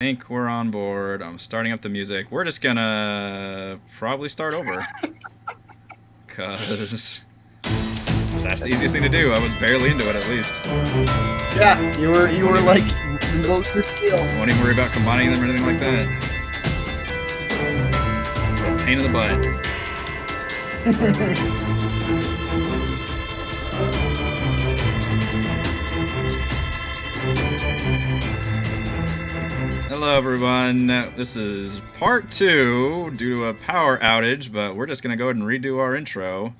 think we're on board. I'm starting up the music. We're just gonna probably start over. Because that's the easiest thing to do. I was barely into it, at least. Yeah, you were like, invoke your skill. Won't even worry about combining them or anything like that. Pain in the butt. Hello, everyone. This is part 2 due to a power outage, but we're just going to go ahead and redo our intro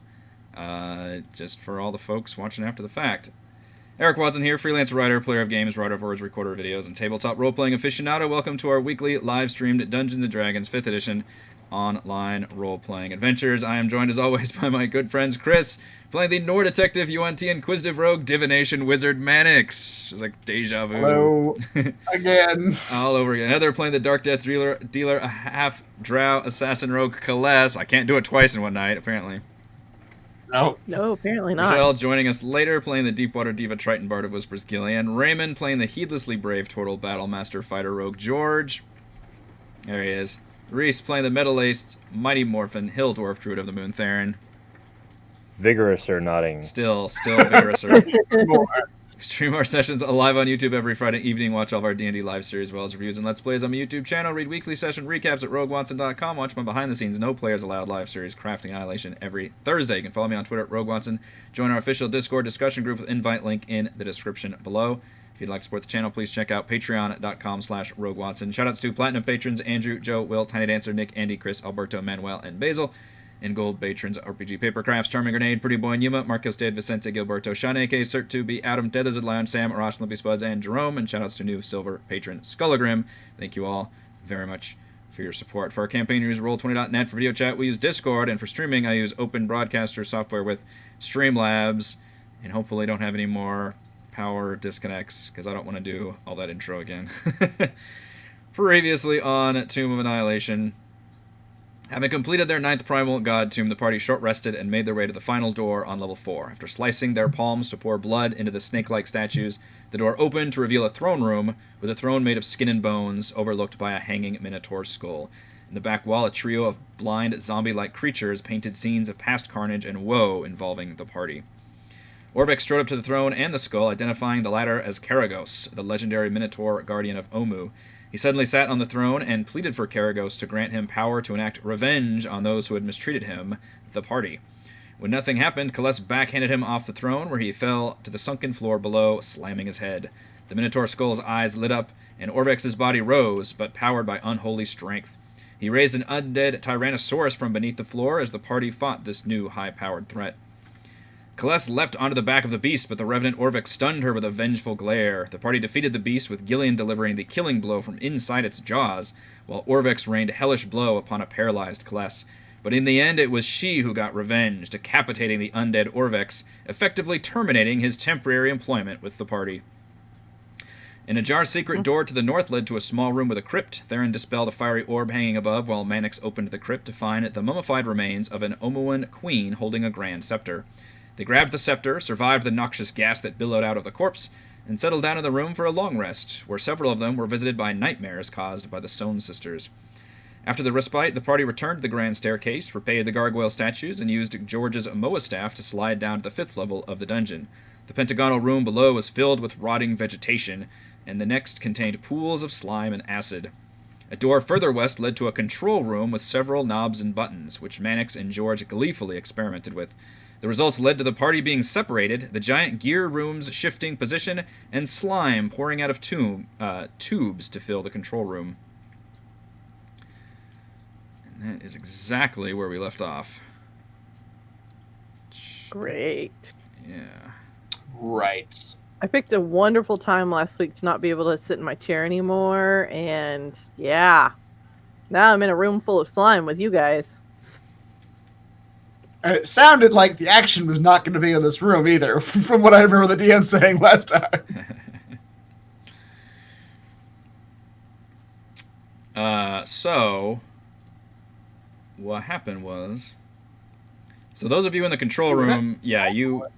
just for all the folks watching after the fact. Eric Watson here, freelance writer, player of games, writer of words, recorder of videos, and tabletop role-playing aficionado. Welcome to our weekly live-streamed Dungeons & Dragons 5th edition online role-playing adventures. I am joined, as always, by my good friends Chris, playing the Nord Detective, UNT Inquisitive Rogue, Divination Wizard Mannix. Just like deja vu. Hello. Again. All over again. Heather playing the Dark Death Dealer, a half-drow assassin rogue, Celeste. I can't do it twice in one night, apparently. No, apparently not. Michelle joining us later, playing the Deepwater Diva Triton Bard of Whispers, Gillian. Raymond playing the heedlessly brave Turtle Battlemaster Fighter Rogue, George. There he is. Reese playing the metal-laced Mighty Morphin Hill Dwarf Druid of the Moon, Theron. Vigorous or nodding? Still vigorous. Stream our sessions live on YouTube every Friday evening. Watch all of our D&D live series, as well as reviews and Let's Plays on my YouTube channel. Read weekly session recaps at RogueWatson.com. Watch my behind-the-scenes No Players Allowed live series, Crafting Annihilation, every Thursday. You can follow me on Twitter at RogueWatson. Join our official Discord discussion group with invite link in the description below. If you'd like to support the channel, please check out patreon.com/RogueWatson. Shoutouts to Platinum patrons Andrew, Joe, Will, Tiny Dancer, Nick, Andy, Chris, Alberto, Manuel, and Basil. And gold patrons RPG Papercrafts, Charming Grenade, Pretty Boy Numa, Marcos Dade, Vicente, Gilberto, Sean AK, Cert2B, Adam, Deathers Lounge, Sam, Arash, Limpy Spuds, and Jerome. And shoutouts to new silver patron Skullagrim. Thank you all very much for your support. For our campaign, we use Roll20.net. For video chat, we use Discord. And for streaming, I use Open Broadcaster software with Streamlabs. And hopefully don't have any more power disconnects, because I don't want to do all that intro again. Previously on Tomb of Annihilation, having completed their 9th Primal God Tomb, the party short-rested and made their way to the final door on level 4. After slicing their palms to pour blood into the snake-like statues, the door opened to reveal a throne room, with a throne made of skin and bones, overlooked by a hanging minotaur skull. In the back wall, a trio of blind, zombie-like creatures painted scenes of past carnage and woe involving the party. Orbex strode up to the throne and the skull, identifying the latter as Karagos, the legendary minotaur guardian of Omu. He suddenly sat on the throne and pleaded for Karagos to grant him power to enact revenge on those who had mistreated him, the party. When nothing happened, Celeste backhanded him off the throne, where he fell to the sunken floor below, slamming his head. The minotaur skull's eyes lit up, and Orbex's body rose, but powered by unholy strength. He raised an undead Tyrannosaurus from beneath the floor as the party fought this new high-powered threat. Celeste leapt onto the back of the beast, but the Revenant Orvex stunned her with a vengeful glare. The party defeated the beast, with Gillian delivering the killing blow from inside its jaws, while Orvex rained a hellish blow upon a paralyzed Celeste. But in the end, it was she who got revenge, decapitating the undead Orvex, effectively terminating his temporary employment with the party. An ajar secret door to the north led to a small room with a crypt. Theron dispelled a fiery orb hanging above, while Mannix opened the crypt to find the mummified remains of an Omuan queen holding a grand scepter. They grabbed the scepter, survived the noxious gas that billowed out of the corpse, and settled down in the room for a long rest, where several of them were visited by nightmares caused by the Sohn sisters. After the respite, the party returned to the grand staircase, repaid the gargoyle statues, and used George's Moa staff to slide down to the 5th level of the dungeon. The pentagonal room below was filled with rotting vegetation, and the next contained pools of slime and acid. A door further west led to a control room with several knobs and buttons, which Mannix and George gleefully experimented with. The results led to the party being separated, the giant gear room's shifting position, and slime pouring out of tubes to fill the control room. And that is exactly where we left off. Great. Yeah. Right. I picked a wonderful time last week to not be able to sit in my chair anymore, and yeah. Now I'm in a room full of slime with you guys. And it sounded like the action was not going to be in this room either, from what I remember the DM saying last time. So, what happened was... So those of you in the control room, yeah, you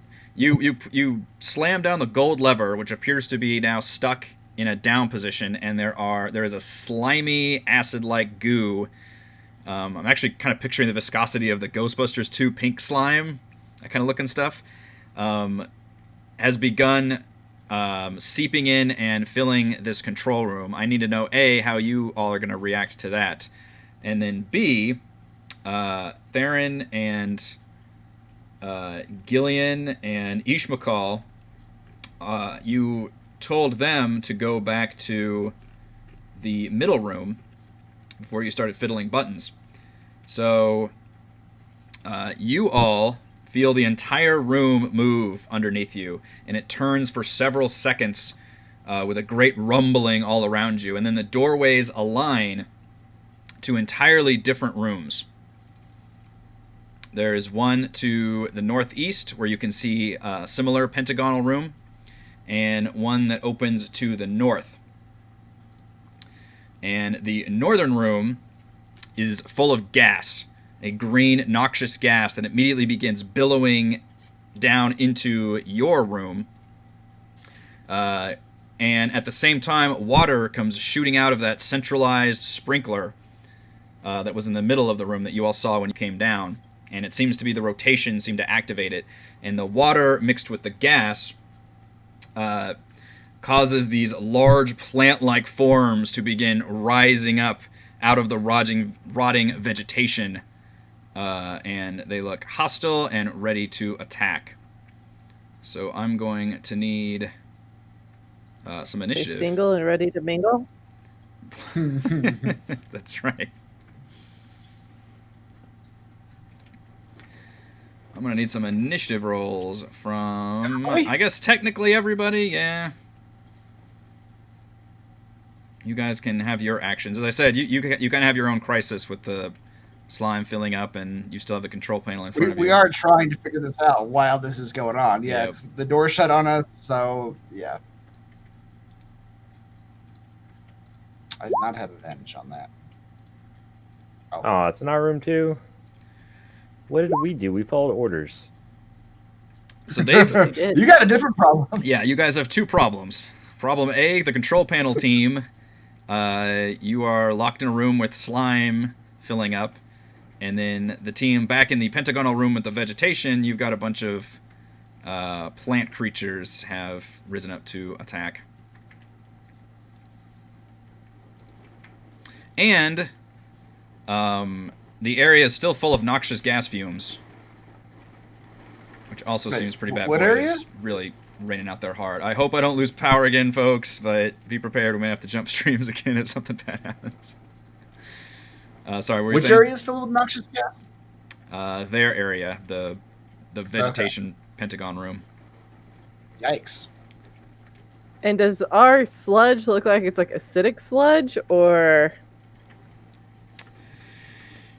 slam down the gold lever, which appears to be now stuck in a down position, and there is a slimy acid-like goo. I'm actually kind of picturing the viscosity of the Ghostbusters 2 pink slime, that kind of looking stuff, has begun seeping in and filling this control room. I need to know, A, how you all are going to react to that, and then B, Theron and Gillian and Ishmael, you told them to go back to the middle room before you started fiddling buttons. So you all feel the entire room move underneath you, and it turns for several seconds with a great rumbling all around you, and then the doorways align to entirely different rooms. There is one to the northeast where you can see a similar pentagonal room, and one that opens to the north. And the northern room is full of gas, a green, noxious gas that immediately begins billowing down into your room. And at the same time, water comes shooting out of that centralized sprinkler that was in the middle of the room that you all saw when you came down. And it seems to be the rotation seemed to activate it. And the water mixed with the gas causes these large plant-like forms to begin rising up out of the rotting vegetation, and they look hostile and ready to attack. So I'm going to need some initiative. They're single and ready to mingle? That's right. I'm going to need some initiative rolls from, I guess, technically everybody, yeah. You guys can have your actions. As I said, you kind of have your own crisis with the slime filling up, and you still have the control panel in front of you. We are trying to figure this out while this is going on. Yeah, Yep. it's the door shut on us, so yeah. I did not have advantage on that. Oh, it's in our room too? What did we do? We followed orders. So they've... You got a different problem. Yeah, you guys have two problems. Problem A, the control panel team, you are locked in a room with slime filling up. And then the team back in the pentagonal room with the vegetation, you've got a bunch of plant creatures have risen up to attack. And the area is still full of noxious gas fumes, which also seems pretty bad. What Boy, area? it's really raining out there hard. I hope I don't lose power again, folks, but be prepared. We may have to jump streams again if something bad happens. Sorry, what were you Which saying? area is filled with noxious gas? Their area, the vegetation pentagon room. Yikes. And does our sludge look like it's like acidic sludge, or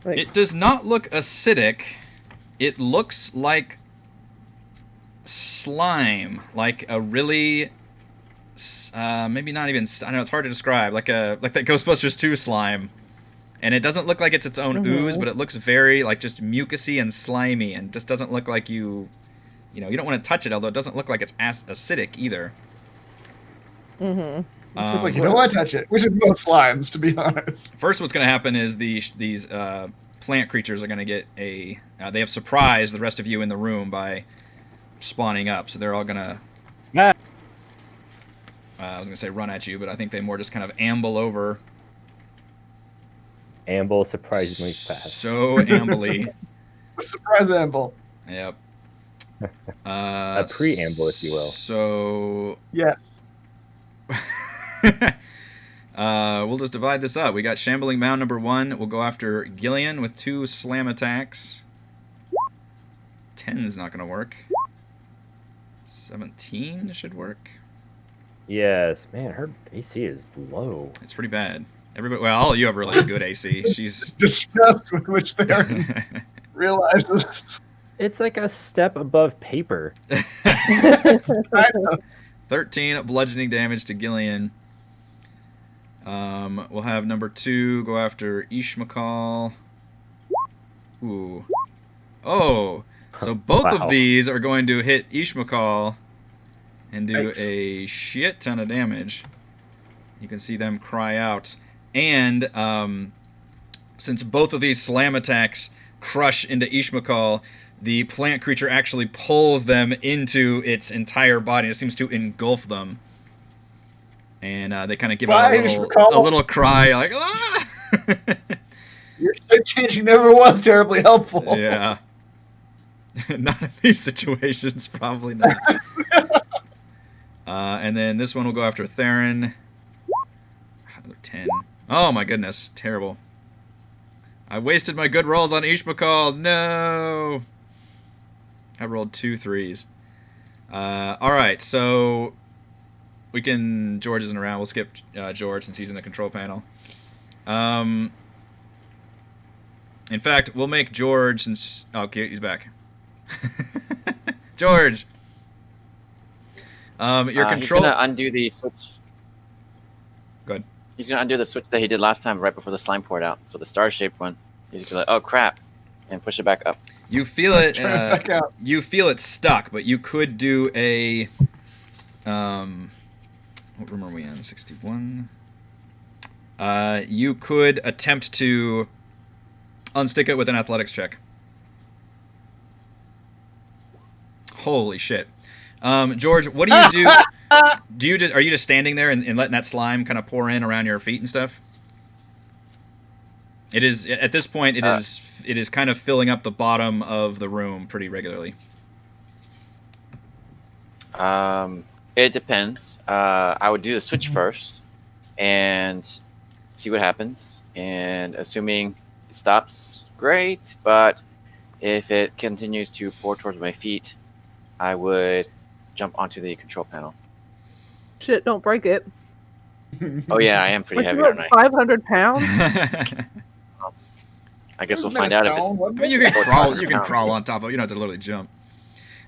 like... It does not look acidic. It looks like slime, like a really maybe not even, I don't know, it's hard to describe, like that Ghostbusters 2 slime. And it doesn't look like it's its own ooze, but it looks very like just mucousy and slimy, and just doesn't look like you don't want to touch it, although it doesn't look like it's acidic either. Mm-hmm. It's like, you don't want to touch it. We should both slimes, to be honest. First, what's going to happen is these plant creatures are going to get they have surprised the rest of you in the room by spawning up, so they're all going to... I was going to say run at you, but I think they more just kind of amble over. Amble surprisingly fast. So ambly. Surprise amble. Yep. A preamble, if you will. So... Yes. We'll just divide this up. We got Shambling Mound number 1. We'll go after Gillian with 2 slam attacks. 10 is not going to work. 17 should work. Yes, man, her AC is low. It's pretty bad. Everybody, well, all of you have really good AC. She's Disgust with which they are realizes. It's like a step above paper. Kind of. 13 bludgeoning damage to Gillian. We'll have number 2 go after Ishmael. Ooh. Oh. So both Wow. of these are going to hit Ishmael and do Yikes. a shit ton of damage. You can see them cry out. And since both of these slam attacks crush into Ishmakal, the plant creature actually pulls them into its entire body. It seems to engulf them. And they kind of give out a little cry, like, ah! Your shape changing never was terribly helpful. Yeah. Not in these situations, probably not. And then this one will go after Theron. Another 10. Oh my goodness, terrible. I wasted my good rolls on Ishmakal. No! I rolled 2 3s. Alright, so we can... George isn't around. We'll skip George since he's in the control panel. In fact, we'll make George since... Okay, he's back. George! Your control... He's gonna undo the switch. Good. He's gonna undo the switch that he did last time right before the slime poured out. So the star-shaped one. He's gonna be like, oh crap, and push it back up. You feel it. Turn it back out. You feel it stuck, but you could do a. What room are we in? 61. You could attempt to unstick it with an athletics check. Holy shit, George! What do you do? Are you just standing there and letting that slime kind of pour in around your feet and stuff? It is at this point. It is kind of filling up the bottom of the room pretty regularly. It depends. I would do the switch first and see what happens. And assuming it stops, great. But if it continues to pour towards my feet, I would jump onto the control panel. Shit, don't break it. Oh yeah, I am pretty heavy, You're aren't I? 500 pounds? I guess we'll Isn't find that out a if stone, it's... wasn't I mean, it? you can crawl. You can pounds. crawl on top of it. You don't have to literally jump.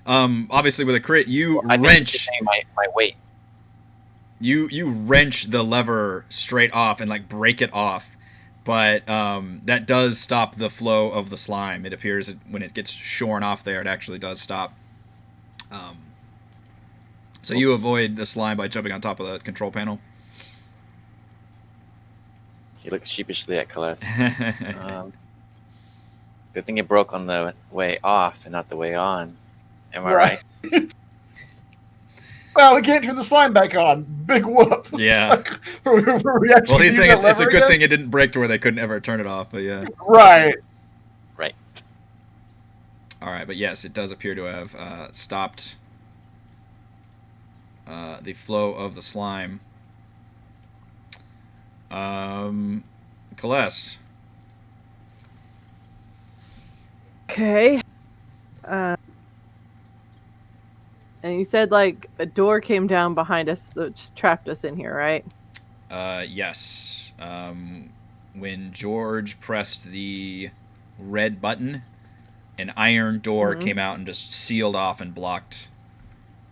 Obviously, with a crit, you I think wrench. it's saying my weight. You wrench the lever straight off and like break it off, but that does stop the flow of the slime. It appears that when it gets shorn off there, it actually does stop. So you avoid the slime by jumping on top of the control panel. He looks sheepishly at Colette. Good thing it broke on the way off and not the way on. Am I right? Well, we can't turn the slime back on. Big whoop. Yeah. Well, He's saying it's a good thing it didn't break to where they couldn't ever turn it off. But yeah. Right. Right. All right, but yes, it does appear to have stopped the flow of the slime. Celeste. Okay. And you said, like, a door came down behind us which trapped us in here, right? Yes. When George pressed the red button, an iron door came out and just sealed off and blocked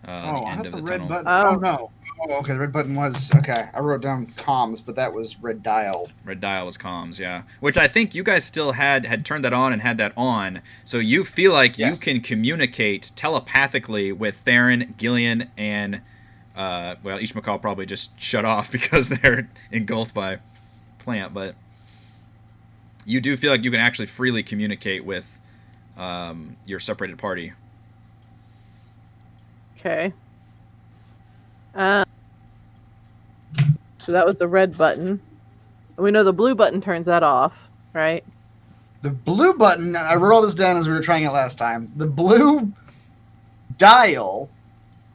the end of the tunnel. Button. Oh, no. Oh, okay. The red button was... Okay. I wrote down comms, but that was red dial. Red dial was comms, yeah. Which I think you guys still had turned that on and had that on. So you feel like you can communicate telepathically with Theron, Gillian, and... Ishmakal probably just shut off because they're engulfed by plant, but... You do feel like you can actually freely communicate with your separated party. Okay. So that was the red button. We know the blue button turns that off, right? The blue button, I wrote all this down as we were trying it last time. The blue dial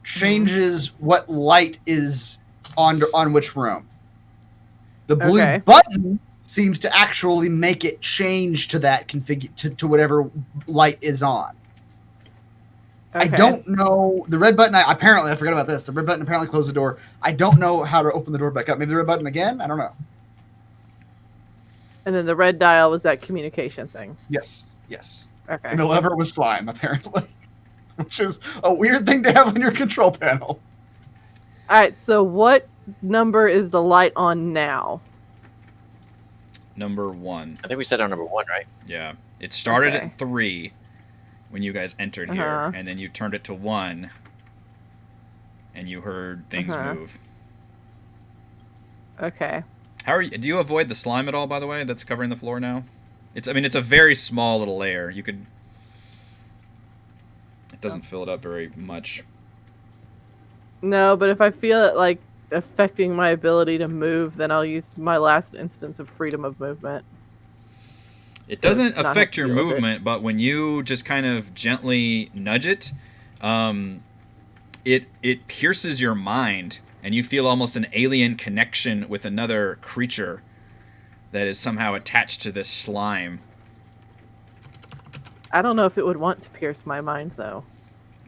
changes what light is on which room. The blue button seems to actually make it change to that to whatever light is on. I don't know. The red button, I forgot about this. The red button apparently closed the door. I don't know how to open the door back up. Maybe the red button again? I don't know. And then the red dial was that communication thing. Yes. Okay. And the lever was slime, apparently. Which is a weird thing to have on your control panel. Alright, so what number is the light on now? Number 1. I think we said on number 1, right? Yeah. It started at 3 when you guys entered here, and then you turned it to 1, and you heard things move. Okay. How are you? Do you avoid the slime at all? By the way, that's covering the floor now. It's a very small little layer. You could. It doesn't fill it up very much. No, but if I feel it like affecting my ability to move, then I'll use my last instance of freedom of movement. It doesn't not have affect to your deal with it. movement, but when you just kind of gently nudge it, it pierces your mind, and you feel almost an alien connection with another creature that is somehow attached to this slime. I don't know if it would want to pierce my mind, though.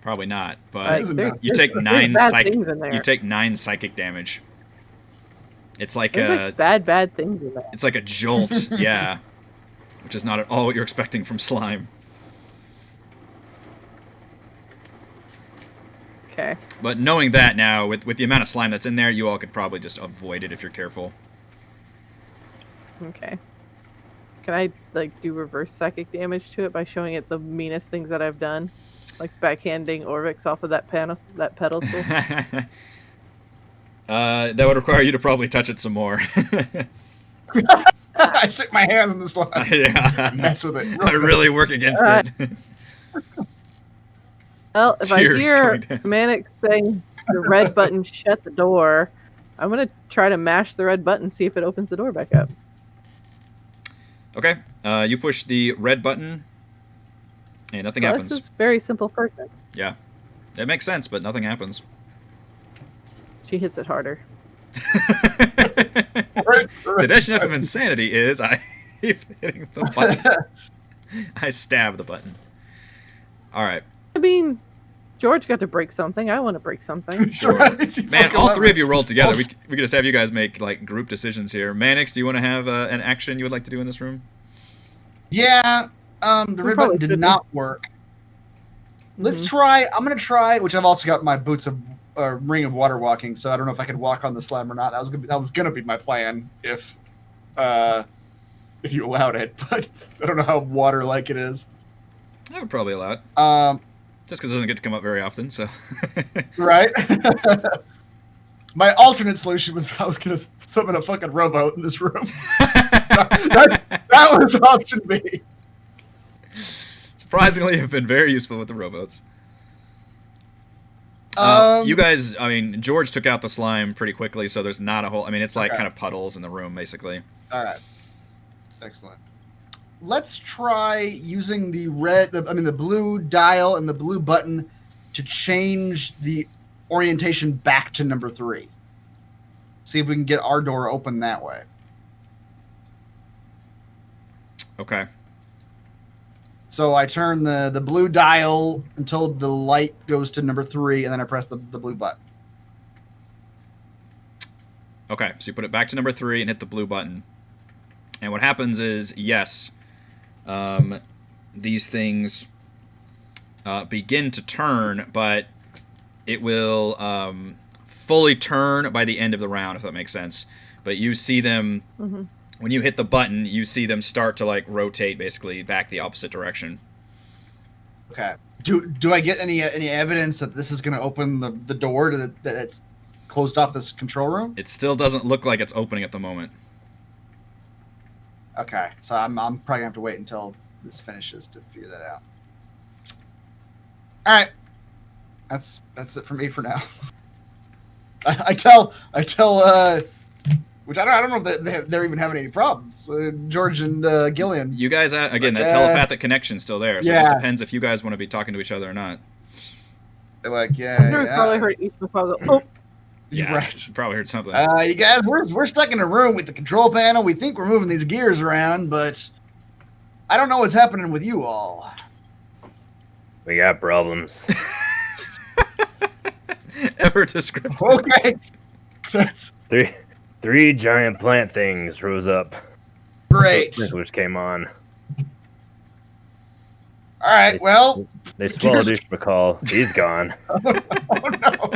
Probably not, but Like, doesn't there's, matter. you take there's 9 bad psychic. things in there. You take 9 psychic damage. It's like There's like bad things in there. it's like a jolt, yeah, which is not at all what you're expecting from slime. Okay. But knowing that now, with the amount of slime that's in there, you all could probably just avoid it if you're careful. Okay. Can I like do reverse psychic damage to it by showing it the meanest things that I've done, like backhanding Orvix off of that pedestal? That would require you to probably touch it some more. I stick my hands in the slime. Yeah, Mess with it. I really work against Alright. it. Well, if Tears I hear coming down. Manic saying the red button, shut the door, I'm gonna try to mash the red button, see if it opens the door back up. Okay, you push the red button, and nothing Well, happens. this is a very simple person. Yeah, it makes sense, but nothing happens. She hits it harder. The definition of insanity is I keep hitting the button. I stab the button. All right, I mean, George got to break something. I want to break something. Sure. Man, all three of you rolled together. We could just have you guys make like group decisions here. Mannix, do you want to have an action you would like to do in this room? Yeah, the red button did not work. Let's try. I'm gonna try, which I've also got my boots of ring of water walking, so I don't know if I could walk on the slime or not. That was gonna be my plan if you allowed it, but I don't know how water like it is. I would probably allow it. Just because it doesn't get to come up very often, so. Right. My alternate solution was I was gonna summon a fucking rowboat in this room. that was option B. Surprisingly, have been very useful with the rowboats. You guys, I mean, George took out the slime pretty quickly, so there's not a whole. I mean, it's like kind of puddles in the room, basically. All right. Excellent. Let's try using the the blue dial and the blue button to change the orientation back to number 3. See if we can get our door open that way. Okay. So I turn the blue dial until the light goes to number 3, and then I press the blue button. Okay, so you put it back to number 3 and hit the blue button. And what happens is, yes, these things begin to turn, but it will fully turn by the end of the round, if that makes sense. But you see them, when you hit the button, you see them start to like rotate basically back the opposite direction. Okay. Do I get any evidence that this is going to open the door to that it's closed off this control room? It still doesn't look like it's opening at the moment. Okay, so I'm probably gonna have to wait until this finishes to figure that out. All right, that's it for me for now. I tell, which I don't know if they're even having any problems. George and Gillian. You guys, again, that telepathic connection's still there, so it yeah. just depends if you guys want to be talking to each other or not. They're like, yeah, I've probably heard each of them go, oh. Yeah, right. You probably heard something. You guys, we're stuck in a room with the control panel. We think we're moving these gears around, but I don't know what's happening with you all. We got problems. Ever descriptive. Okay. That's Three giant plant things rose up. great. Sprinklers came on. All right, well. They swallowed McCall. He's gone. Oh, no.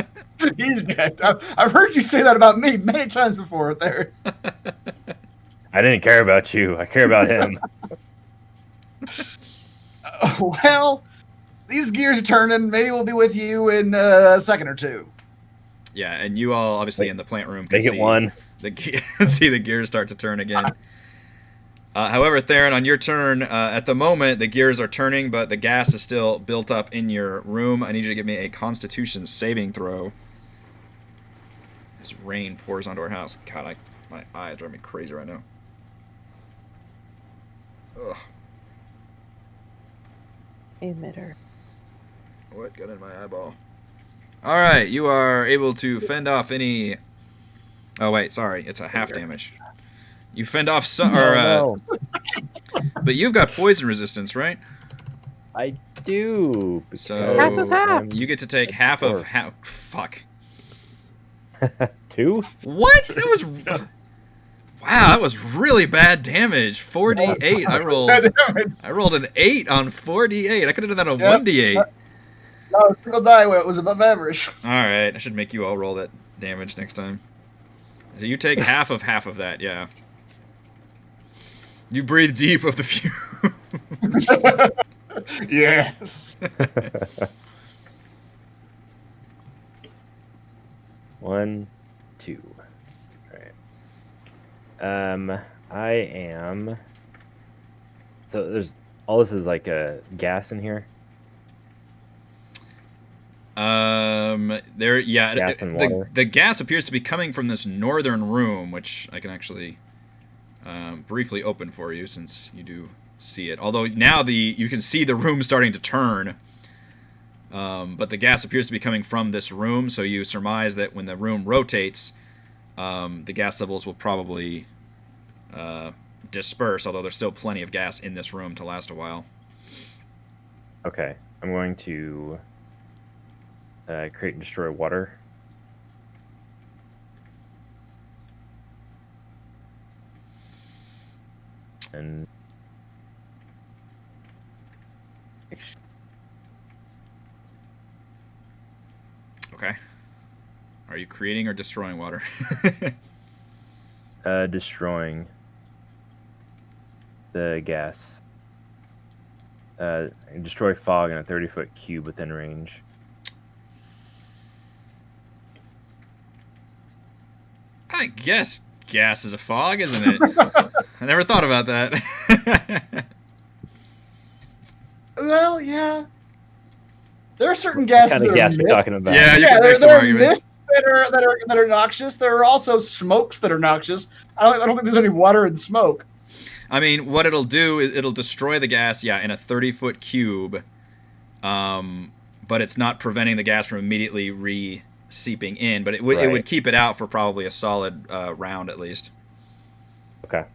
He's good. I've heard you say that about me many times before there. I didn't care about you. I care about him. Well, these gears are turning. Maybe we'll be with you in a second or two. Yeah, and you all obviously in the plant room can Make it see one. see the gears start to turn again. However, Theron, on your turn, at the moment the gears are turning, but the gas is still built up in your room. I need you to give me a Constitution saving throw. This rain pours onto our house. God, my eyes drive me crazy right now. Ugh. Emitter. What got in my eyeball? All right, you are able to fend off any. Oh wait, sorry, it's a half damage. You fend off some, or no. but you've got poison resistance, right? I do. So Half is half. you get to take half of half. Fuck. 2? What? That was. Wow, that was really bad damage. 4d8. I rolled an 8 on 4d8. I could have done a 1d8. No, single die when it was above average. All right, I should make you all roll that damage next time. So you take half of that, yeah. You breathe deep of the fume. Yes. 1, 2. Alright. I am. So there's all this is like a gas in here. Yeah, Gas and water. the gas appears to be coming from this northern room, which I can actually briefly open for you since you do see it. Although now you can see the room starting to turn, but the gas appears to be coming from this room. So you surmise that when the room rotates, the gas levels will probably disperse. Although there's still plenty of gas in this room to last a while. Okay, I'm going to create and destroy water. And Okay. Are you creating or destroying water? destroying the gas. Destroy fog in a 30-foot cube within range. I guess gas is a fog, isn't it? I never thought about that. Well, yeah. There are certain gases What kind of that are gas we mist. talking about? Yeah, you Yeah, can make some there are arguments. mists that are noxious. There are also smokes that are noxious. I don't think there's any water in smoke. I mean, what it'll do is it'll destroy the gas, yeah, in a 30-foot cube, but it's not preventing the gas from immediately re-seeping in, but it Right. would keep it out for probably a solid round at least. Okay.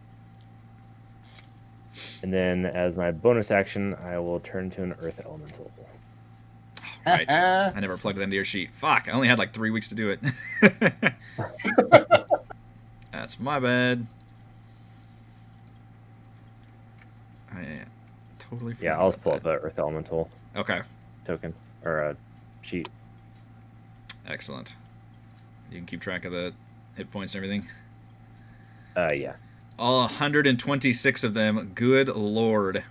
And then, as my bonus action, I will turn to an earth elemental. Right. I never plugged it into your sheet. Fuck, I only had like 3 weeks to do it. That's my bad. I totally forgot Yeah, I'll about pull up that. the earth elemental Okay, token or sheet. excellent. You can keep track of the hit points and everything. Yeah. All 126 of them. Good lord.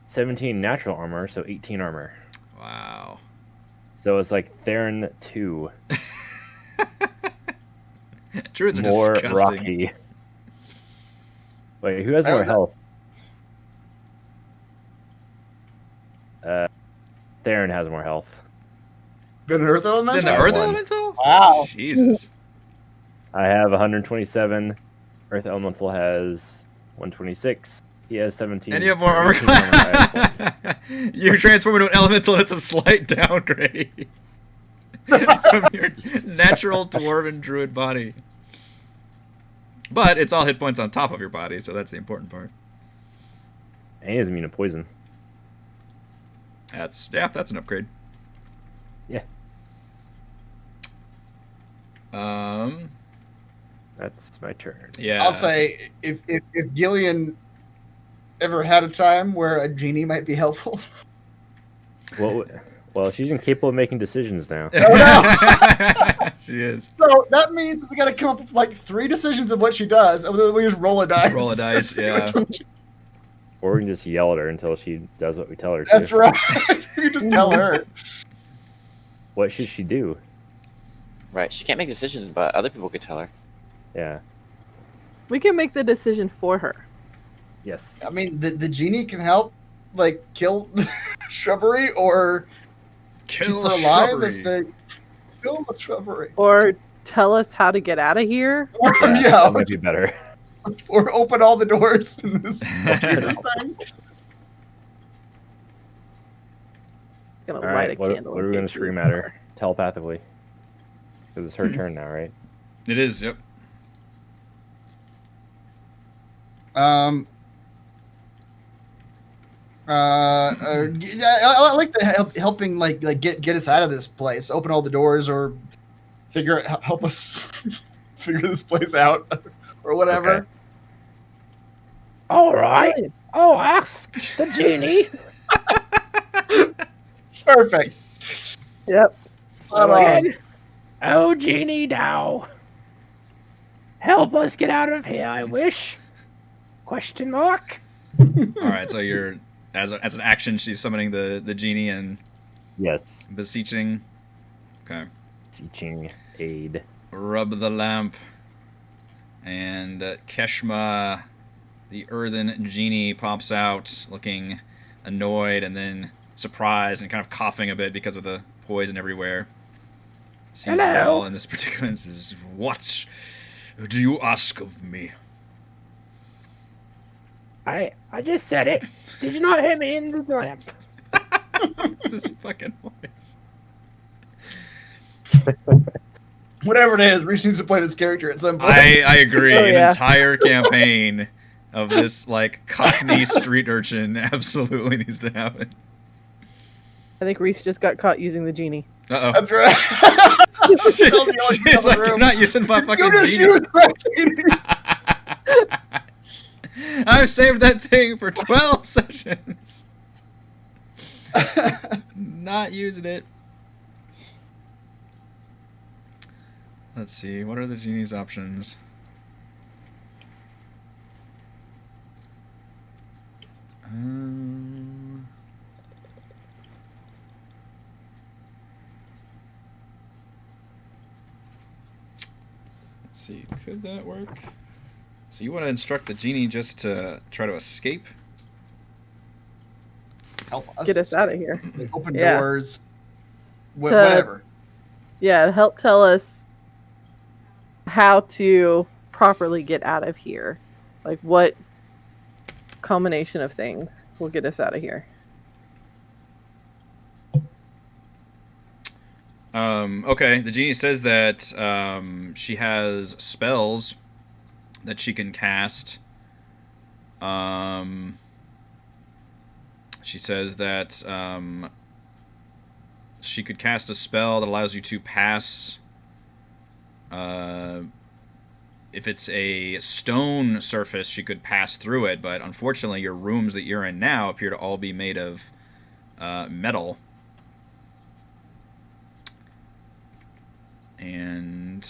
17 natural armor, so 18 armor. Wow. So it's like Theron 2. Druids are More disgusting. rocky. Wait, who has more health? Theron has more health. Been an earth elemental? Then the I Earth won. Elemental? Wow. Jesus. I have 127. Earth Elemental has 126. He has 17. And you have more armor 18 armor. I have 1. You transform into an elemental, and it's a slight downgrade from your natural dwarven druid body. But it's all hit points on top of your body, so that's the important part. And he is immune to poison. That's an upgrade. Yeah. That's my turn. Yeah. I'll say if Gillian ever had a time where a genie might be helpful. Well, she's incapable of making decisions now. She is. So that means we got to come up with like 3 decisions of what she does, and then we just roll a dice. Roll a dice, See yeah. which one she- Or we can just yell at her until she does what we tell her to. That's right. You just tell her. What should she do? Right. She can't make decisions, but other people could tell her. Yeah. We can make the decision for her. Yes. I mean, the genie can help, like, kill the shrubbery or keep Kill her the alive shrubbery. if they kill the shrubbery. Or tell us how to get out of here. Or, Yeah, that might be better. or open all the doors in this computer thing. Gonna All light right. a What candle. are we in going to case scream we- at her telepathically? Because it's her turn now, right? It is. Yep. I like the helping, like get us out of this place, open all the doors, or help us figure this place out, or whatever. Okay. All right. Really? I'll ask the genie. Perfect. Yep. Spot on. Again. Oh, genie now. Help us get out of here, I wish. Question mark. All right. So you're as an action, she's summoning the genie and Yes. beseeching. Okay. Teaching aid. Rub the lamp, and Keshma, the earthen genie, pops out looking annoyed and then surprised and kind of coughing a bit because of the poison everywhere. Sees it Hello. all in this particular instance. What do you ask of me? I just said it. Did you not hear me in the lamp? What's this fucking voice? Whatever it is, Reese needs to play this character at some point. I agree. Oh, An yeah. entire campaign of this like Cockney street urchin absolutely needs to happen. I think Reese just got caught using the genie. Uh That's right. oh. She's She's like, I'm not using my fucking You just genie. used my genie. I've saved that thing for 12 sessions. Not using it. Let's see. What are the genie's options? Let's see. Could that work? So you want to instruct the genie just to try to escape? Help us. Get us out of here. Open Yeah. doors. To- Whatever. Yeah, help tell us how to properly get out of here. Like what combination of things will get us out of here. Okay, the genie says that she has spells that she can cast. She says that she could cast a spell that allows you to pass. If it's a stone surface, she could pass through it, but unfortunately, your rooms that you're in now appear to all be made of metal. And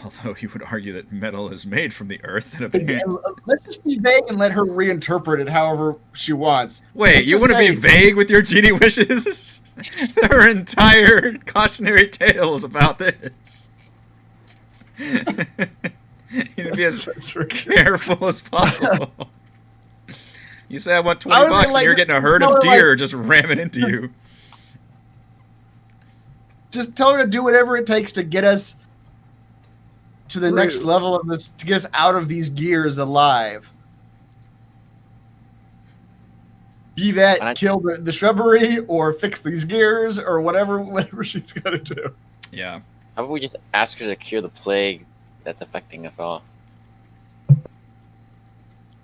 although you would argue that metal is made from the earth, that appears... Let's just be vague and let her reinterpret it however she wants. Wait, Let's you just want to be say- vague with your genie wishes? There are entire cautionary tales about this. You need to be as That's right. careful as possible. You say I want 20 I would be bucks like, and you're just getting a herd tell of her, like- deer just ramming into you. Just tell her to do whatever it takes to get us to the next Rude. level of this, to get us out of these gears alive. Be that And I- kill the shrubbery or fix these gears or whatever she's got to do. Yeah. How about we just ask her to cure the plague that's affecting us all?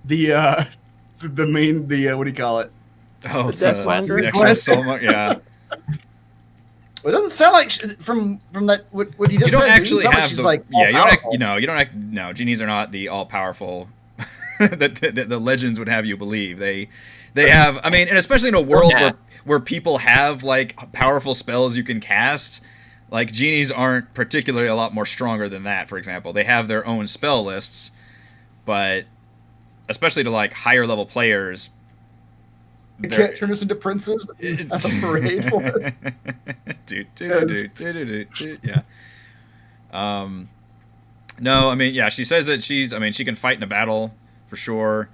The main what do you call it? Oh, The death monger? the actual soul mon- yeah. Well, it doesn't sound like from that what you just You don't said. actually it doesn't sound like have she's the like yeah. You don't all-powerful. no. Genies are not the all powerful that the legends would have you believe. They have. I mean, and especially in a world Yeah. where people have like powerful spells you can cast. Like genies aren't particularly a lot more stronger than that. For example, they have their own spell lists, but especially to like higher level players, You can't turn us into princes as a parade for us. Yeah. No, I mean, yeah, she says that she can fight in a battle for sure.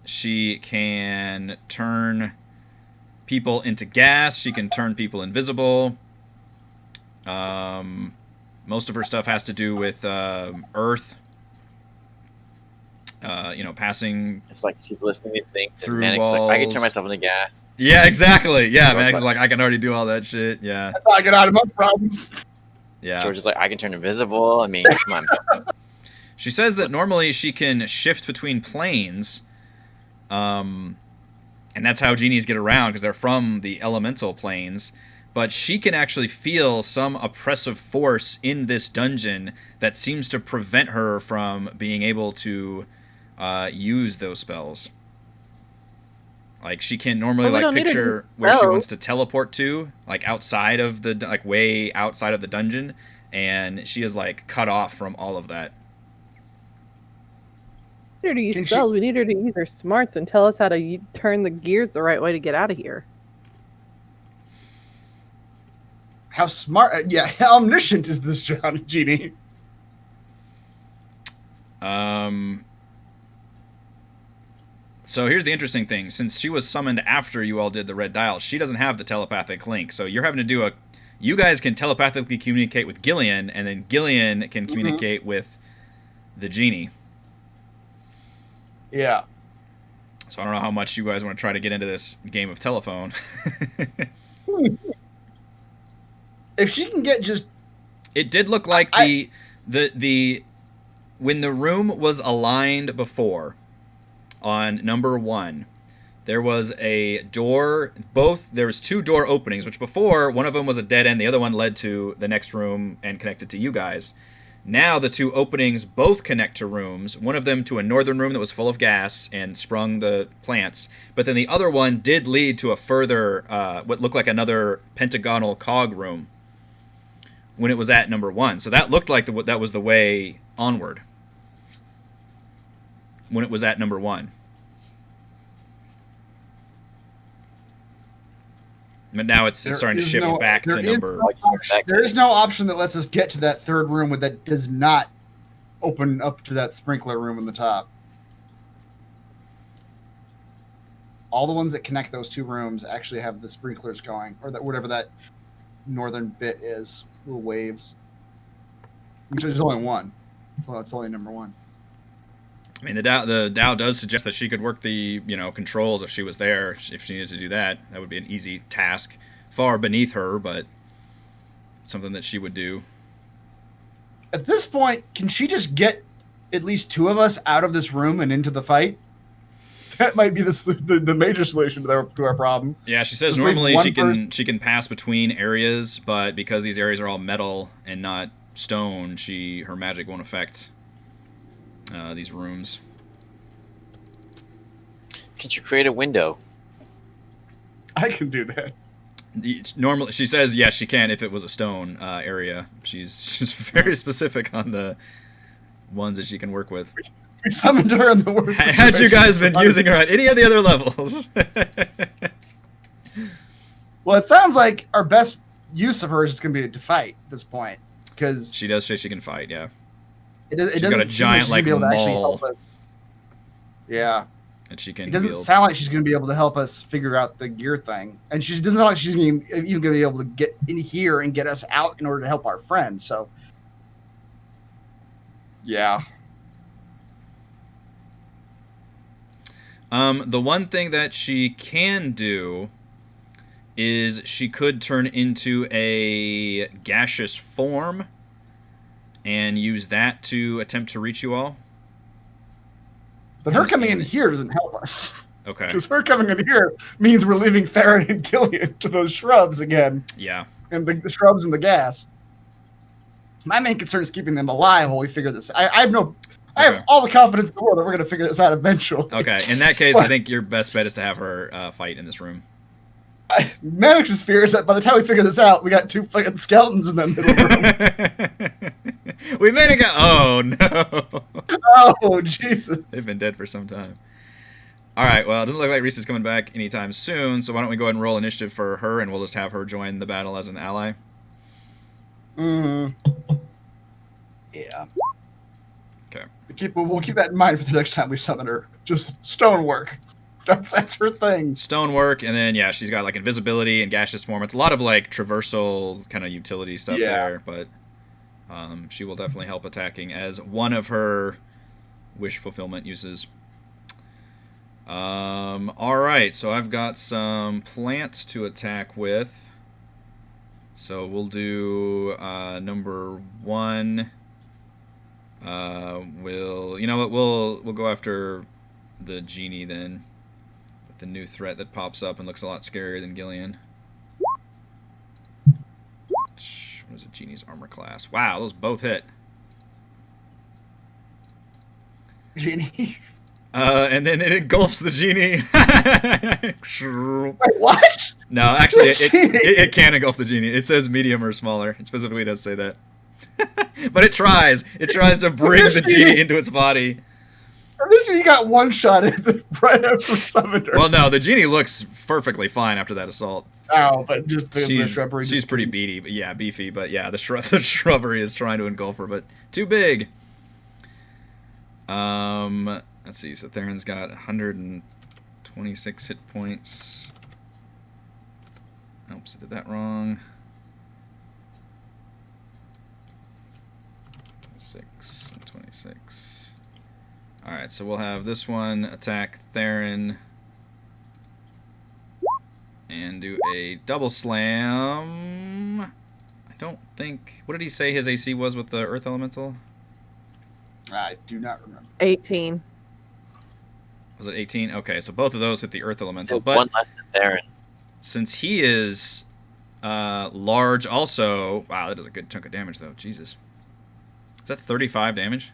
She can turn people into gas. She can turn people invisible. Most of her stuff has to do with earth. Passing. It's like she's listening to these things. Through and Manix is like, I can turn walls. myself into gas. Yeah, exactly. Yeah, Max is like, I can already do all that shit. Yeah. That's how I get out of my problems. Yeah. George is like, I can turn invisible. I mean, come on. She says that normally she can shift between planes, and that's how genies get around because they're from the elemental planes. But she can actually feel some oppressive force in this dungeon that seems to prevent her from being able to use those spells. Like she can normally picture where she wants to teleport to, like outside of the way outside of the dungeon, and she is like cut off from all of that. We need her to use spells. We need her to use her smarts and tell us how to turn the gears the right way to get out of here. How smart? Yeah, how omniscient is this Genie? So here's the interesting thing. Since she was summoned after you all did the red dial, she doesn't have the telepathic link. So you're having to do you guys can telepathically communicate with Gillian, and then Gillian can communicate with the Genie. Yeah. So I don't know how much you guys want to try to get into this game of telephone. If she can get just... It did look like the when the room was aligned before on number 1, there was a door. There was 2 door openings, which before one of them was a dead end, the other one led to the next room and connected to you guys. Now the 2 openings both connect to rooms. One of them to a northern room that was full of gas and sprung the plants, but then the other one did lead to a further what looked like another pentagonal cog room when it was at number 1. So that looked like that was the way onward when it was at number 1. But now it's starting to shift back to number... There is no option that lets us get to that third room that does not open up to that sprinkler room in the top. All the ones that connect those 2 rooms actually have the sprinklers going, or that whatever that northern bit is, little waves. Which is only 1. So it's only number 1. I mean, the Dow does suggest that she could work the controls if she was there. If she needed to do that, that would be an easy task, far beneath her, but something that she would do. At this point, can she just get at least 2 of us out of this room and into the fight? That might be the major solution to our problem. Yeah, she says just normally she can pass between areas, but because these areas are all metal and not stone, her magic won't affect these rooms. Can you create a window? I can do that. Normally, she says yes, she can if it was a stone area. She's very specific on the ones that she can work with. We summoned her in the worst. Had you guys been using her on any of the other levels? Well, it sounds like our best use of her is just going to be to fight at this point, because she does say she can fight. Yeah. She's got a giant maul. Yeah. And she can. It doesn't sound like she's going to be able to help us figure out the gear thing, and she doesn't sound like she's even going to be able to get in here and get us out in order to help our friends. So, yeah. The one thing that she can do is she could turn into a gaseous form and use that to attempt to reach you all. But her coming in here doesn't help us. Okay. Because her coming in here means we're leaving Theron and Gillian to those shrubs again. Yeah. And the shrubs and the gas. My main concern is keeping them alive while we figure this. I have all the confidence in the world that we're going to figure this out eventually. Okay. In that case, I think your best bet is to have her fight in this room. Manix's fear is that by the time we figure this out, we got 2 fucking skeletons in the middle room. We made it go. Oh, no. Oh, Jesus. They've been dead for some time. All right. Well, it doesn't look like Reese is coming back anytime soon. So why don't we go ahead and roll initiative for her, and we'll just have her join the battle as an ally. Mm. Yeah. Okay. We'll keep that in mind for the next time we summon her. Just stonework. That's her thing. Stonework, and then yeah, she's got like invisibility and gaseous form. It's a lot of like traversal kind of utility stuff there, but she will definitely help attacking as one of her wish fulfillment uses. All right, so I've got some plants to attack with. So we'll do number 1. We'll go after the Genie then. The new threat that pops up and looks a lot scarier than Gillian. What is it? Genie's armor class. Wow, those both hit. Genie. And then it engulfs the Genie. Wait, what? No, actually, it can engulf the Genie. It says medium or smaller. It specifically does say that. But it tries. It tries to bring the Genie into its body. This Genie got one shot at right after summoned her. Well, no, the Genie looks perfectly fine after that assault. Oh, but just the shrubbery. She's pretty beefy, but yeah, the shrubbery is trying to engulf her, but too big. Let's see. So Theron's got 126 hit points. Oops, I did that wrong. 26. Alright, so we'll have this one attack Theron and do a double slam. I don't think... What did he say his AC was with the Earth Elemental? I do not remember. 18. Was it 18? Okay, so both of those hit the Earth Elemental. So but one less than Theron. Since he is large also... Wow, that does a good chunk of damage, though. Jesus. Is that 35 damage?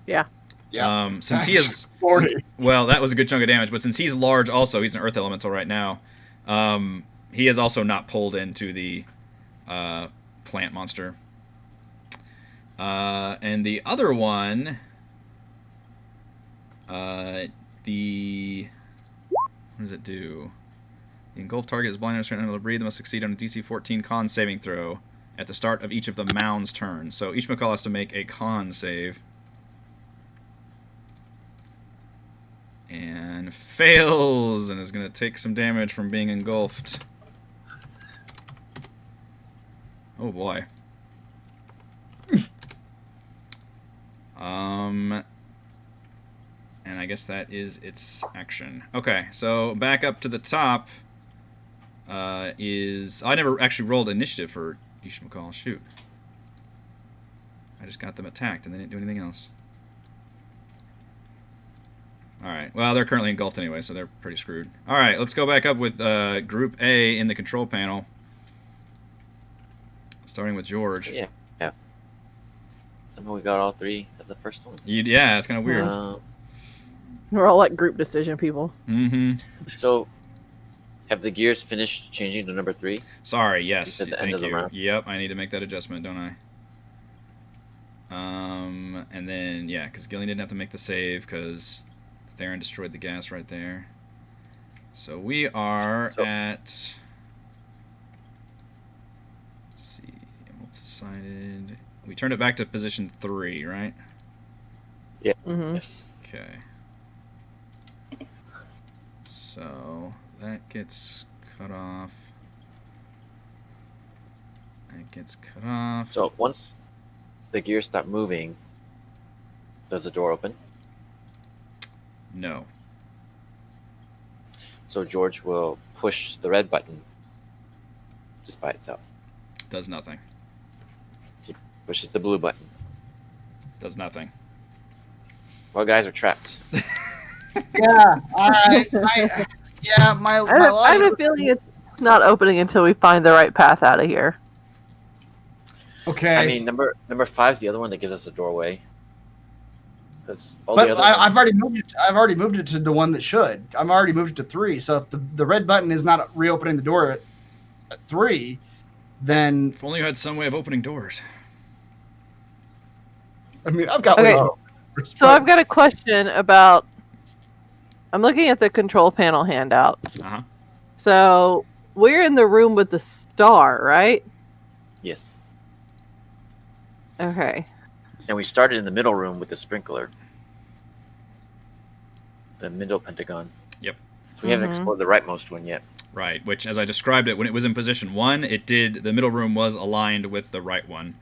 Yeah. Yeah. Since he is 40. Well, that was a good chunk of damage, but since he's large also, he's an Earth Elemental right now, he is also not pulled into the plant monster. And the other one, what does it do? The engulfed target is blind and unable to breathe. They must succeed on a DC 14 con saving throw at the start of each of the mound's turns. So each McCall has to make a con save. And fails, and is going to take some damage from being engulfed. Oh boy. And I guess that is its action. Okay, so back up to the top is... I never actually rolled initiative for Ishmael. Shoot. I just got them attacked and they didn't do anything else. Alright, well, they're currently engulfed anyway, so they're pretty screwed. Alright, let's go back up with Group A in the control panel. Starting with George. Yeah. Somehow we got all 3 as the first ones. Yeah, it's kind of weird. We're all like group decision people. Mm-hmm. So, have the gears finished changing to number 3? Sorry, yes. At the end Thank of the you. round. Yep, I need to make that adjustment, don't I? And then, yeah, because Gillian didn't have to make the save because Theron destroyed the gas right there. So we are at... Let's see. Multi-sided... We turned it back to position 3, right? Yeah. Mm-hmm. Yes. Okay. So that gets cut off. That gets cut off. So once the gears stop moving, does the door open? No. So George will push the red button just by itself. Does nothing. He pushes the blue button. Does nothing. Well, guys are trapped. Yeah, my I have a feeling it's not opening until we find the right path out of here. Okay. I mean, number 5 is the other one that gives us a doorway. Because all but the other I've already moved it. I've already moved it to the one that should. I'm already moved it to 3. So if the red button is not reopening the door at 3, then If only you had some way of opening doors. I mean I've got Okay. ways. So I've got a question about. I'm looking at the control panel handout. Uh-huh. So we're in the room with the star, right? Yes. Okay. And we started in the middle room with the sprinkler. The middle pentagon. Yep. So we haven't explored the rightmost one yet. Right, which, as I described it, when it was in position 1, the middle room was aligned with the right one.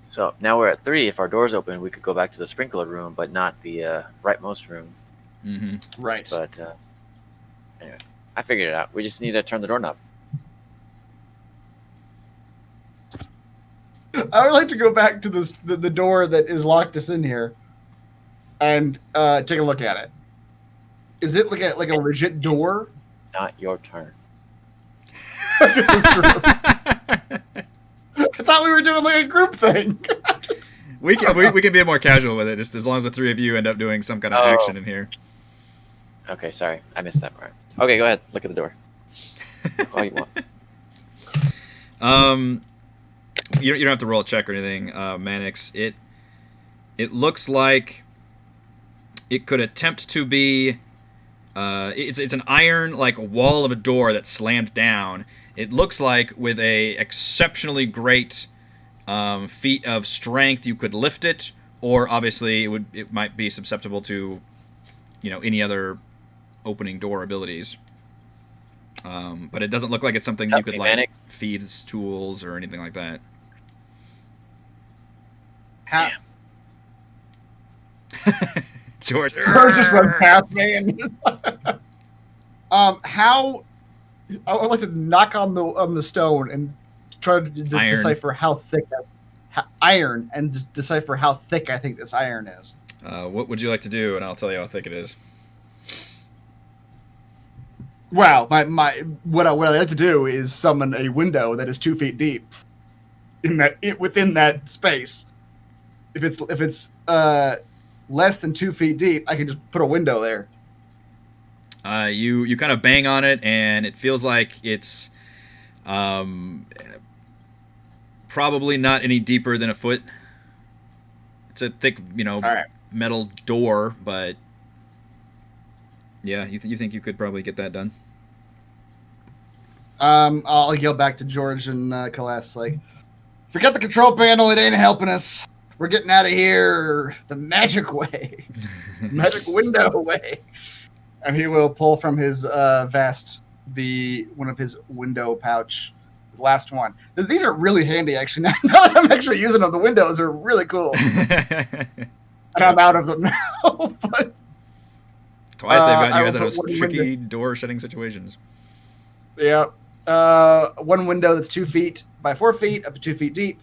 So now we're at 3. If our door's open, we could go back to the sprinkler room, but not the rightmost room. Mm-hmm. Right. But anyway, I figured it out. We just need to turn the doorknob. I would like to go back to the door that is locked us in here, and take a look at it. Is it like a legit door? Not your turn. This is true. I thought we were doing like a group thing. We can be more casual with it, just as long as the 3 of you end up doing some kind of action in here. Okay, sorry. I missed that part. Okay, go ahead. Look at the door. All you want. You don't have to roll a check or anything, Mannix. It looks like it could attempt to be. It's an iron like wall of a door that's slammed down. It looks like with a exceptionally great feat of strength, you could lift it, or obviously it might be susceptible to, any other opening door abilities. But it doesn't look like it's something you could like Mannix. feed tools or anything like that. How? George. George just run past me and how I would like to knock on the stone and try to decipher how thick iron and decipher how thick I think this iron is. What would you like to do? And I'll tell you how thick it is. Wow, what I like to do is summon a window that is 2 feet deep within that space. If it's less than 2 feet deep, I can just put a window there. You kind of bang on it, and it feels like it's probably not any deeper than a foot. It's a thick, metal door, but yeah, you think you could probably get that done? I'll yell back to George and Celeste, like, forget the control panel, it ain't helping us. We're getting out of here the magic way. Magic window way. And he will pull from his vest one of his window pouch. The last one. These are really handy, actually. Now that I'm actually using them, the windows are really cool. And I'm out of them now. But twice they've gotten you guys out of one tricky door shutting situations. Yeah. One window that's 2 feet by 4 feet, up to 2 feet deep.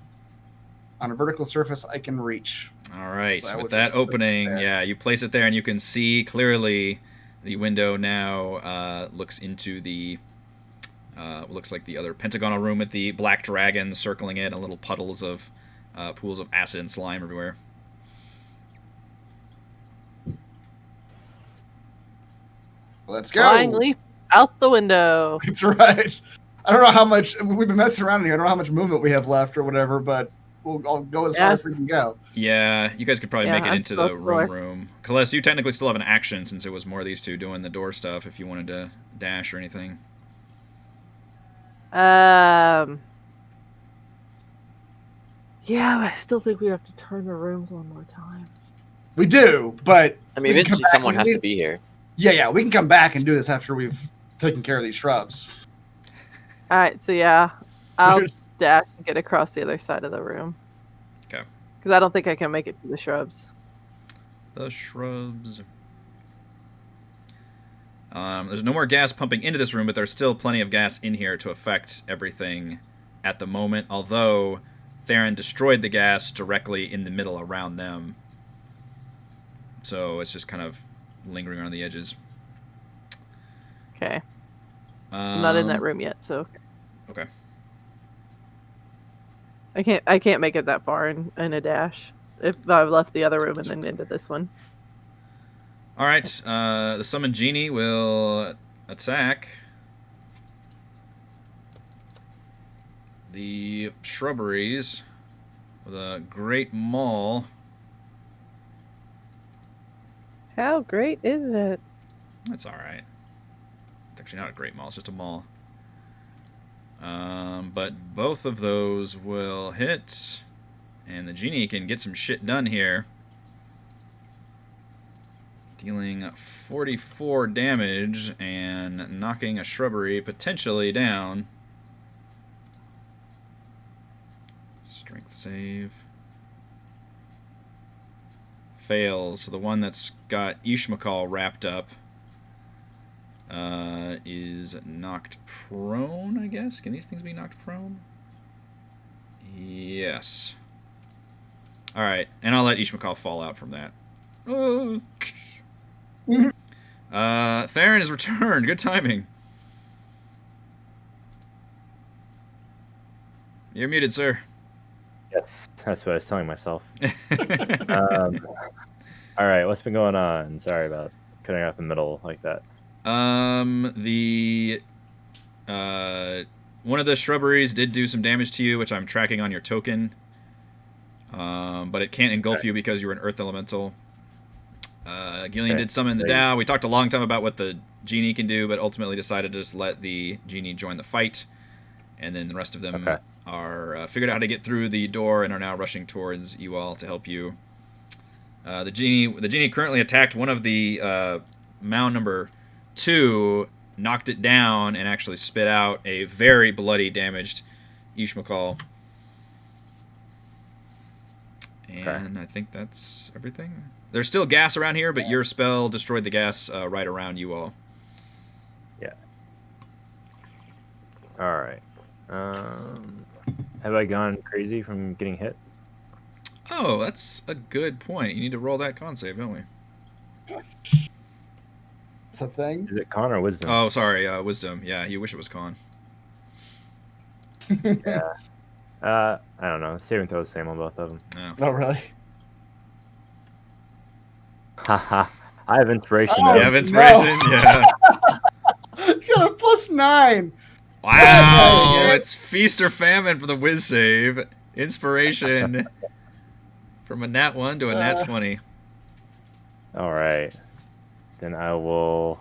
On a vertical surface I can reach. All right. So with that opening, you place it there, and you can see clearly the window now looks into the looks like the other pentagonal room with the black dragon circling it, and little puddles of pools of acid and slime everywhere. Let's go. Flying leap out the window. That's right. I don't know how much we've been messing around here. I don't know how much movement we have left or whatever, but I'll go as far as we can go. Yeah, you guys could probably make it I'm into the still north. room. Celeste, you technically still have an action since it was more of these two doing the door stuff if you wanted to dash or anything. Yeah, but I still think we have to turn the rooms one more time. We do, but I mean, we can come eventually back someone and has we- to be here. Yeah, we can come back and do this after we've taken care of these shrubs. All right, so yeah, I'll Here's- dash and get across the other side of the room. Okay. Because I don't think I can make it to the shrubs. The shrubs. There's no more gas pumping into this room, but there's still plenty of gas in here to affect everything at the moment, although Theron destroyed the gas directly in the middle around them. So it's just kind of lingering around the edges. Okay. I'm not in that room yet, so Okay. I can't make it that far in a dash. If I've left the other room and then into this one. All right. The summoned genie will attack the shrubberies with a great maul. How great is it? That's alright. It's actually not a great maul, it's just a maul. But both of those will hit, and the Genie can get some shit done here. Dealing 44 damage and knocking a shrubbery potentially down. Strength save. Fails. So the one that's got Ishmakal wrapped up is knocked prone, I guess? Can these things be knocked prone? Yes. Alright, and I'll let Ishmakal fall out from that. Theron is returned. Good timing. You're muted, sir. Yes, that's what I was telling myself. All right, what's been going on? Sorry about cutting out the middle like that. One of the shrubberies did do some damage to you, which I'm tracking on your token. But it can't engulf you because you're an earth elemental. Gillian did summon the Tao. We talked a long time about what the Genie can do, but ultimately decided to just let the Genie join the fight. And then the rest of them are figured out how to get through the door and are now rushing towards you all to help you. The Genie currently attacked one of the mound number 2, knocked it down, and actually spit out a very bloody, damaged Ishmakal. And I think that's everything. There's still gas around here, but your spell destroyed the gas right around you all. Yeah. All right. Have I gone crazy from getting hit? Oh, that's a good point. You need to roll that con save, don't we? It's a thing. Is it con or wisdom? Oh, sorry, wisdom. Yeah, you wish it was con. Yeah. I don't know. Saving throw is the same on both of them. Oh, Oh, really? Haha. I have inspiration. Oh, though. you have inspiration? no. Yeah. You got a +9. Wow! It's feast or famine for the whiz save. Inspiration from a nat 1 to a nat 20. All right. Then I will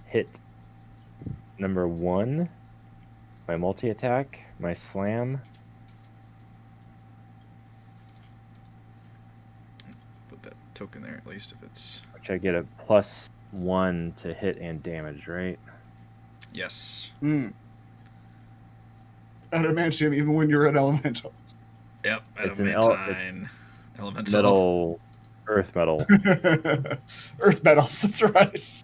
hit number 1, my multi-attack, my slam. Put that token there at least if it's... Which I get a +1 to hit and damage, right? Yes. Adamantium, even when you're an elemental. Yep. It's an Adamantine. Elemental. Metal, earth metal. Earth metals, that's right.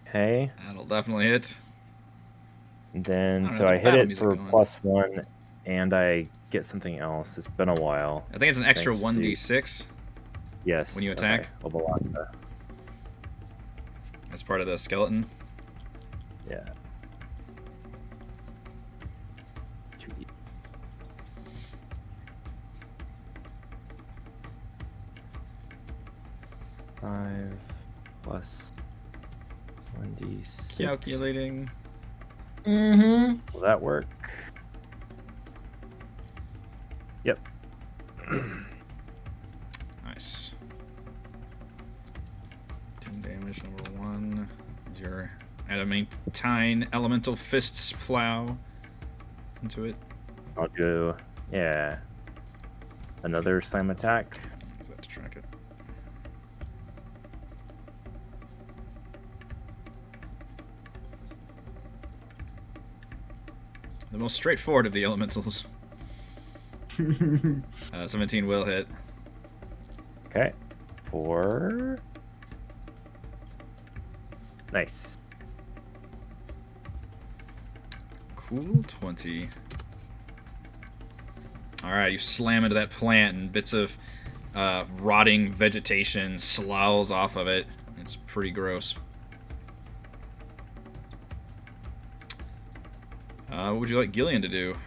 Okay. That'll definitely hit. And then, I so have I the hit battle it music for going. +1, and I get something else. It's been a while. I think it's an extra Thanks to- 1d6 Yes. when you attack. Okay. I'll block that. as part of the skeleton. Yeah. Five plus 1d6. Calculating. Mm-hmm. Will that work? Yep. Nice. 10 damage, number 1. Is your adamantine elemental fists plow into it. I'll do, yeah, another slam attack. Is that to track it? The most straightforward of the elementals. 17 will hit. Okay. 4. Nice. Cool 20. Alright, you slam into that plant and bits of rotting vegetation sloughs off of it. It's pretty gross. What would you like Gillian to do?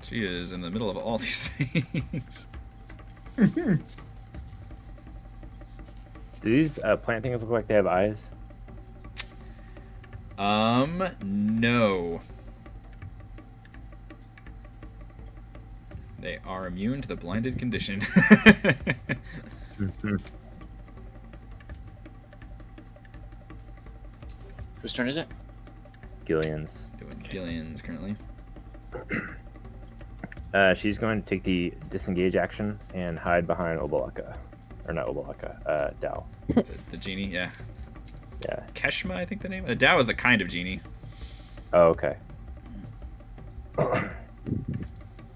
She is in the middle of all these things. Do these plant things look like they have eyes? No. They are immune to the blinded condition. Whose turn is it? Gillian's. Doing Gillian's currently. She's going to take the disengage action and hide behind Obalaka. Or not Obalaka, Dao. The genie, yeah. Yeah. Keshma, I think the name. The Dao is the kind of genie. Oh, okay.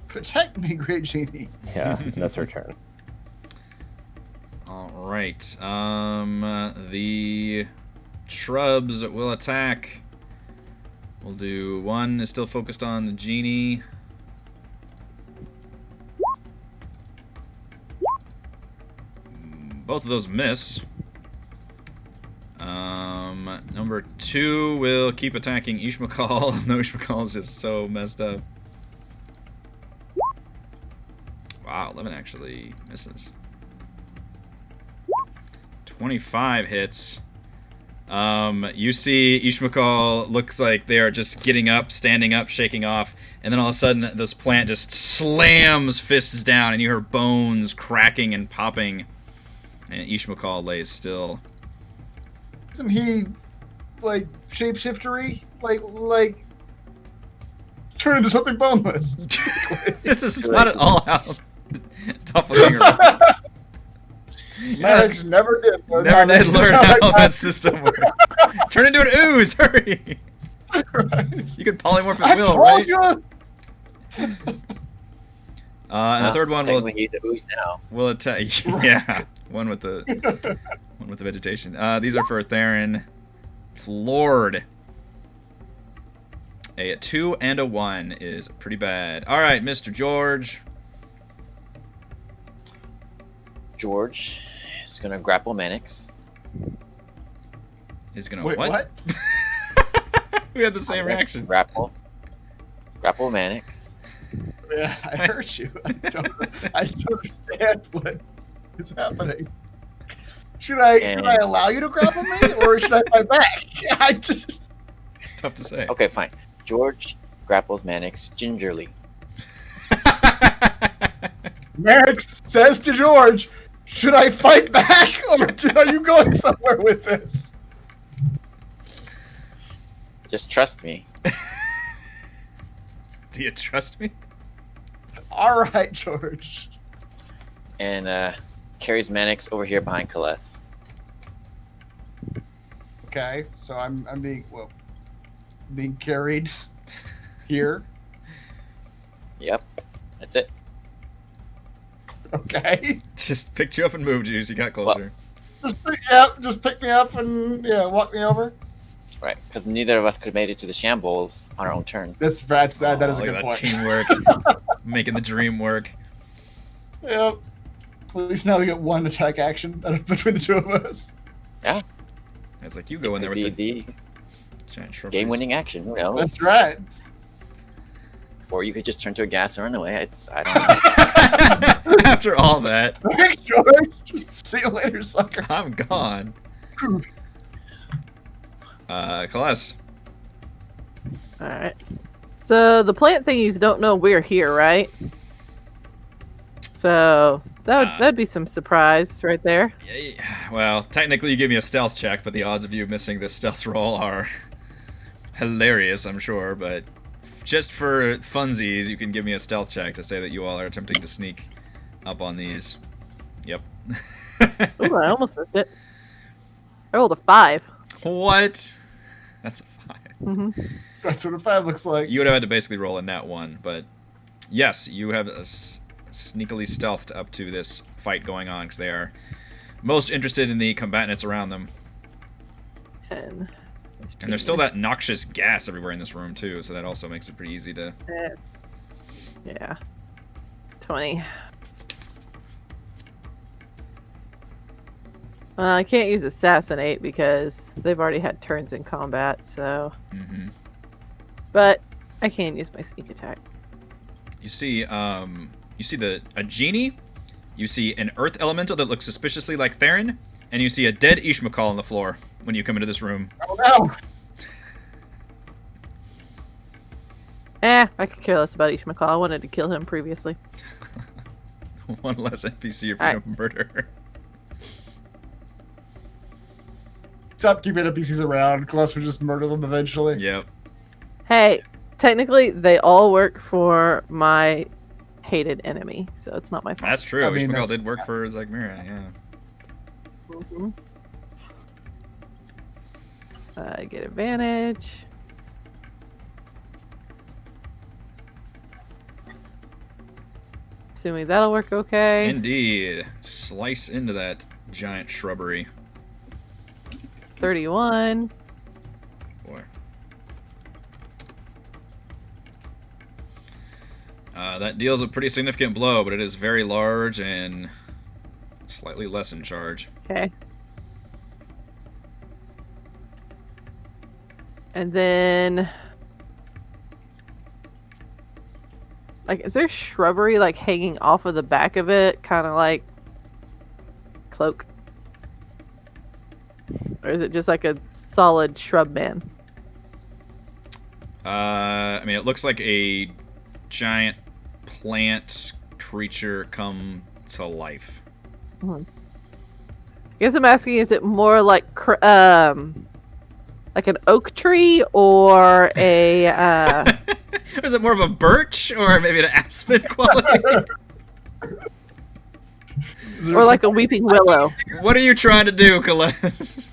Protect me, great genie. Yeah, that's her turn. All right. The shrubs will attack. We'll do one is still focused on the genie. Both of those miss. Number 2 will keep attacking Ishmakal. No, Ishmakal's just so messed up. Wow, 11 actually misses. 25 hits. You see Ishmakal looks like they are just getting up, standing up, shaking off, and then all of a sudden this plant just slams fists down and you hear bones cracking and popping, and Ishmakal lays still. Isn't he like shapeshiftery? Like turn into something boneless? This is not at all how Doppelganger Marriage never did. never did learn how that system works. Turn into an ooze, hurry! Right. You can polymorph at I will, told right? you. And the third one will Technically, he's a ooze now. attack. Yeah, one with the vegetation. These are for Theron. Floored. A 2 and a 1 is pretty bad. All right, Mr. George. George is gonna grapple Mannix. Is gonna Wait, what? We had the same reaction. Grapple Mannix. Yeah, I heard you. I don't understand what is happening. Should I allow you to grapple me, or should I fight back? It's tough to say. Okay, fine. George grapples Mannix gingerly. Max says to George, "Should I fight back, or are you going somewhere with this?" Just trust me. Do you trust me? All right, George. And carries Mannix over here behind Kaless. Okay, so I'm being carried here. Yep, that's it. Okay. Just picked you up and moved you, so you got closer. Just pick me up and walk me over. Right, because neither of us could have made it to the shambles on our own turn. That is a Look good at that point. teamwork, making the dream work. Yep. At least now we get one attack action between the two of us. Yeah, It's like you go in there with the giant shrubberies. game-winning action. Who knows? That's right. Or you could just turn to a gas and run away. I don't know. After all that, Thanks, George. See you later, sucker. I'm gone. Kaless. Alright. So the plant thingies don't know we're here, right? So that'd be some surprise right there. Well, technically you give me a stealth check, but the odds of you missing this stealth roll are hilarious, I'm sure, but just for funsies, you can give me a stealth check to say that you all are attempting to sneak up on these. Yep. Ooh, I almost missed it. I rolled a 5. What? That's a 5. Mm-hmm. That's what a 5 looks like. You would have had to basically roll a nat 1, but yes, you have sneakily stealthed up to this fight going on because they are most interested in the combatants around them. 10. And there's still that noxious gas everywhere in this room too, so that also makes it pretty easy to... Yeah. 20. I can't use Assassinate because they've already had turns in combat, so... Mm-hmm. But I can use my sneak attack. You see a genie, you see an earth elemental that looks suspiciously like Theron, and you see a dead Ishmael on the floor when you come into this room. Oh no! I could care less about Ishmael. I wanted to kill him previously. One less NPC if All you're gonna murder. Stop keeping NPCs around. Class would just murder them eventually. Yep. Hey, technically, they all work for my hated enemy, so it's not my fault. That's true. I mean, Ishmael that's- did work for Zagmira, yeah. Mhm. I get advantage. Assuming that'll work okay. Indeed. Slice into that giant shrubbery. 31. Boy. That deals a pretty significant blow, but it is very large and slightly less in charge. Okay. And then, like, is there shrubbery like hanging off of the back of it, kind of like cloak, or is it just like a solid shrub man? I mean, it looks like a giant plant creature come to life. I guess I'm asking: is it more like like an oak tree or a Is it more of a birch or maybe an aspen quality? or like a weeping willow? What are you trying to do, Colette?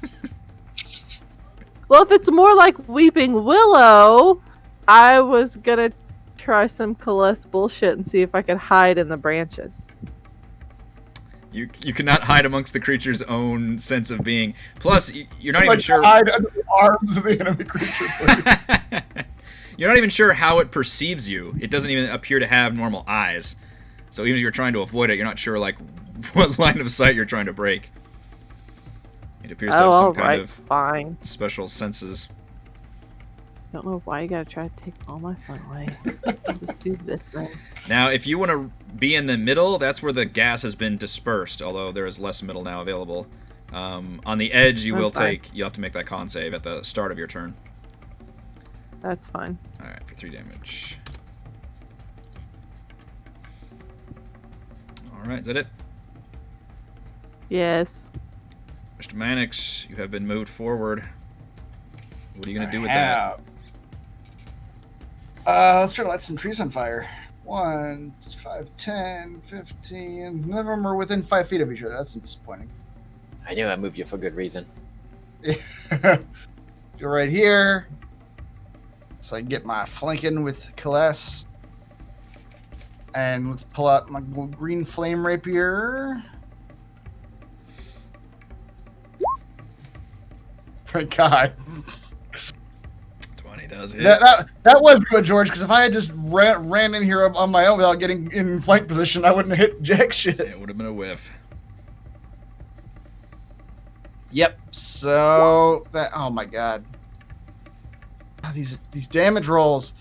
Well, if it's more like weeping willow, I was gonna try some Celeste bullshit and see if I could hide in the branches. You cannot hide amongst the creature's own sense of being. Plus, you're not even Like, sure. hide under the arms of the enemy creature, please. You're not even sure how it perceives you. It doesn't even appear to have normal eyes. So even if you're trying to avoid it, you're not sure like what line of sight you're trying to break. It appears to have some kind of fine. special senses. Don't know why you gotta try to take all my fun away. I'll just do this thing. Now, if you want to be in the middle, that's where the gas has been dispersed, although there is less middle now available. On the edge, you That's will fine. you'll have to make that con save at the start of your turn. That's fine. Alright, for 3 damage. Alright, is that it? Yes. Mr. Mannix, you have been moved forward. What are you going to do with that? Let's try to light some trees on fire. 1, 5, 10, 15. None of them are within 5 feet of each other. That's disappointing. I knew I moved you for good reason. Go right here. So I can get my flanking with Celeste. And let's pull out my green flame rapier. Thank God. 20 does hit. That was good, George, because if I had just ran in here on my own without getting in flank position, I wouldn't have hit jack shit. It would have been a whiff. Yep. So that. Oh my God. These damage rolls.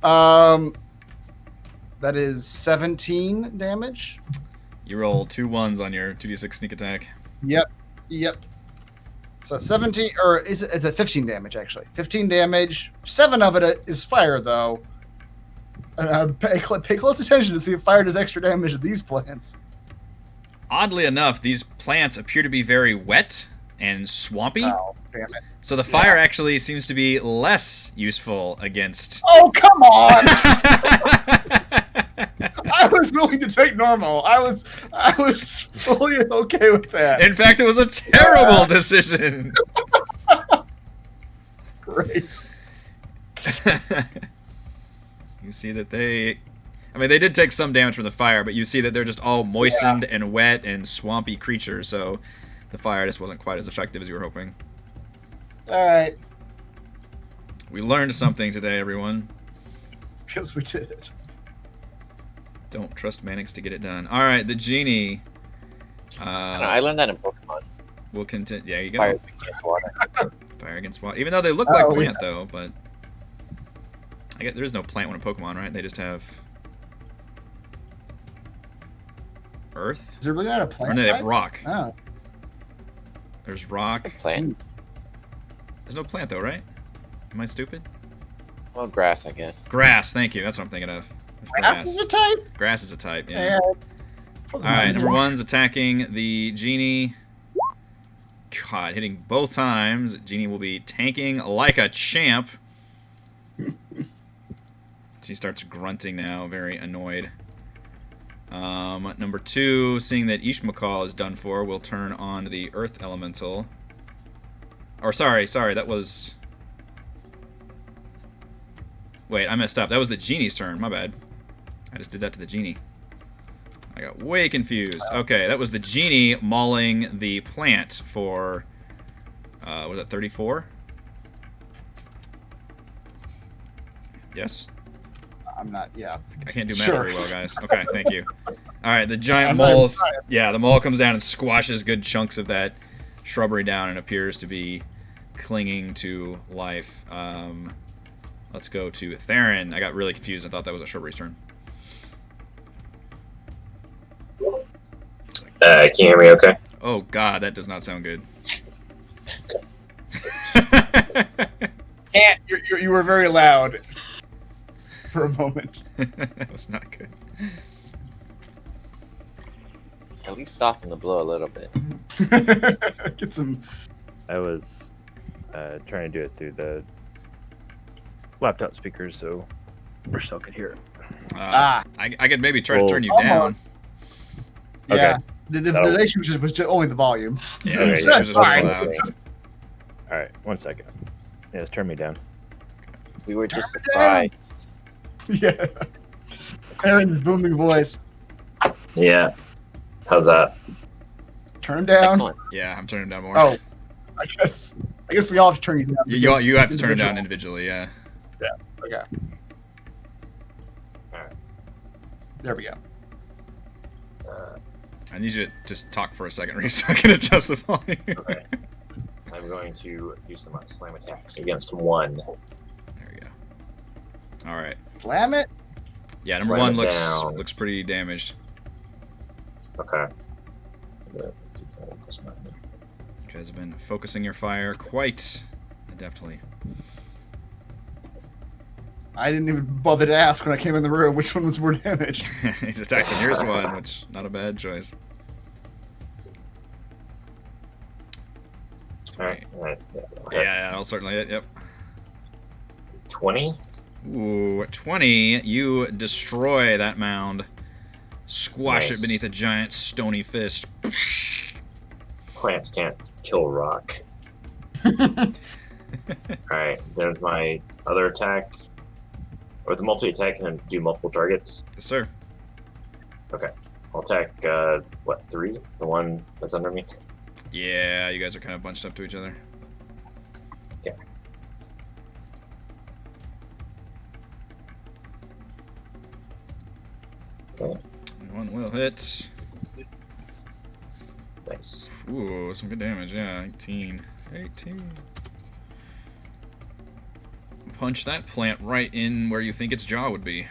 That is 17 damage. You roll 2 1s on your 2d6 sneak attack. Yep. So 17, or is it? It's a 15 damage actually. 15 damage. 7 of it is fire though. Pay close attention to see if fire does extra damage to these plants. Oddly enough, these plants appear to be very wet and swampy. Oh, damn it. So the fire actually seems to be less useful against. Oh, come on! I was willing to take normal. I was fully okay with that. In fact, it was a terrible decision. Great. You see that they did take some damage from the fire, but you see that they're just all moistened and wet and swampy creatures, so the fire just wasn't quite as effective as you were hoping. All right. We learned something today, everyone. Because we did it. Don't trust Mannix to get it done. All right, the genie. I learned that in Pokemon. Will continue. There you go. Fire against water. Fire against water. Even though they look like plant, though, but I guess there is no plant when a Pokemon, right? They just have earth. Is there really not a plant Or no, they have type? rock. Oh. There's rock. Plant. There's no plant though, right? Am I stupid? Well, grass, I guess. Grass. Thank you. That's what I'm thinking of. There's Grass is a type. Grass is a type. Yeah. Yeah. All right. Number 1's attacking the genie. God, hitting both times. Genie will be tanking like a champ. She starts grunting now, very annoyed. Number 2, seeing that Ishmael is done for, will turn on the Earth Elemental. Or sorry, that was... Wait, I messed up. That was the Genie's turn, my bad. I just did that to the Genie. I got way confused. Okay, that was the Genie mauling the plant for... was that 34? Yes? I'm not. Yeah. I can't do math Sure. very well, guys. Okay, thank you. All right, the giant mauls. Yeah, the maul comes down and squashes good chunks of that shrubbery down and appears to be clinging to life. Let's go to Theron. I got really confused. I thought that was a shrubbery's turn. Can you hear me okay? Oh, God, that does not sound good. And you were very loud for a moment. That was not good. At least soften the blow a little bit. Get some. I was trying to do it through the laptop speakers so Rochelle could hear it. I could maybe try to turn you Well, down. Yeah. Okay. The issue was just only the volume. Yeah, Okay, it yeah, was just fine. really loud. All right, 1 second. Yeah, just turn me down. We were just surprised. Yeah. Aaron's booming voice. Yeah. How's that? Turn down. Excellent. Yeah, I'm turning down more. Oh, I guess we all have to turn you down. You have to it's turn it down individual. individually, yeah. Okay. Alright. There we go. I need you to just talk for a second, Reese, so I can adjust the volume. Okay. I'm going to do some slam attacks against 1. There we go. All right. Slam it. Yeah, number Slam 1 it down. looks pretty damaged. Okay. Is it? That's not me. You guys have been focusing your fire quite adeptly. I didn't even bother to ask when I came in the room which one was more damaged. He's attacking the nearest one, which not a bad choice. Alright. Alright. Yeah, I'll certainly hit. Yep. 20? Ooh, 20. You destroy that mound. Squash Nice. it beneath a giant stony fist. Plants can't kill rock. Alright. Then my other attack. Or the multi-attack can do multiple targets. Yes, sir. Okay. I'll attack, 3? The one that's under me? Yeah, you guys are kind of bunched up to each other. Okay. Okay. One will hit. Nice. Ooh, some good damage. Yeah, 18. 18. Punch that plant right in where you think its jaw would be.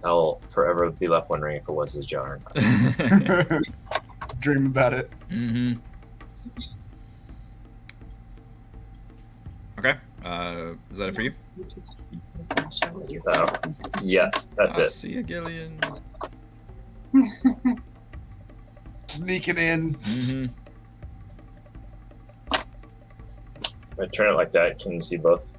I'll forever be left wondering if it was his jaw or not. Dream about it. Mm-hmm. Okay. Is that it for you? Yeah, that's I'll it. see you, Gillian. Sneaking in. Mm-hmm. If I turn it like that, can you see both?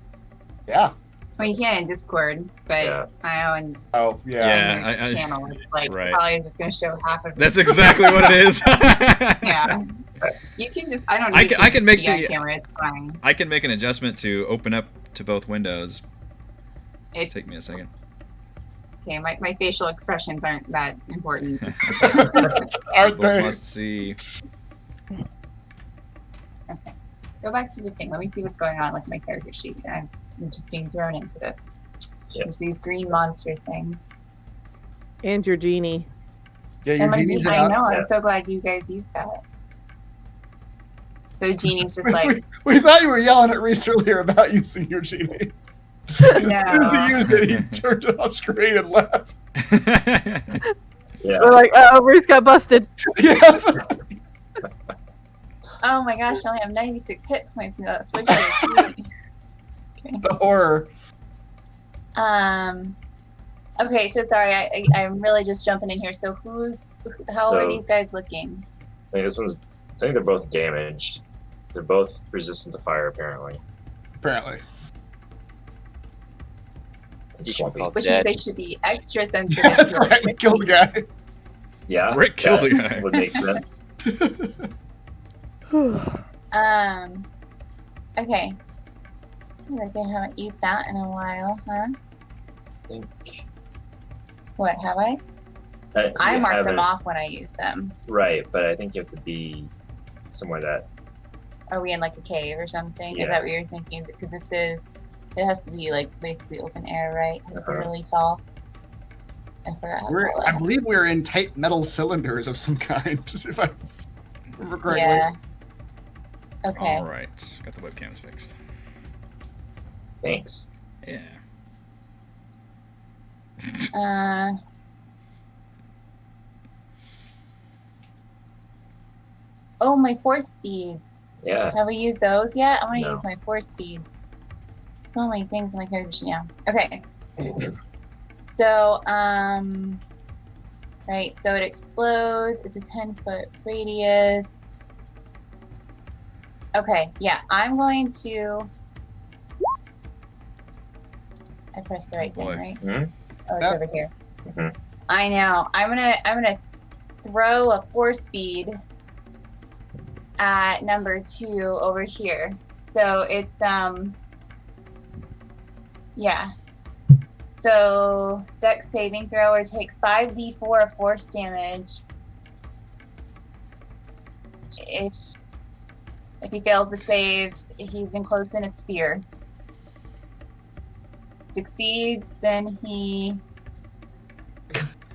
Yeah. Well, you can in Discord, but Yeah. I own Oh, yeah. Yeah, I- channel. It's like right. probably just going to show half of it. That's exactly what it is. Yeah. You can just, I don't I need can- to I can make be on the- camera. It's fine. I can make an adjustment to open up to both windows. It's Take me a second. okay. My facial expressions aren't that important. Aren't People they? must see. Okay. Go back to the thing. Let me see what's going on with my character sheet. I'm just being thrown into this. Yeah. There's these green monster things. And your genie. Yeah, your And my genie's genie, I out. know. Yeah. I'm so glad you guys used that. So Genie's just like, We thought you were yelling at Reese earlier about using your genie. As soon as he used it, he turned off screen and left. Yeah. We're like, Reese got busted. Yeah. Oh my gosh, I only have 96 hit points now. That's okay. The horror. Okay, so sorry, I'm really just jumping in here. So how are So- these guys looking? I think they're both damaged. They're both resistant to fire, apparently. Apparently. And You should swampy. call Which dead. means they should be extra sensitive That's to right. We killed the guy. Yeah. Rick killed that the guy. Would make sense. Okay. Like they haven't used that in a while, huh? I think. What, have I? I you mark them haven't- off when I use them. Right, but I think you have to be somewhere that. Are we in like a cave or something? Is Yeah. that what you're thinking? Because it has to be like basically open air, right? It has to be really tall. I forgot how tall I that is. believe we're in tight metal cylinders of some kind, if I remember correctly. Yeah. Okay. All right, got the webcams fixed. Thanks. Yeah. Oh, my force speeds. Yeah. Have we used those yet? I want to No. use my force speeds. So many things in my character sheet now. Okay. So, right, so it explodes. It's a 10-foot radius. Okay, yeah, I'm going to. I pressed the right Oh, boy. thing, right? Mhm. Oh, it's Yeah. over here. Mhm. I know. I'm gonna throw a force speed at number 2 over here. So it's yeah. So Dex saving throw or take 5d4 of force damage. If he fails the save, he's enclosed in a sphere. Succeeds, then he.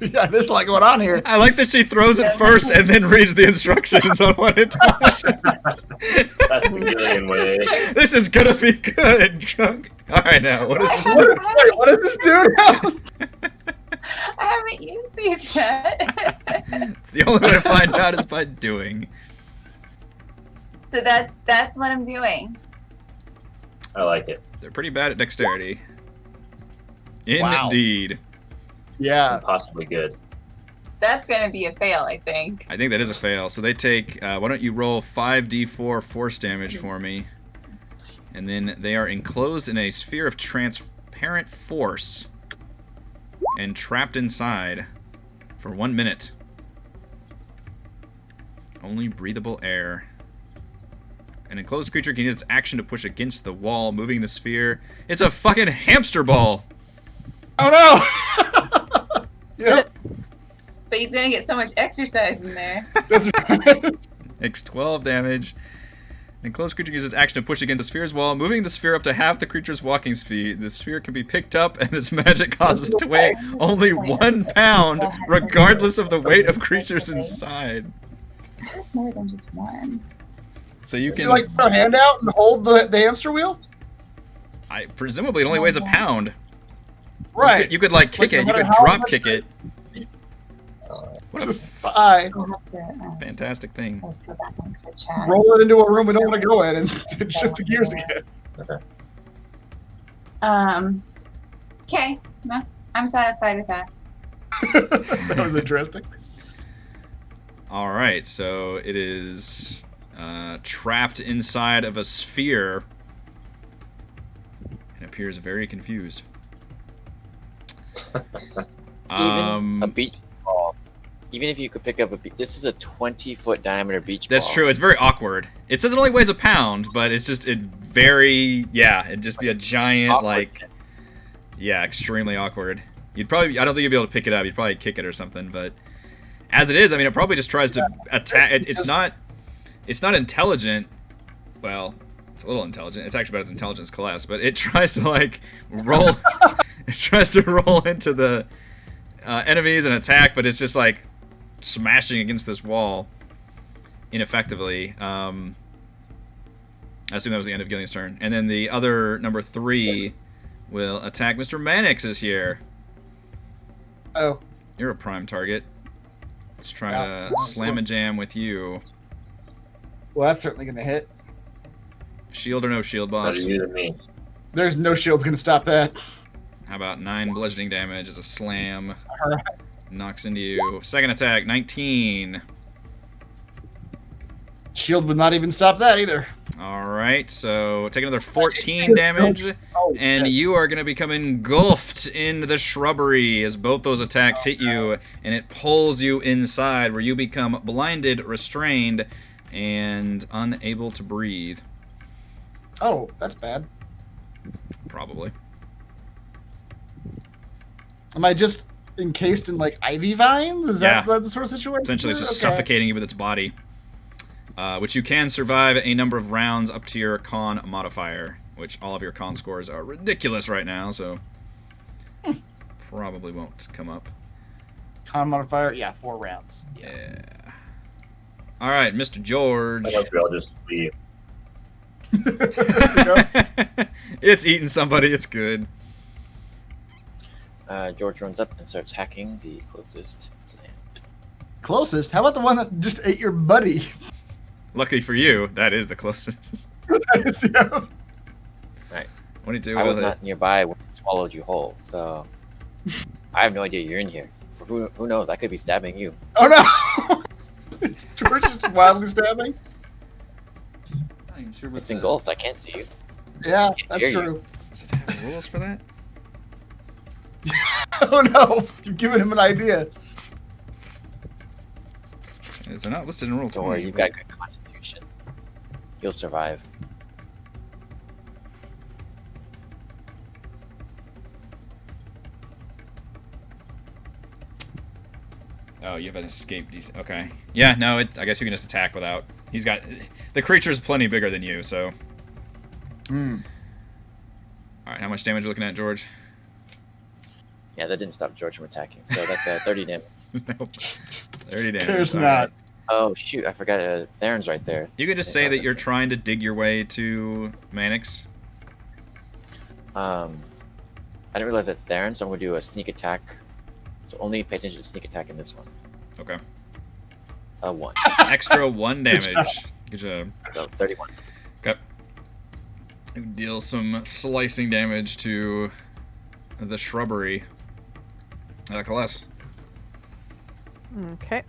Yeah, there's a lot going on here. I like that she throws it first and then reads the instructions on what it does. That's the Gillian way. This is gonna be good, Drunk. All right, now what is this? Wait, what does this do now? I haven't used these yet. It's the only way to find out is by doing. So that's what I'm doing. I like it. They're pretty bad at dexterity. Wow. Indeed. Yeah. And possibly good. That's gonna be a fail, I think. I think that is a fail. So they take. Why don't you roll 5d4 force damage for me? And then they are enclosed in a sphere of transparent force and trapped inside for 1 minute. Only breathable air. An enclosed creature can use its action to push against the wall, moving the sphere. It's a fucking hamster ball! Oh no! Yep, But he's gonna get so much exercise in there. that's right. Takes 12 damage. An enclosed creature uses its action to push against the sphere's wall, moving the sphere up to half the creature's walking speed. The sphere can be picked up, and this magic causes it to weigh only 1 pound, regardless of the weight of creatures inside. More than just one. So you You can, like put a hand out and hold the hamster wheel? presumably it only weighs a pound. Right. You could like It's kick like it. no You could matter how drop much kick it. What a Just bye. I'll have to fantastic thing. I'll just go back and the chat. Roll it into a room we don't want to go in and shift the gears again. Okay. No, I'm satisfied with that. That was interesting. All right, so it is trapped inside of a sphere and appears very confused. Even a beach ball. Even if you could pick up this is a 20-foot diameter beach ball. That's true. It's very awkward. It says it only weighs a pound, but it's just it'd just be a giant Awkward. extremely awkward. I don't think you'd be able to pick it up. You'd probably kick it or something, but as it is, I mean, it probably just tries to attack. It's not intelligent. Well, it's a little intelligent. It's actually about as intelligent as Celeste, but it tries to like roll. It tries to roll into the enemies and attack, but it's just like smashing against this wall ineffectively. I assume that was the end of Gillian's turn. And then the other number 3 will attack Mr. Mannix is here. Oh, You're a prime target. Let's try Yeah. to slam a jam with you. well, that's certainly going to hit. Shield or no shield, Better boss? you than me. There's no shield's going to stop that. How about 9 bludgeoning damage as a slam? All right. Knocks into you. Second attack, 19. Shield would not even stop that either. Alright, so take another 14 damage, Oh, and shit. you are going to become engulfed in the shrubbery as both those attacks hit you, and it pulls you inside, where you become blinded, restrained, and unable to breathe. Oh, that's bad. Probably. Am I just encased in like ivy vines? Is Yeah. that the sort of situation? Essentially, it's just Okay. suffocating you with its body. Which you can survive a number of rounds up to your con modifier, which all of your con scores are ridiculous right now, so probably won't come up. Con modifier, yeah, 4 rounds. Yeah. All right, Mr. George. I guess we all just leave. It's eating somebody. It's good. George runs up and starts hacking the closest plant. Closest? How about the one that just ate your buddy? Luckily for you, that is the closest. Yeah. 22 I will was hit. not nearby when it swallowed you whole, so I have no idea you're in here. For who knows? I could be stabbing you. Oh no! George is wildly stabbing. Not even sure what It's engulfed. I can't see you. Yeah, Hear that's you. true. Does it have rules for that? Oh no! You've given him an idea. Is it not listed in rules? Don't worry, you've got good constitution. You'll survive. Oh, you have an escape DC. Okay. Yeah, no, I guess you can just attack without. He's got. The creature's plenty bigger than you, so. Hmm. Alright, how much damage are you looking at, George? Yeah, that didn't stop George from attacking. So that's 30 damage. Nope. 30 damage. There's All not. right. Oh shoot, I forgot. Theron's right there. You could just Yeah, say that that's you're it. trying to dig your way to Mannix. I didn't realize that's Theron, so I'm gonna do a sneak attack. So only pay attention to sneak attack in this one. Okay. 1. Extra 1 damage. Good job. So 31. Okay. You deal some slicing damage to the shrubbery. Colette. Okay.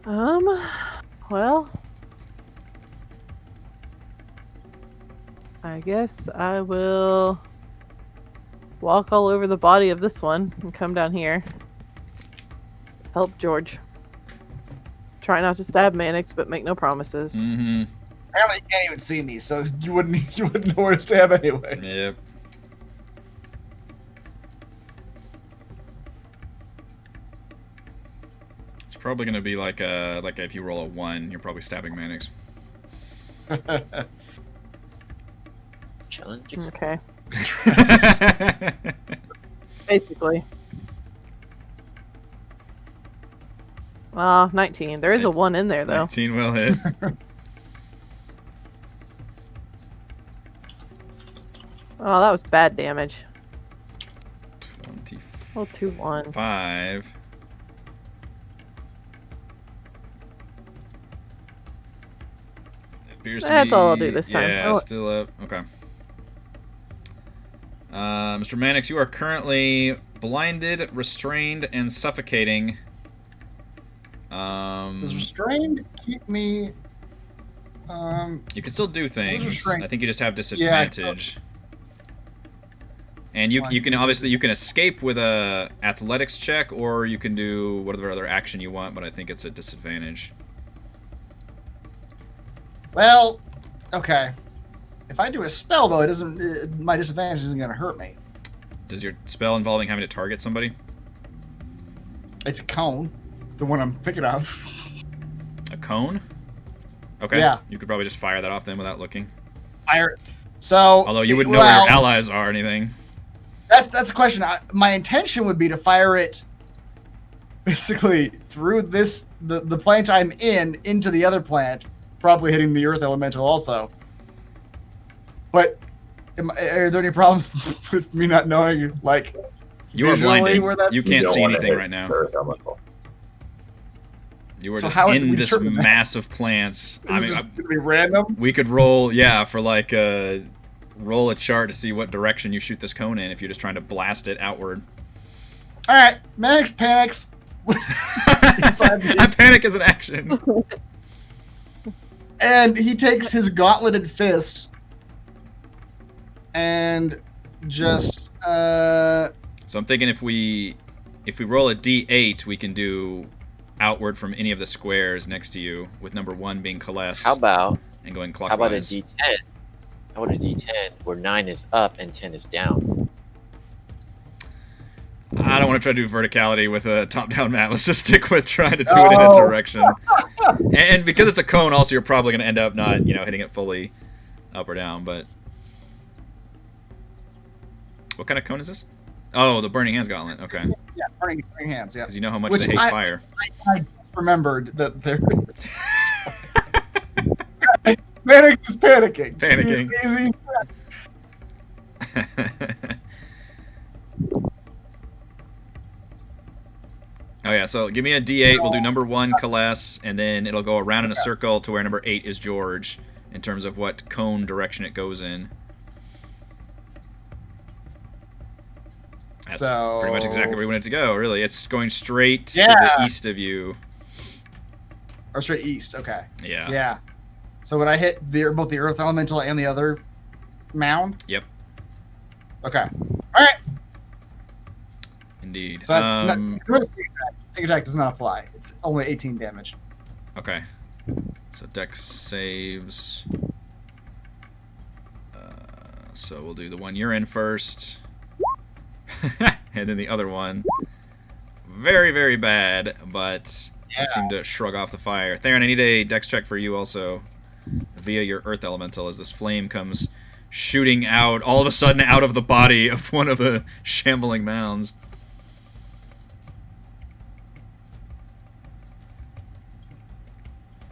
Well, I guess I will walk all over the body of this one and come down here. Help George. Try not to stab Mannix, but make no promises. Mm-hmm. Apparently, you can't even see me, so you wouldn't know where to stab anyway. Yep. It's probably gonna be like if you roll a 1, you're probably stabbing Mannix. Challenge accepted. Okay. Basically. 19. There is a 1 in there, though. 19 will hit. Oh, that was bad damage. 25. Oh, 2 1s. It appears to That's be, all I'll do this time. Yeah, Oh. still up. Okay. Mr. Mannix, you are currently blinded, restrained, and suffocating. Does restrained keep me? You can still do things. restrained? I think you just have disadvantage. And you can obviously you can escape with a athletics check, or you can do whatever other action you want. But I think it's a disadvantage. Well, okay. If I do a spell, though, it doesn't. My disadvantage isn't going to hurt me. Does your spell involving having to target somebody? It's a cone, the one I'm thinking of. A cone? Okay. Yeah. You could probably just fire that off then without looking. Fire. So. Although you wouldn't know where your allies are or anything. That's the question. My intention would be to fire it basically through the plant I'm in into the other plant, probably hitting the earth elemental also. But Are there any problems with me not knowing, like, You are visually blinded. where that- You can't don't see wanna anything hit right now. Earth elemental. You are So just how would in we this determine that? mass of plants. I Is it mean, just gonna be random? we could roll, yeah, for like roll a chart to see what direction you shoot this cone in if you're just trying to blast it outward. All right, Manix panics. Inside me. I panic as an action. And he takes his gauntleted fist and just So I'm thinking if we roll a d8, we can do outward from any of the squares next to you, with number 1 being Coalesce How about and going how about a clockwise. D10? How about a D10 where 9 is up and 10 is down? I don't want to try to do verticality with a top-down map. Let's just stick with trying to do it in a direction. And because it's a cone, also you're probably going to end up not, hitting it fully up or down. But what kind of cone is this? Oh, the Burning Hands Gauntlet. Okay, yeah, burning hands. Yeah, because you know how much Which they hate I- fire. I just remembered that there. Manix is panicking. Panicking. He's Oh yeah, so give me a D8. We'll do number 1, Coalesce, and then it'll go around in a circle to where number 8 is George, in terms of what cone direction it goes in. That's So- pretty much exactly where we want it to go, really. It's going straight to Yeah. the east of you. or straight east. Okay. Yeah. Yeah. So would I hit both the earth elemental and the other mound? Yep. Okay. All right. Indeed. So that's sneak attack does not apply. It's only 18 damage. Okay. So Dex saves. So we'll do the one you're in first. And then the other one. Very, very bad, but you seem to shrug off the fire. Theron, I need a Dex check for you also, via your Earth Elemental, as this flame comes shooting out, all of a sudden out of the body of one of the shambling mounds.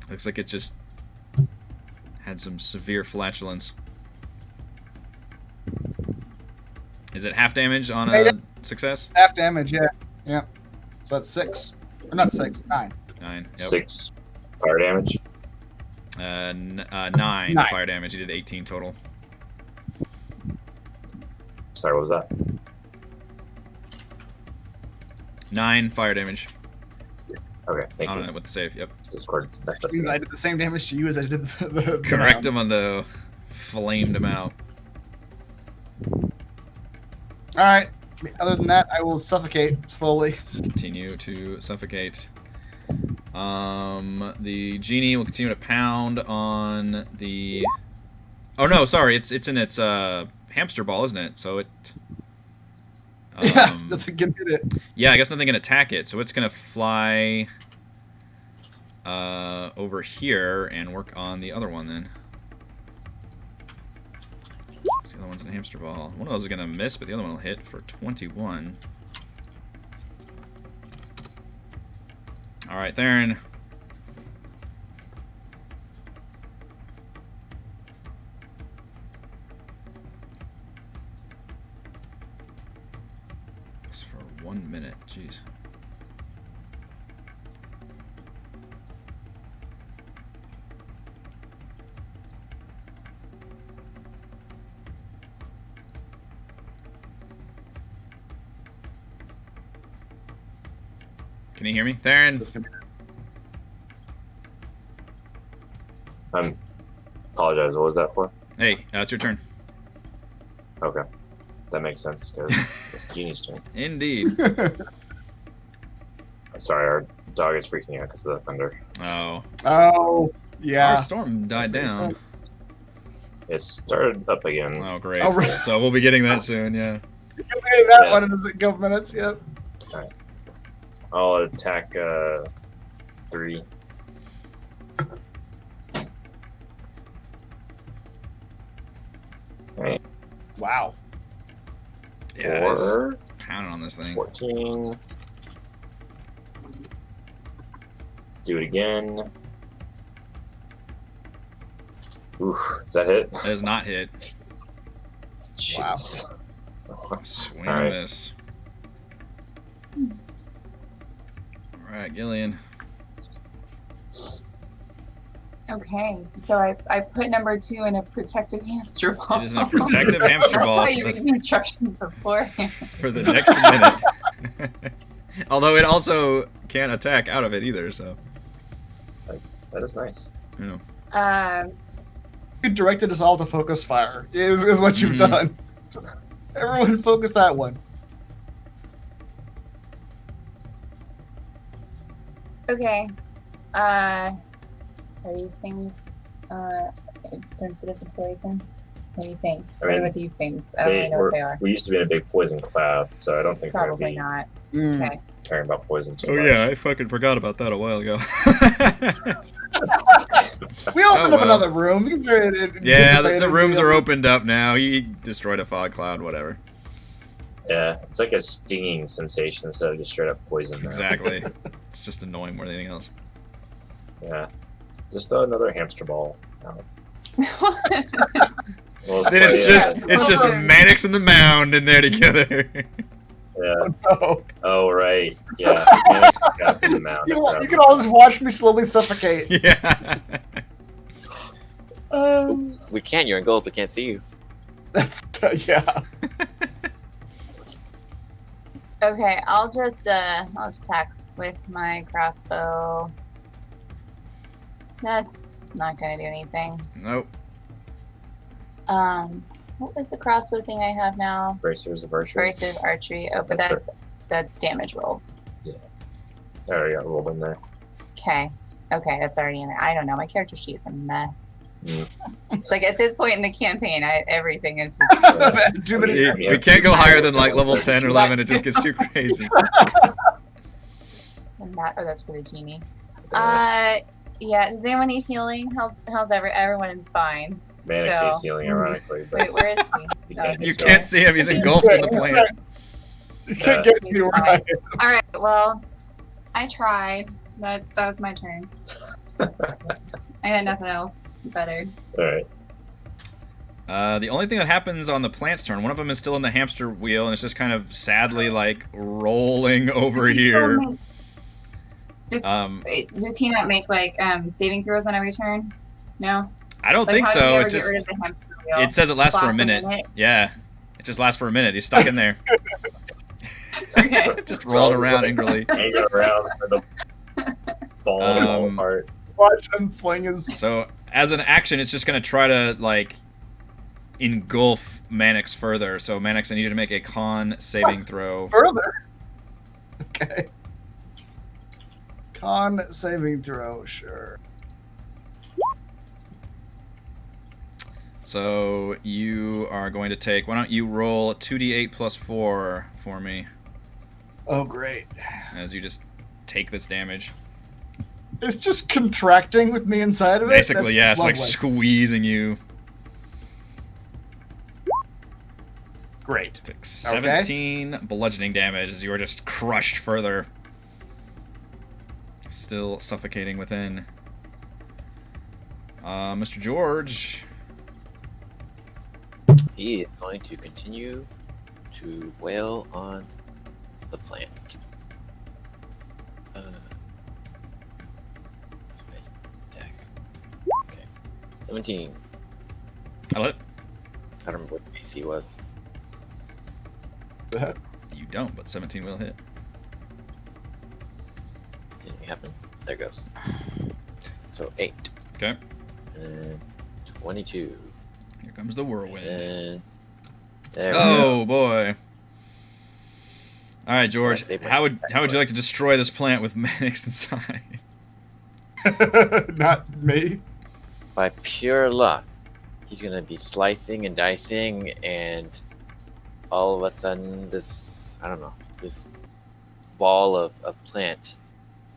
Looks like it just had some severe flatulence. Is it half damage on a success? Half damage, yeah. Yeah. So that's 6. Or not 6, 9. 9. Yep. 6 fire damage. 9 9. fire damage. You did 18 total. Sorry, what was that? 9 fire damage. Okay, thank On you. it with the save. Yep. Discord messed up Means I again. did the same damage to you as I did the Correct him on mounds. the flamed him out. All right. Other than that, I will suffocate slowly. Continue to suffocate. The genie will continue to pound on the. Oh no, sorry, it's in its hamster ball, isn't it? So it. Yeah, nothing can hit it. Yeah, I guess nothing can attack it, so it's gonna fly over here and work on the other one then. So the other one's in a hamster ball. One of those is gonna miss, but the other one will hit for 21. All right, Theron. It's for 1 minute. Jeez. Can you hear me, Theron? So it's gonna be- Apologize. What was that for? Hey, it's your turn. Okay, that makes sense because it's Genie's turn. Indeed. Sorry, our dog is freaking out because of the thunder. Oh. Oh, yeah. Our storm died down. It started up again. Oh, great. Oh, right. So we'll be getting that soon, yeah. You can do that Yeah. one in a couple minutes. Yep. I'll attack 3. Okay, Wow. Yeah, it's 4, pounding on this thing. 14. Do it again. Oof, does that hit? That does not hit. Jeez. Swing All and right. miss. Alright, Gillian. Okay, so I put number 2 in a protective hamster ball. It is a protective hamster ball I thought you were giving me instructions beforehand. for the next minute. Although it also can't attack out of it either, so. That is nice. You know. You directed us all to focus fire. Is what you've Mhm. done. Everyone focus that one. Okay. Are these things sensitive to poison? What do you think? I What mean, about these things? I don't really know what they are. We used to be in a big poison cloud, so I don't think we're Probably going to be not. Mm. Okay. caring about poison too Oh much. yeah, I fucking forgot about that a while ago. We opened up well. another room. It Yeah, the dissipated. rooms are opened up now. He destroyed a fog cloud, whatever. Yeah, it's like a stinging sensation instead of just straight up poison. Now. Exactly. It's just annoying more than anything else. Yeah. Just throw another hamster ball out. Well, Then it's play, just Mannix and the mound in there together. Yeah. Oh. Oh, right. Yeah. Man, it's got the mound. You can all just watch me slowly suffocate. Yeah. We can't. You're in gold. We can't see you. That's yeah. Okay, I'll just attack with my crossbow. That's not gonna do anything. Nope. What was the crossbow thing I have now? Bracers of archery. Persuasive archery. Oh, but That's that's damage rolls. I already got rolled in there. Okay. Okay, that's already in there. I don't know. My character sheet is a mess. Mm. It's like at this point in the campaign, everything is just Too many. See, we can't go higher than like level 10 or 11. It just gets too crazy. and that. Oh, that's for the genie. Yeah. Does anyone need healing? How's everyone is fine? Mannix So- needs healing, ironically. But Wait, where is he? you Oh, can't You get can't see him. He's engulfed in the plant. You can't get me where I am. All right. Well, I tried. That was my turn. I had nothing else better. All right. The only thing that happens on the plant's turn, one of them is still in the hamster wheel, and it's just kind of sadly like rolling over Does he still here. make- Does, Um, does he not make like saving throws on every turn? No. I don't Like, think how do you so. ever It get just rid of the hamster wheel? it says it lasts for a Lasts a minute. minute? Yeah, it just lasts for a minute. He's stuck in there, Okay. just rolling around angrily. Hanging around for the falling all apart. Watch him fling his. So as an action, it's just gonna try to like engulf Mannix further. So Mannix, I need you to make a con saving throw. Further. Okay. Con saving throw, sure. So you are going to take. Why don't you roll 2d8 plus 4 for me Oh, great. as you just take this damage. It's just contracting with me inside of it. Basically, That's yeah, it's like lovely. squeezing you. Great. Take 17 bludgeoning damage as you are just crushed further. Still suffocating within. Mr. George. He is going to continue to wail on the plant. Attack. Okay. 17. I'll hit. I don't remember what the AC was. You don't, but 17 will hit. Didn't happen. There goes. So 8. Okay. And 22. Here comes the whirlwind. And there we Oh boy. All right, George. Save How would myself. you like to destroy this plant with Mannix inside? Not me. go. By pure luck, he's gonna be slicing and dicing, and all of a sudden, this this ball of plant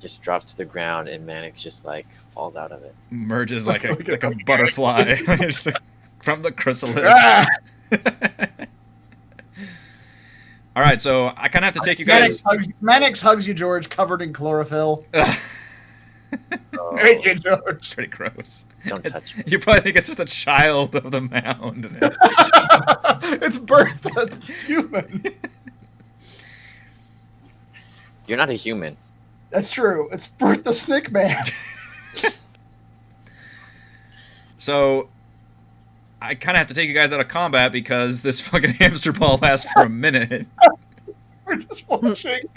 just drops to the ground, and Mannix just like falls out of it. Merges like a butterfly Just from the chrysalis. Ah! All right, so I kind of have to take you guys. Mannix hugs you, George, covered in chlorophyll. Oh, Thank you, George. Pretty gross. don't touch me. You probably think it's just a child of the mound. It's birthed a human. You're not a human. That's true. It's birthed the snake man. So, I kind of have to take you guys out of combat because this fucking hamster ball lasts for a minute. We're just watching.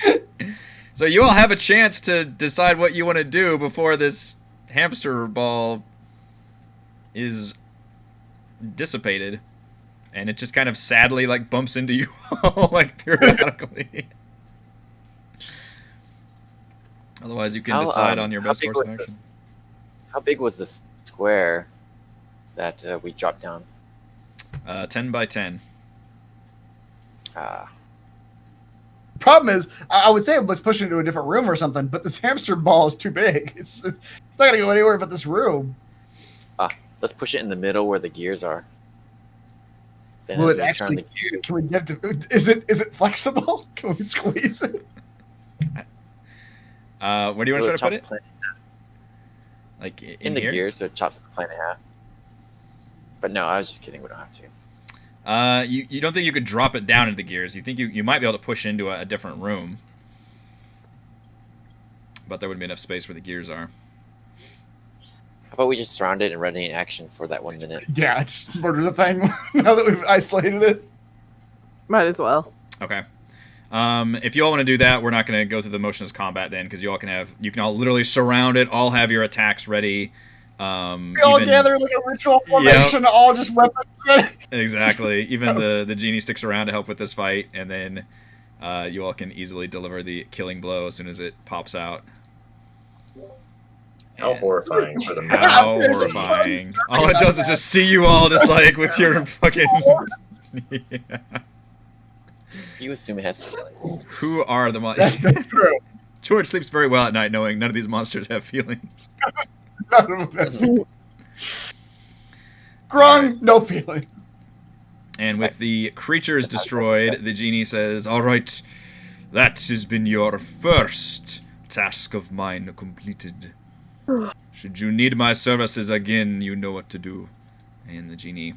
So you all have a chance to decide what you want to do before this hamster ball is dissipated. And it just kind of sadly like bumps into you all like periodically. Otherwise you can decide on your best course of action. How big was this square that we dropped down? 10 by 10. Problem is, I would say it was pushing into a different room or something, but this hamster ball is too big. It's not going to go anywhere but this room. Let's push it in the middle where the gears are. Then Will as it we turn actually? the gears, Can we get to? Is it flexible? Can we squeeze it? Where do you want to try to put it? Plane Like in the here? gears, so it chops the plane in half. But no, I was just kidding. We don't have to. You don't think you could drop it down into the gears. You think you might be able to push into a different room. But there wouldn't be enough space where the gears are. How about we just surround it and run it in action for that 1 minute? Yeah, it's murder the thing. Now that we've isolated it. Might as well. Okay. If you all want to do that, we're not going to go through the motionless combat then, because you can all literally surround it, all have your attacks ready. We all gather like a ritual formation, all just weapons ready. Exactly. Even the genie sticks around to help with this fight, and then you all can easily deliver the killing blow as soon as it pops out. How horrifying for the How horrifying. All it does is just see you all just like with your fucking... Yeah. You assume it has feelings. Who are the monsters? That's true. George sleeps very well at night knowing none of these monsters have feelings. Grung, no feelings. And with the creatures destroyed, the genie says, "All right, that has been your first task of mine completed. Should you need my services again, you know what to do." And the genie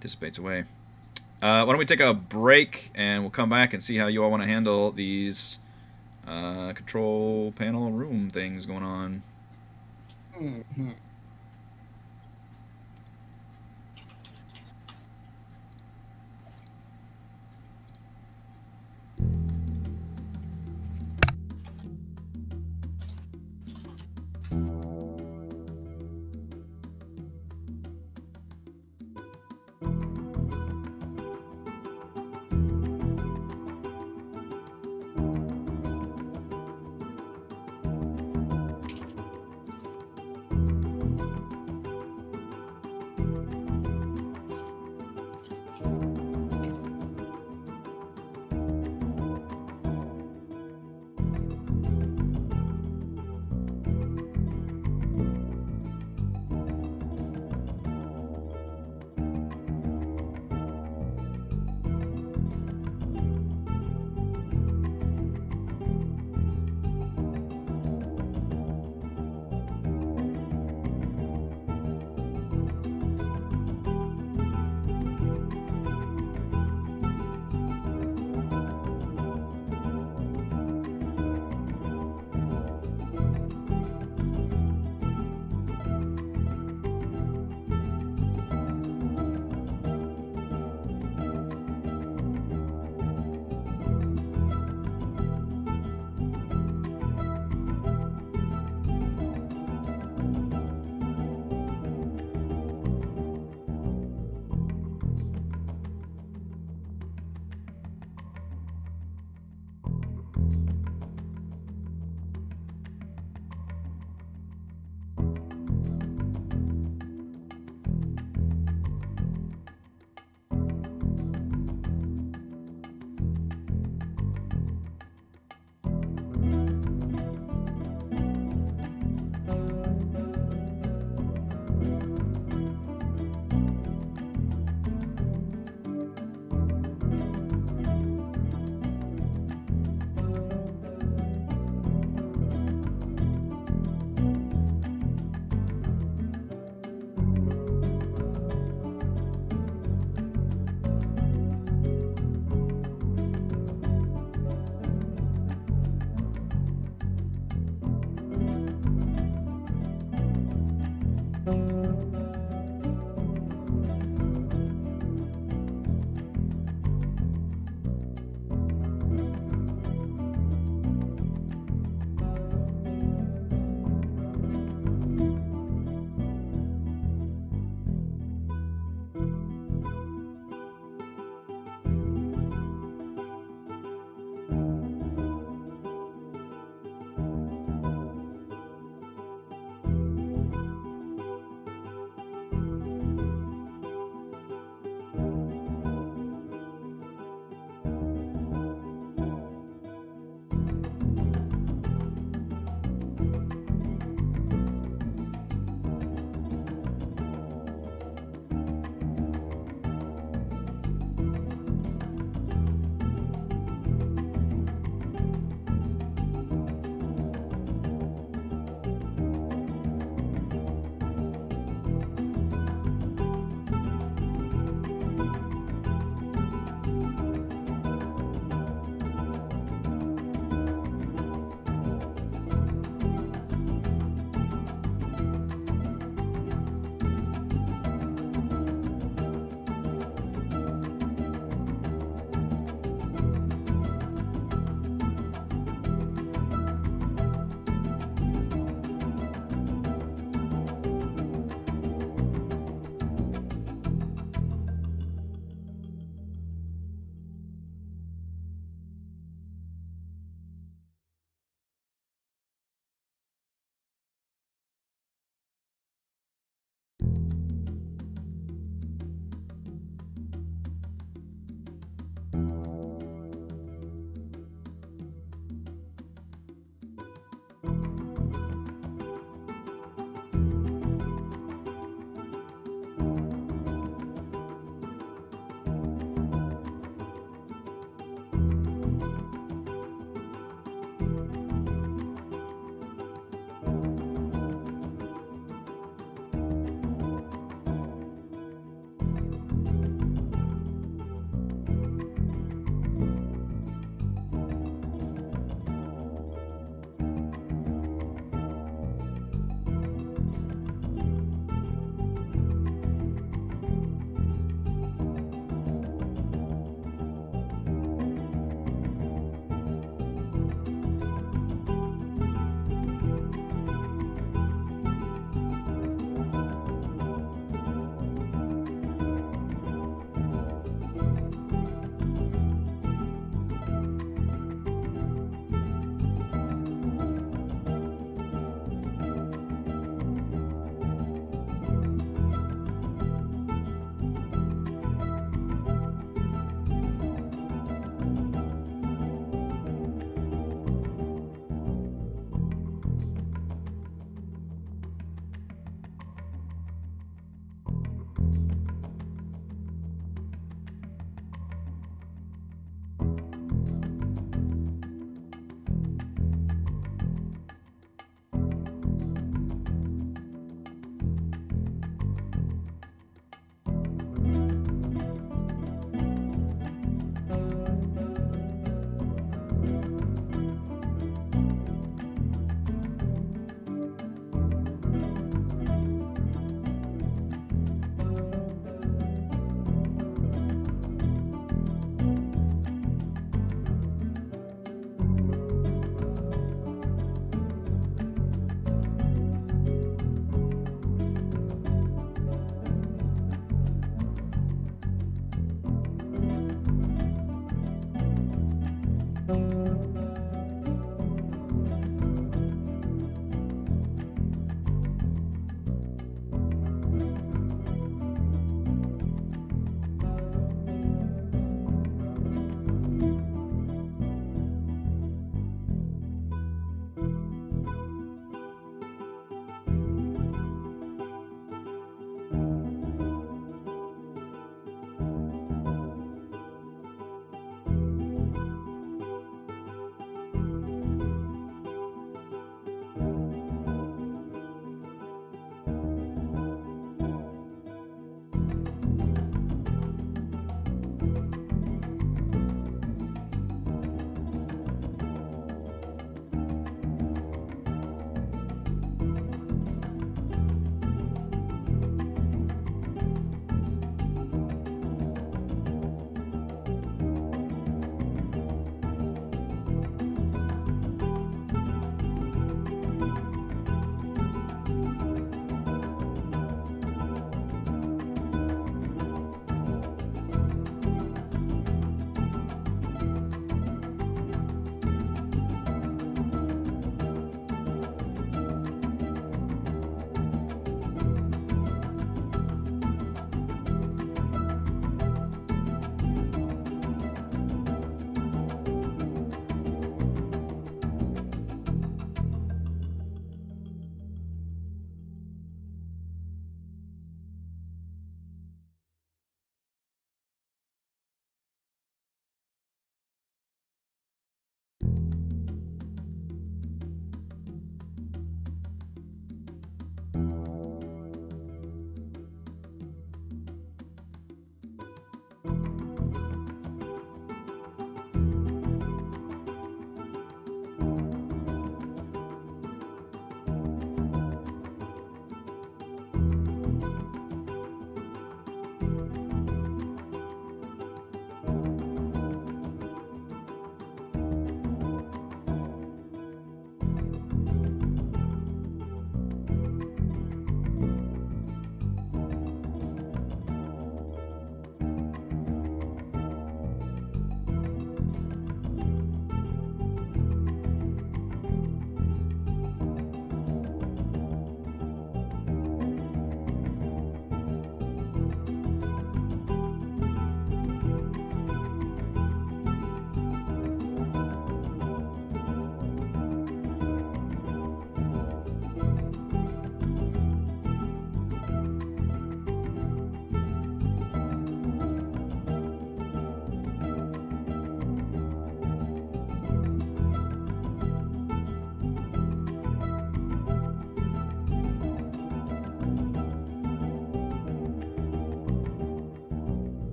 dissipates away. Why don't we take a break, and we'll come back and see how you all want to handle these control panel room things going on. Mm-hmm.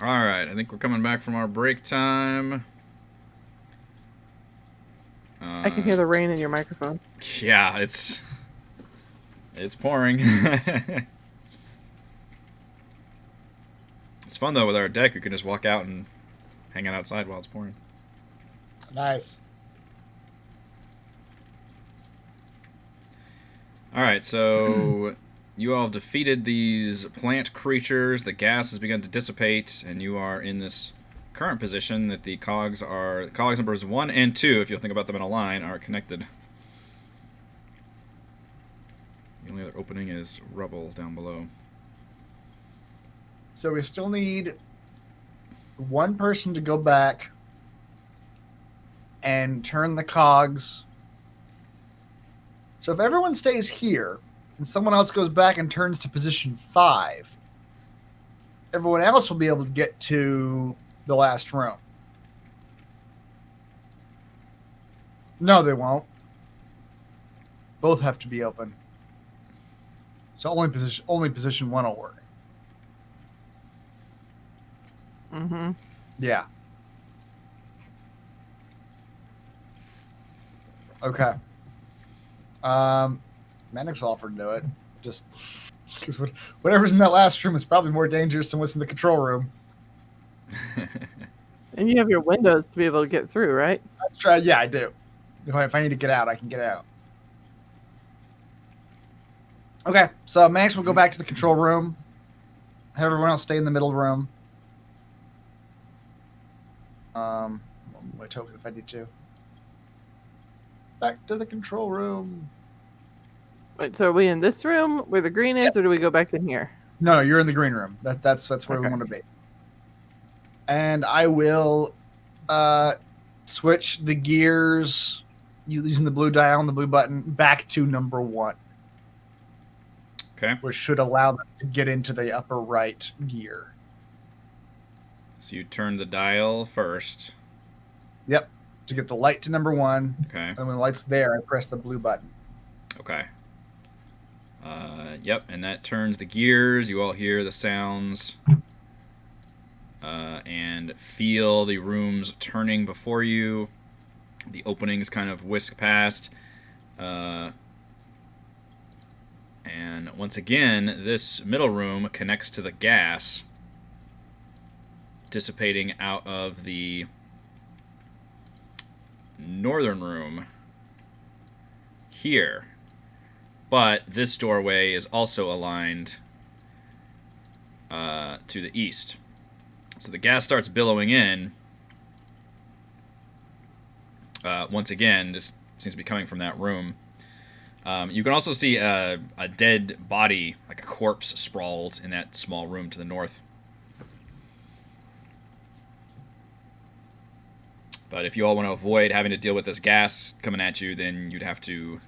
All right, I think we're coming back from our break time. I can hear the rain in your microphone. Yeah, it's pouring. It's fun though with our deck. You can just walk out and hang out outside while it's pouring. Nice. All right, so you all have defeated these plant creatures. The gas has begun to dissipate, and you are in this current position that the cogs numbers 1 and 2, if you'll think about them in a line, are connected. The only other opening is rubble down below. So we still need one person to go back and turn the cogs. So if everyone stays here and someone else goes back and turns to position 5, everyone else will be able to get to the last room. No, they won't. Both have to be open. So only position 1 will work. Mm-hmm. Yeah. Okay. Mannix offered to do it. Just because whatever's in that last room is probably more dangerous than what's in the control room. And you have your windows to be able to get through, right? Let's try. Yeah, I do. If I need to get out, I can get out. Okay, so Max will go back to the control room. Have everyone else stay in the middle room. My token if I need to. Back to the control room. Wait, so are we in this room where the green is, or do we go back in here? No, you're in the green room. That's where we Okay. want to be. And I will switch the gears using the blue dial and the blue button back to number 1. Okay. Which should allow them to get into the upper right gear. So you turn the dial first. Yep. To get the light to number 1. Okay. And when the light's there, I press the blue button. Okay. Yep, and that turns the gears. You all hear the sounds and feel the rooms turning before you. The openings kind of whisk past. And once again, this middle room connects to the gas, dissipating out of the northern room here. But this doorway is also aligned to the east. So the gas starts billowing in. Once again, just seems to be coming from that room. You can also see a dead body, like a corpse, sprawled in that small room to the north. But if you all want to avoid having to deal with this gas coming at you, then you'd have to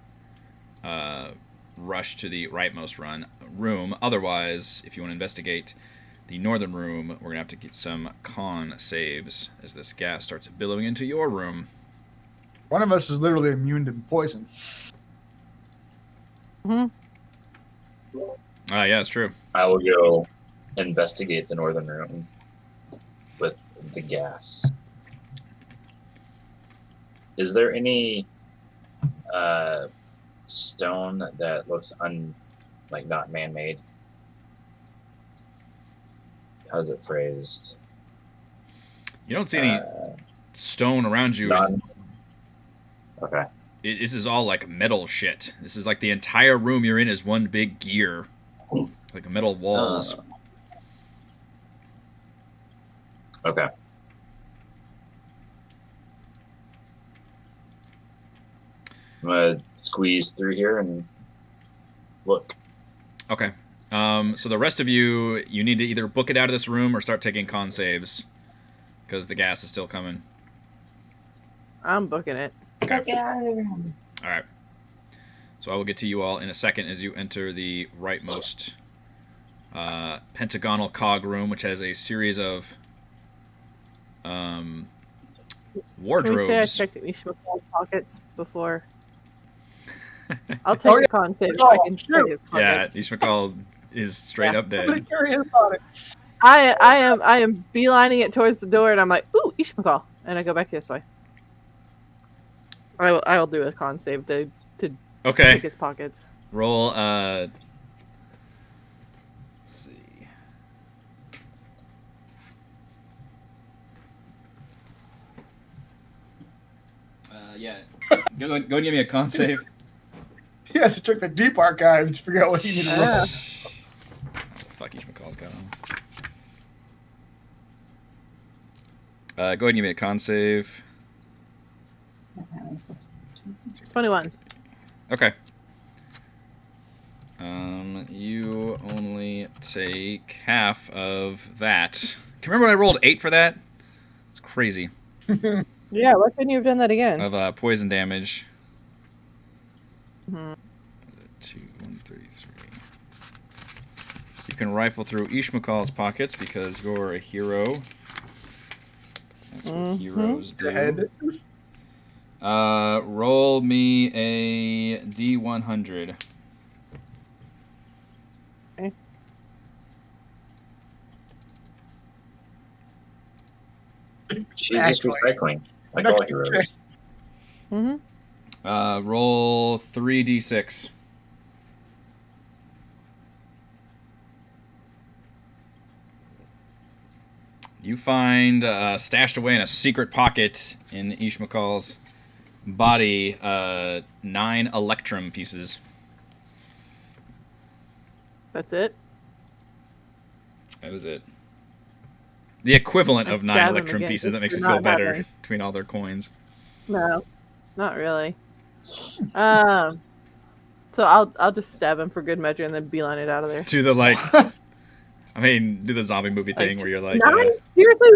rush to the rightmost room. Otherwise, if you want to investigate the northern room, we're going to have to get some con saves as this gas starts billowing into your room. One of us is literally immune to poison. Mm-hmm. Yeah, it's true. I will go investigate the northern room with the gas. Is there any stone that looks not man-made? How's it phrased? You don't see any stone around you. Okay. This is all like metal shit. This is like the entire room you're in is one big gear. Like metal walls. Okay. I'm going to squeeze through here and look. Okay. So the rest of you need to either book it out of this room or start taking con saves. Because the gas is still coming. I'm booking it. Okay. Get out of the room. All right. So I will get to you all in a second as you enter the rightmost pentagonal cog room, which has a series of wardrobes. Can we say I checked Ishmael's pockets before? I'll take a con save if I can check his pockets. Yeah, Ishmael is straight up dead. I'm curious about it. I am beelining it towards the door, and I'm like, ooh, Ishmael, and I go back this way. I will do a con save to Okay. check his pockets. Roll. Let's see. Yeah. Go and give me a con save. He has to check the deep archives to figure out what he needs to roll. Fuck, Ishmael's got on. Go ahead and give me a con save. 21. Okay. You only take half of that. Can you remember when I rolled 8 for that? It's crazy. Yeah, why couldn't you have done that again? Of poison damage. Mm-hmm. 2, 1, 3, 3. So you can rifle through Ishmael's pockets because you're a hero. That's what heroes do. Head. Roll me a D100. Okay. She's just recycling, like all heroes. Mm-hmm. Roll 3d6. You find stashed away in a secret pocket in Ishmael's body 9 electrum pieces. That's it? That was it. The equivalent of 9 stab him electrum again, pieces that makes just it for feel not better having. between all their coins. No, not really. So I'll just stab him for good measure and then beeline it out of there. To the I mean, do the zombie movie thing where you're like, 9? Seriously?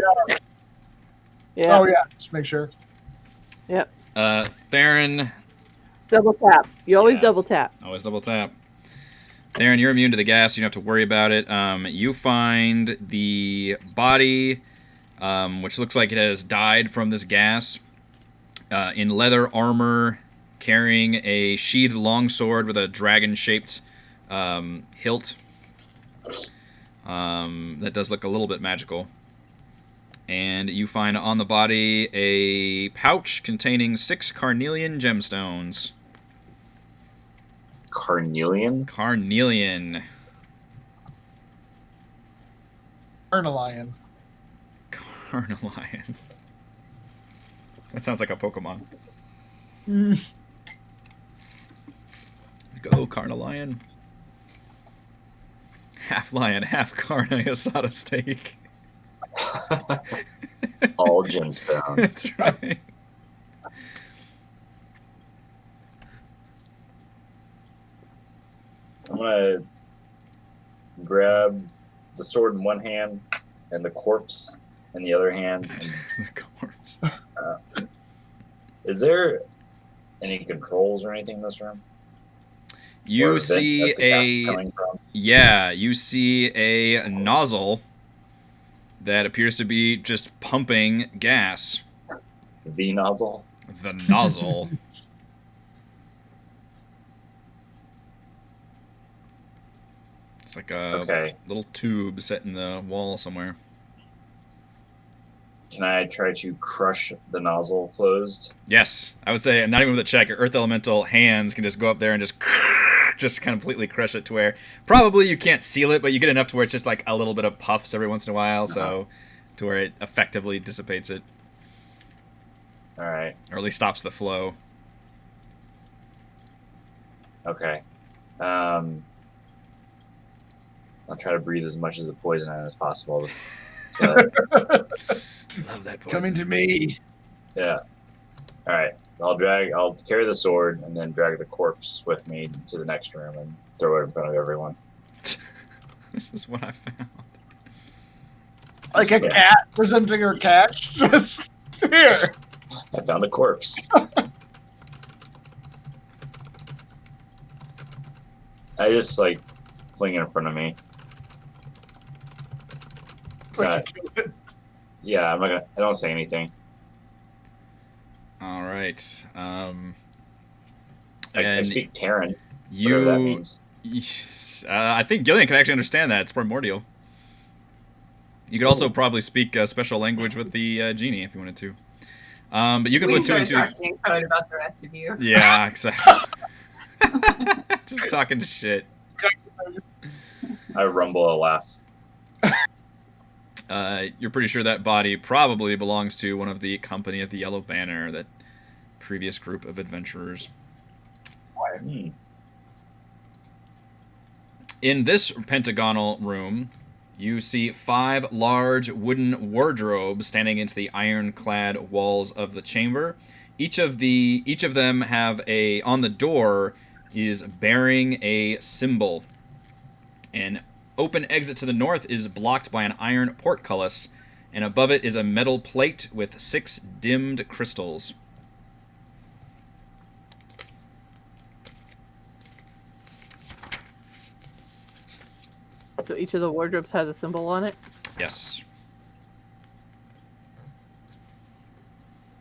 Yeah. Oh, yeah. Just make sure. Yep. Theron. Double tap. You always Yeah. double tap. Always double tap. Theron, you're immune to the gas. You don't have to worry about it. You find the body, which looks like it has died from this gas, in leather armor, carrying a sheathed longsword with a dragon-shaped hilt. That does look a little bit magical. And you find on the body a pouch containing 6 carnelian gemstones. Carnelian? Carnelian. Carnelian. Carnelian. That sounds like a Pokemon. Go, Carnelian. Half lion, half carne asada steak. All gemstone. That's right. I'm gonna grab the sword in one hand and the corpse in the other hand. The corpse. Is there any controls or anything in this room? You Or is it see that the gas coming from? you see a nozzle that appears to be just pumping gas. The nozzle. The nozzle. It's like a little tube set in the wall somewhere. Can I try to crush the nozzle closed? Yes, I would say, not even with a check, your Earth Elemental hands can just go up there and just completely crush it to where probably you can't seal it, but you get enough to where it's just like a little bit of puffs every once in a while, so to where it effectively dissipates it. All right. Or at least stops the flow. Okay. I'll try to breathe as much of the poison out as possible. So, Love that poison. Coming to me. yeah. All right. I'll carry the sword and then drag the corpse with me to the next room and throw it in front of everyone. This is what I found. Like a cat presenting her catch. Just here. I found a corpse. I just fling it in front of me. It's like you killed it. Yeah, I don't say anything. All right. I And speak Terran. Whatever that you, means. I think Gillian can actually understand that. It's primordial. You could also probably speak a special language with the genie if you wanted to. But you can We put two and started two. talking in code about the rest of you. Yeah, exactly. Just talking to shit. I rumble a laugh. You're pretty sure that body probably belongs to one of the company of the Yellow Banner, that previous group of adventurers. In this pentagonal room, you see 5 large wooden wardrobes standing against the ironclad walls of the chamber. Each of them have on the door is bearing a symbol. An open exit to the north is blocked by an iron portcullis, and above it is a metal plate with 6 dimmed crystals. So each of the wardrobes has a symbol on it. Yes.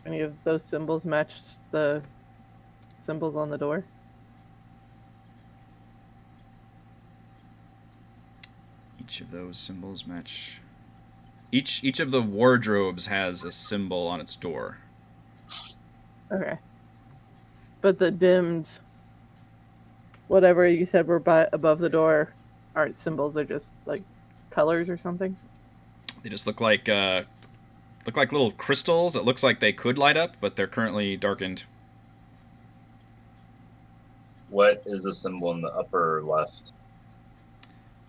Any of those symbols match the symbols on the door? Each of those symbols match. Each of the wardrobes has a symbol on its door. Okay. But the dimmed, whatever you said were above the door, aren't symbols. They're just like colors or something. They just look like little crystals. It looks like they could light up, but they're currently darkened. What is the symbol in the upper left?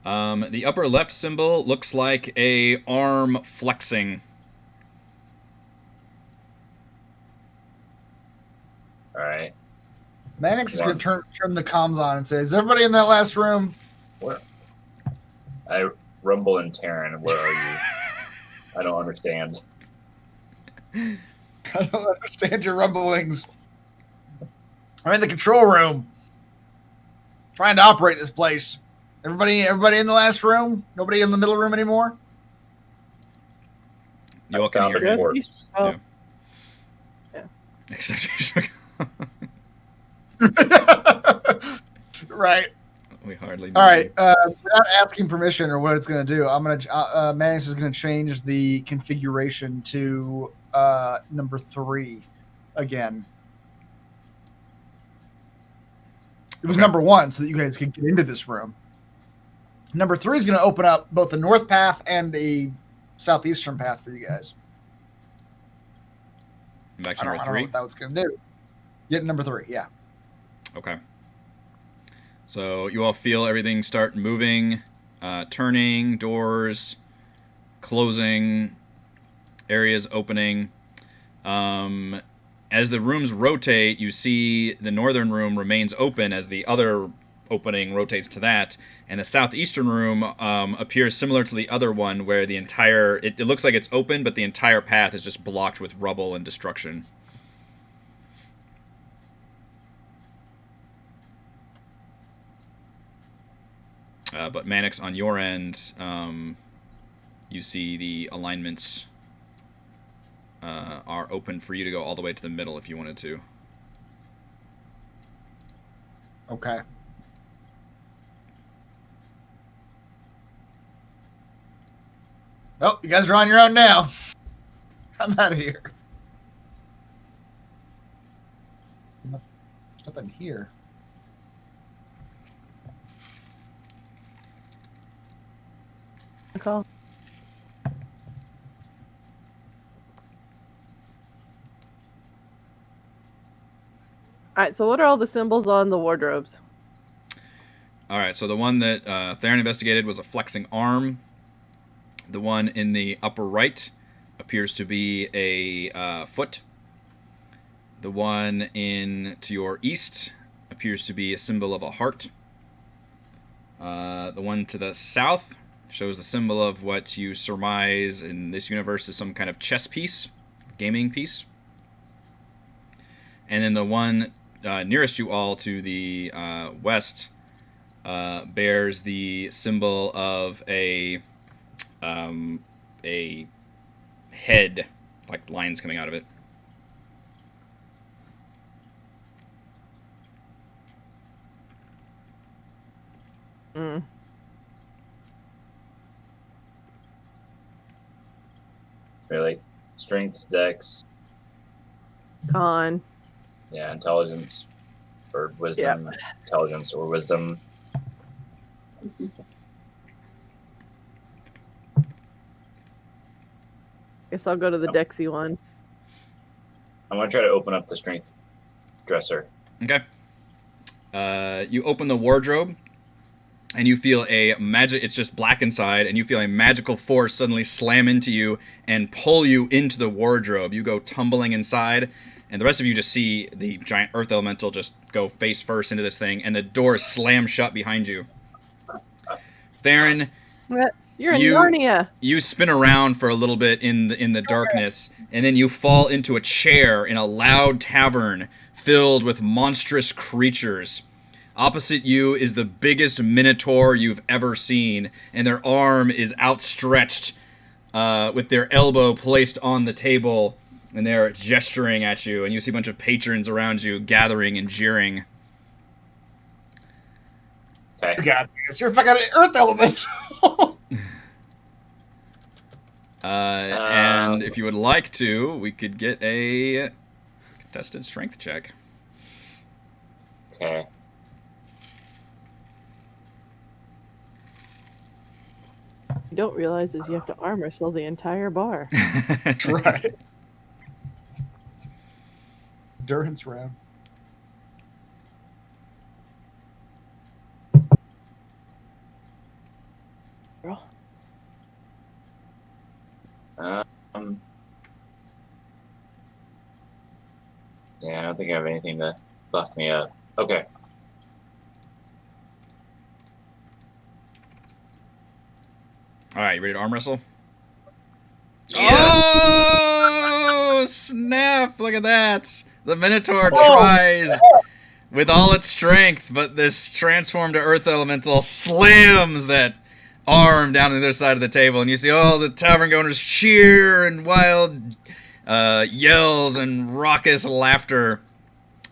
The upper left symbol looks like a arm flexing. All right. Mannix could turn the comms on and say, "Is everybody in that last room?" Where? I rumble in Terran. Where are you? I don't understand. I don't understand your rumblings. I'm in the control room, trying to operate this place. Everybody in the last room? Nobody in the middle room anymore? You all can found hear a him. corpse. Oh. Yeah. Except he's Right. We hardly. All right. Without asking permission or what it's going to do, I'm going to. Manix is going to change the configuration to number 3 again. It was number 1, so that you guys could get into this room. Number 3 is going to open up both the north path and a southeastern path for you guys. Back to I don't number know 3. what that was going to do. Get number 3, yeah. Okay. So you all feel everything start moving, turning, doors closing, areas opening. As the rooms rotate, you see the northern room remains open as the other opening rotates to that, and the southeastern room appears similar to the other one, where the entire it looks like it's open, but the entire path is just blocked with rubble and destruction. But Manix, on your end, you see the alignments are open for you to go all the way to the middle if you wanted to. Okay. Well, you guys are on your own now. I'm out of here. There's nothing here. Call. Alright, so what are all the symbols on the wardrobes? Alright, so the one that Theron investigated was a flexing arm. The one in the upper right appears to be a foot. The one in to your east appears to be a symbol of a heart. The one to the south shows the symbol of what you surmise in this universe is some kind of chess piece, gaming piece. And then the one nearest you all to the west bears the symbol of a head, like lines coming out of it. Mm. Really, strength, dex, Con. yeah, intelligence, or wisdom, intelligence or wisdom. Guess I'll go to the Dexy one. I'm gonna try to open up the strength dresser. Okay. You open the wardrobe, and you feel a magic. It's just black inside, and you feel a magical force suddenly slam into you and pull you into the wardrobe. You go tumbling inside, and the rest of you just see the giant earth elemental just go face first into this thing, and the door slam shut behind you. Theron, You're in Narnia. you spin around for a little bit in the darkness, and then you fall into a chair in a loud tavern filled with monstrous creatures. Opposite you is the biggest minotaur you've ever seen, and their arm is outstretched with their elbow placed on the table, and they're gesturing at you, and you see a bunch of patrons around you gathering and jeering. Okay. God, you're a fucking earth element. And if you would like to, we could get a contested strength check. Okay. You don't realize is you have to arm wrestle the entire bar. That's right. Endurance round. Girl. Yeah, I don't think I have anything to buff me up. Okay. All right, you ready to arm wrestle? Yes! Oh, snap! Look at that. The Minotaur tries with all its strength, but this transformed to Earth Elemental slams that arm down on the other side of the table, and you see all the tavern goers cheer and wild yells and raucous laughter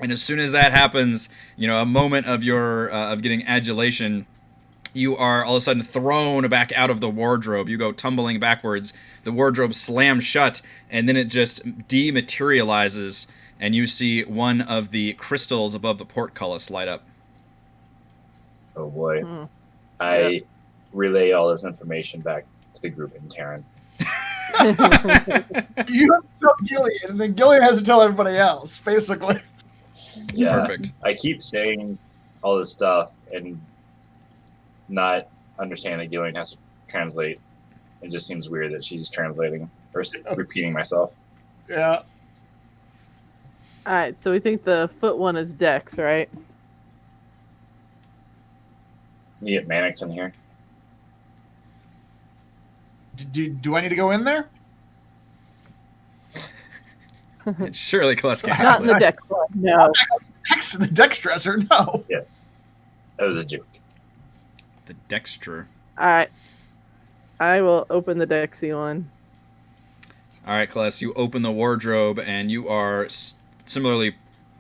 And as soon as that happens, a moment of your of getting adulation, you are all of a sudden thrown back out of the wardrobe. You go tumbling backwards. The wardrobe slams shut, and then it just dematerializes, and you see one of the crystals above the portcullis light up. Oh boy. I relay all this information back to the group in Terran. You have to tell Gillian, and then Gillian has to tell everybody else, basically. Yeah. Perfect. I keep saying all this stuff and not understand that Gillian has to translate. It just seems weird that she's translating or repeating myself. Yeah. Alright, so we think the foot one is Dex, right? You get Mannix in here. Do I need to go in there? Surely Kless can't Not handle in the it. Dex one, no. The Dex dresser? No. Yes. That was a joke. The Dexter. Alright. I will open the Dexy one. All right, Kless, you open the wardrobe, and you are similarly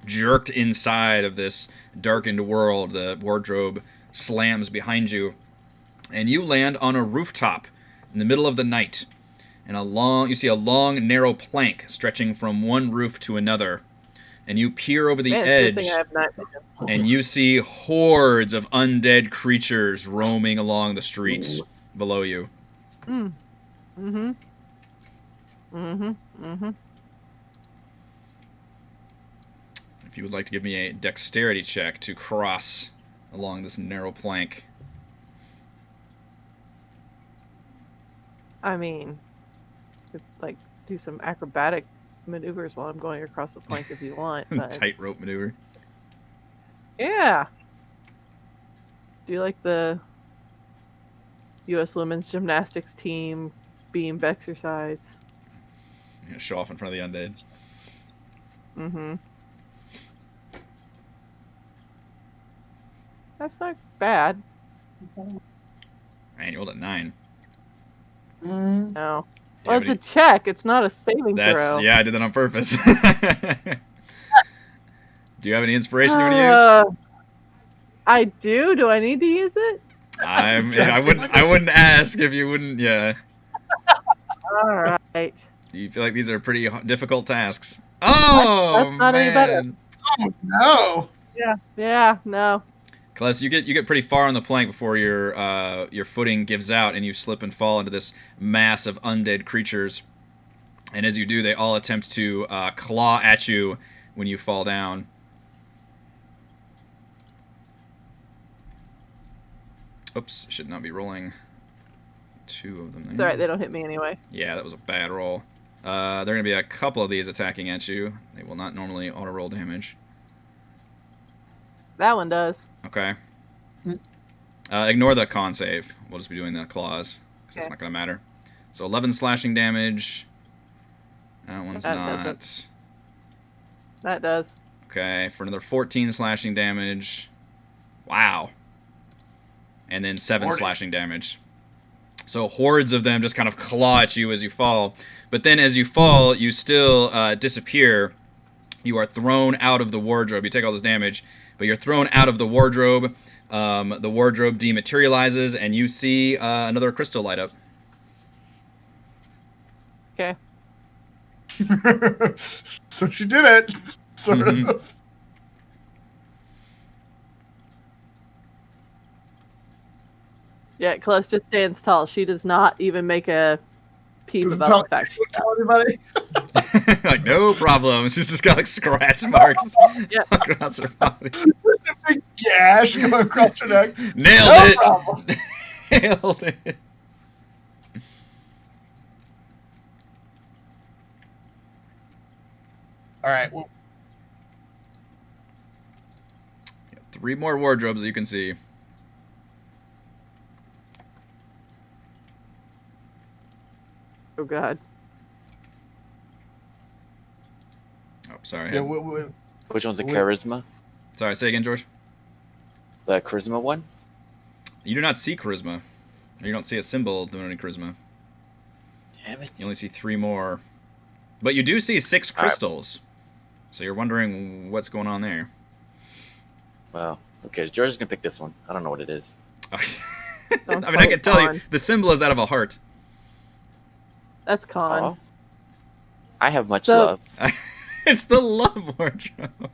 jerked inside of this darkened world. The wardrobe slams behind you, and you land on a rooftop in the middle of the night. And you see a long, narrow plank stretching from one roof to another. And you peer over the Man, edge, it's a good thing I have night vision. and you see hordes of undead creatures roaming along the streets below you. If you would like to give me a dexterity check to cross along this narrow plank. I mean, could, do some acrobatic maneuvers while I'm going across the plank if you want. But... Tightrope maneuver. Yeah. Do you like the U.S. women's gymnastics team beam exercise? Show off in front of the undead. Mm-hmm. That's not bad. Man, you rolled a 9. No. Do you Well, have it's a check. It's not a saving throw. Yeah, I did that on purpose. Do you have any inspiration you want to use? I do. Do I need to use it? I wouldn't ask if you wouldn't. Yeah. All right. Do you feel like these are pretty difficult tasks? Oh, that's not any better. Oh, no. Yeah. No. Kless, you get pretty far on the plank before your footing gives out and you slip and fall into this mass of undead creatures. And as you do, they all attempt to claw at you when you fall down. Oops, should not be rolling 2 of them there. It's alright, they don't hit me anyway. Yeah, that was a bad roll. There are going to be a couple of these attacking at you. They will not normally auto-roll damage. That one does. Okay. Ignore the con save. We'll just be doing the claws, because it's Okay. not going to matter. So 11 slashing damage. That one's That not. doesn't. That does. Okay, for another 14 slashing damage. Wow. And then 7 40. slashing damage. So hordes of them just kind of claw at you as you fall. But then as you fall, you still disappear. You are thrown out of the wardrobe. You take all this damage, but you're thrown out of the wardrobe. The wardrobe dematerializes, and you see another crystal light up. Okay. So she did it. Sort of. Yeah, Kless just stands tall. She does not even make a peep Doesn't about the fact she tell anybody. Like, no problem. She's just got like scratch marks Yeah. across her body. There's a big gash going across her neck. Nailed No it. problem. Nailed it. All right. Well, 3 more wardrobes that you can see. Oh god. Oh, sorry. yeah, Which one's a Wait. charisma? Sorry, say again, George. The charisma one? You do not see charisma. You don't see a symbol doing any charisma. Damn it. You only see 3 more. But you do see 6 All right. crystals. So you're wondering what's going on there. Well, okay, George is gonna pick this one. I don't know what it is. I mean, I can tell you, the symbol is that of a heart. That's con. Oh. I have much So- love. It's the love wardrobe.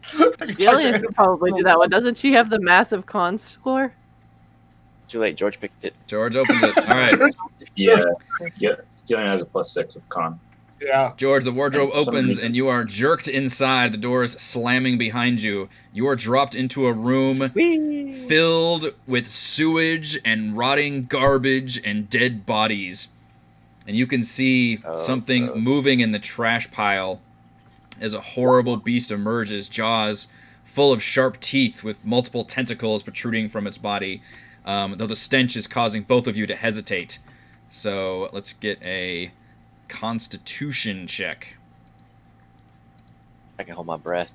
Jillian could probably do that one. Doesn't she have the massive con score? Too late. George picked it. George opened it. All right. Yeah. Gillian has a +6 with con. Yeah. George, the wardrobe For some opens reason. and you are jerked inside, the doors slamming behind you. You are dropped into a room filled with sewage and rotting garbage and dead bodies. And you can see something gross. moving in the trash pile as a horrible beast emerges, jaws full of sharp teeth with multiple tentacles protruding from its body, though the stench is causing both of you to hesitate. So let's get a Constitution check. I can hold my breath.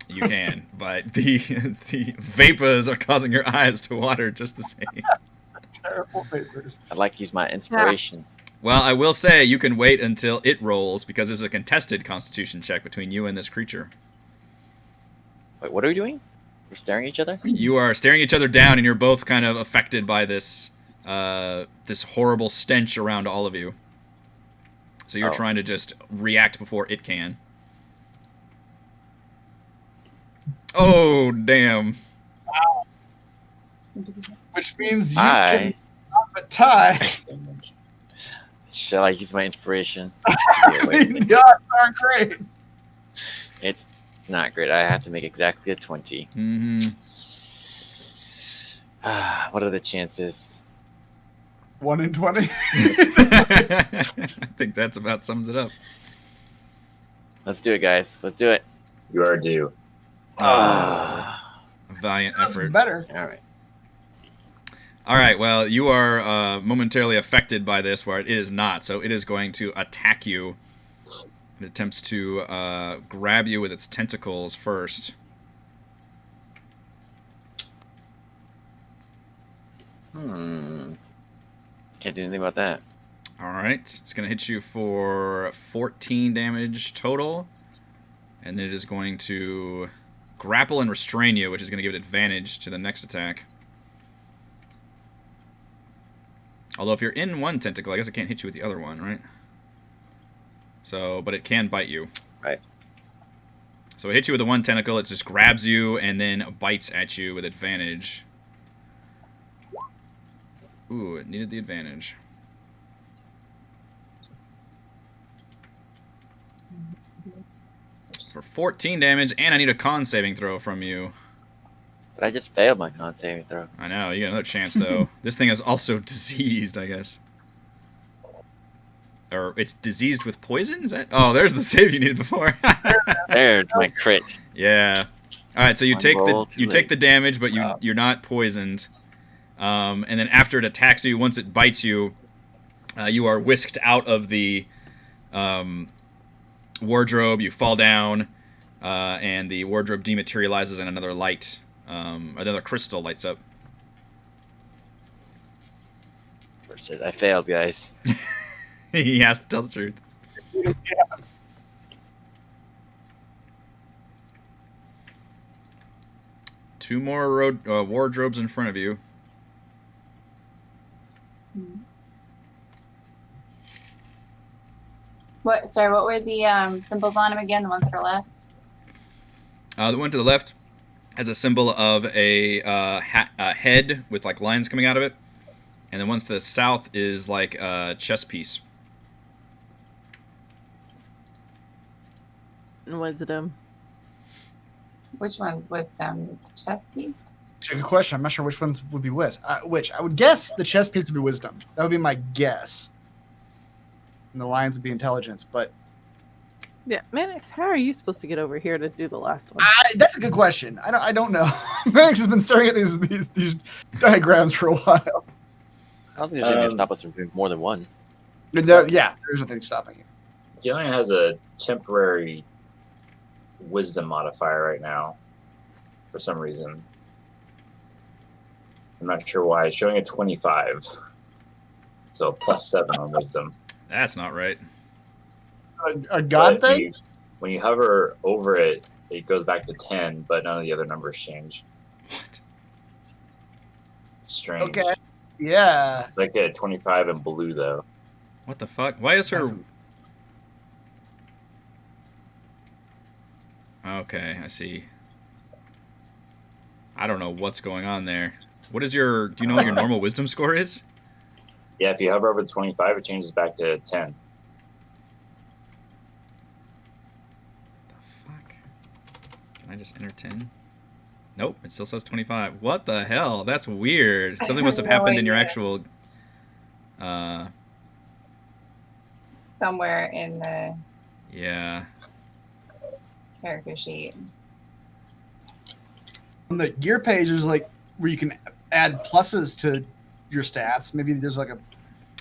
You can, but the vapors are causing your eyes to water just the same. Terrible vapors. I'd like to use my inspiration. Well, I will say you can wait until it rolls because it's a contested Constitution check between you and this creature. Wait, what are we doing? We're staring at each other? You are staring each other down, and you're both kind of affected by this this horrible stench around all of you. So you're Oh. trying to just react before it can. Oh, damn. Which means you Hi. can but tie. Shall I use my inspiration? The odds aren't great. It's not great. I have to make exactly a 20. Mm-hmm. What are the chances? 1 in 20. I think that's about sums it up. Let's do it, guys. Let's do it. You are due. A valiant That's effort. better. All right. All right, well, you are momentarily affected by this, where it is not. So it is going to attack you. It attempts to grab you with its tentacles first. Can't do anything about that. All right, it's going to hit you for 14 damage total. And it is going to grapple and restrain you, which is going to give it advantage to the next attack. Although if you're in one tentacle, I guess it can't hit you with the other one, right? So, but it can bite you. Right. So it hits you with the one tentacle, it just grabs you and then bites at you with advantage. Ooh, it needed the advantage. For 14 damage, and I need a con saving throw from you. But I just failed my con saving throw. I know, you get another chance, though. This thing is also diseased, I guess. Or it's diseased with poison? Is that? Oh, there's the save you needed before. There's my crit. Yeah. All right, so you One take roll, the too you take late. the damage, but you're not poisoned. And then after it attacks you, once it bites you, you are whisked out of the wardrobe. You fall down, and the wardrobe dematerializes, and another light, another crystal lights up. I failed, guys. He has to tell the truth. Two more wardrobes in front of you. What? Sorry, what were the symbols on them again? The ones that are left. The one to the left has a symbol of a head with like lines coming out of it, and the ones to the south is like a chess piece. Wisdom. Which one's wisdom? The chess piece. Good question. I'm not sure which ones would be which. I would guess the chess piece would be wisdom. That would be my guess. And the lions would be intelligence. But Yeah, Manix, how are you supposed to get over here to do the last one? that's a good question. I don't know. Max has been staring at these diagrams for a while. I don't think there's anything to stop us from doing more than one. Yeah, there's nothing stopping you. Gillian has a temporary wisdom modifier right now for some reason. I'm not sure why. It's showing a 25. So +7 on wisdom. That's not right. a god But thing? when you hover over it, it goes back to 10, but none of the other numbers change. What? It's strange. Okay. Yeah. It's like a 25 in blue, though. What the fuck? Why is her... Okay, I see. I don't know what's going on there. What is your... Do you know what your normal wisdom score is? Yeah, if you hover over the 25, it changes back to 10. The fuck? Can I just enter 10? Nope, it still says 25. What the hell? That's weird. Something must have have no happened in your idea. actual... Somewhere in the Yeah. character sheet. On the gear page, there's like where you can add pluses to your stats. Maybe there's like a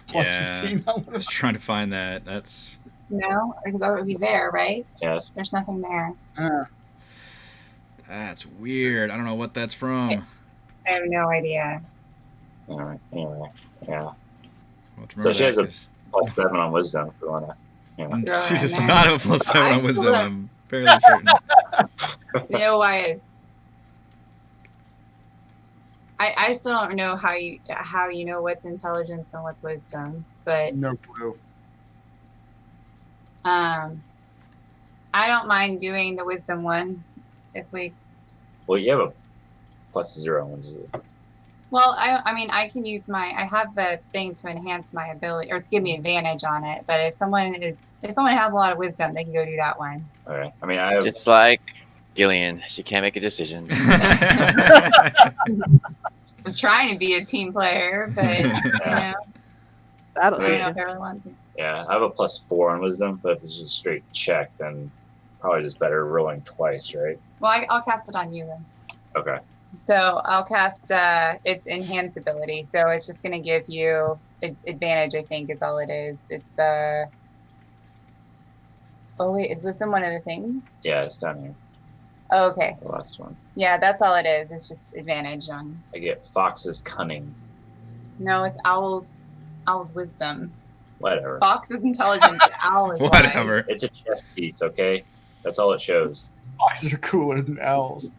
plus Yeah. 15 on I was trying to find that. That's... No, that would be there, right? Yes. There's nothing there. That's weird. I don't know what that's from. I have no idea. Alright, anyway. Yeah. Well, remember So she has a- that, 'cause- Plus 7 on wisdom if you want to. Yeah. She does Right. not have a plus 7 on I- wisdom. I'm fairly certain. You know why? I still don't know how you know what's intelligence and what's wisdom, but No clue. I don't mind doing the wisdom one if we. Well, you have a plus 0 on wisdom. Well, I mean, I can use I have the thing to enhance my ability or to give me advantage on it. But if someone has a lot of wisdom, they can go do that one. Okay. I mean, I have. Just like Gillian, she can't make a decision. I'm trying to be a team player, but you know, That'll I do don't know it. if I really want to. Yeah, I have a plus 4 on wisdom, but if it's just a straight check, then probably just better rolling twice, right? Well, I'll cast it on you then. Okay. So I'll cast its enhance ability. So it's just going to give you advantage, I think, is all it is. It's Oh wait, is wisdom one of the things? Yeah, it's down here. Oh, okay. The last one. Yeah, that's all it is. It's just advantage on. I get Fox's cunning. No, it's owl's wisdom. Whatever. Fox is intelligent, but owl is Whatever. wise. It's a chess piece, okay? That's all it shows. Foxes are cooler than owls.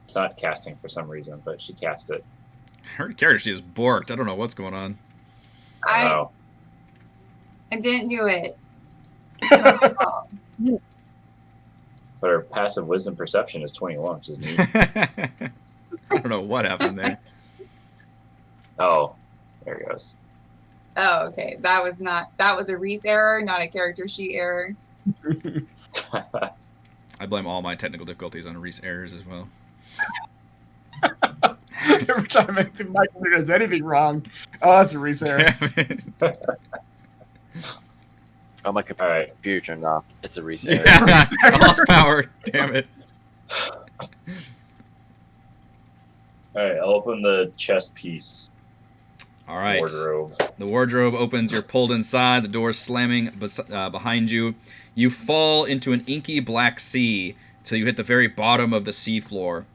It's not casting for some reason, but she cast it. Her character, she is borked. I don't know what's going on. Oh. I didn't do it. But her passive wisdom perception is 21, which is neat. I don't know what happened there. Oh, there it goes. Oh, okay. That was a Reese error, not a character sheet error. I blame all my technical difficulties on Reese errors as well. Every time I think my computer does anything wrong, oh, that's a reset. Damn it. Oh, my Alright. computer turned off. It's a reset. Yeah, I lost power. Damn it. Alright, I'll open the chest piece. All right. Wardrobe. The wardrobe opens. You're pulled inside. The door slamming behind you. You fall into an inky black sea till you hit the very bottom of the sea floor.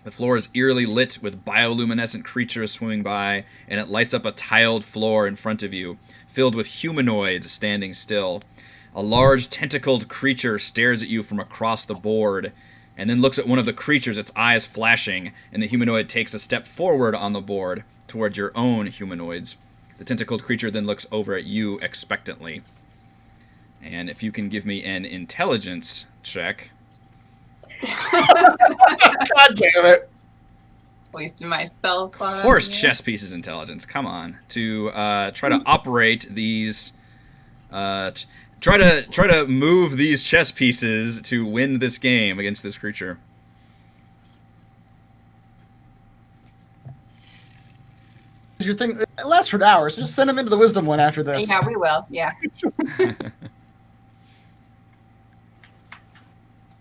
The floor is eerily lit with bioluminescent creatures swimming by, and it lights up a tiled floor in front of you, filled with humanoids standing still. A large tentacled creature stares at you from across the board, and then looks at one of the creatures, its eyes flashing, and the humanoid takes a step forward on the board towards your own humanoids. The tentacled creature then looks over at you expectantly. And if you can give me an intelligence check. God damn it. Wasting my spell slot. Of course, chess piece is intelligence. Come on, to try to operate these, try to move these chess pieces to win this game against this creature. Your thing it lasts for an hour, so just send him into the wisdom one after this. Yeah, we will. Yeah.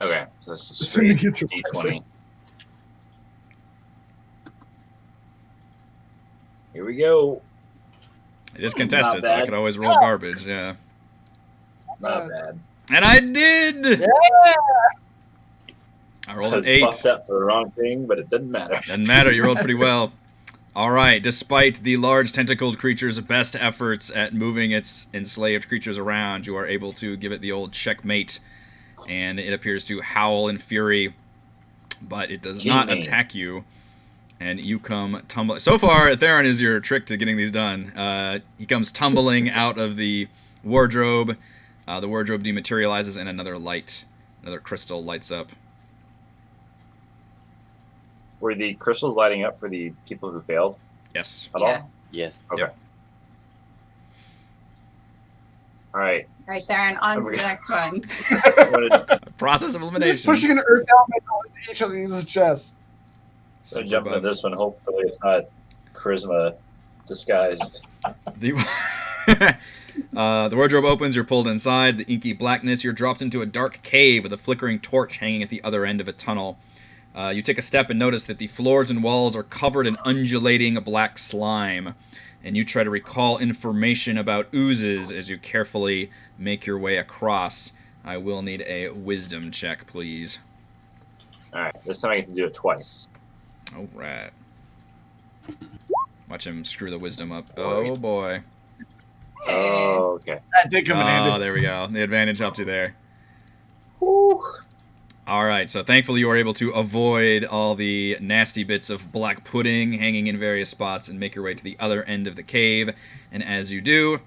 Okay, so that's just Assuming straight he's your D20. Here we go. It is contested, Not so I bad. could always roll garbage. Yeah, Not bad. and I did. Yeah. I rolled I an was 8. buffed up for the wrong thing, but it doesn't matter. Doesn't matter. You rolled pretty well. All right, despite the large tentacled creature's best efforts at moving its enslaved creatures around, you are able to give it the old checkmate, and it appears to howl in fury, but it does not attack you, and you come tumbling. So far, Theron is your trick to getting these done. He comes tumbling out of the wardrobe. The wardrobe dematerializes, and another crystal lights up. Were the crystals lighting up for the people who failed Yes. at Yeah. all? Yes. Okay. All right. Right there, and on to the next one. I'm gonna Process of Just elimination. pushing an earth element on each of these chests. Super jump into buff. this one. Hopefully, it's not charisma disguised. The wardrobe opens, you're pulled inside. The inky blackness, you're dropped into a dark cave with a flickering torch hanging at the other end of a tunnel. You take a step and notice that the floors and walls are covered in undulating black slime. And you try to recall information about oozes as you carefully make your way across. I will need a wisdom check, please. All right. This time I get to do it twice. All right. Watch him screw the wisdom up. Oh, boy. Oh, okay. That did come in Oh, handy. there we go. The advantage helped you there. Whew. All right, so thankfully you are able to avoid all the nasty bits of black pudding hanging in various spots and make your way to the other end of the cave. And as you do,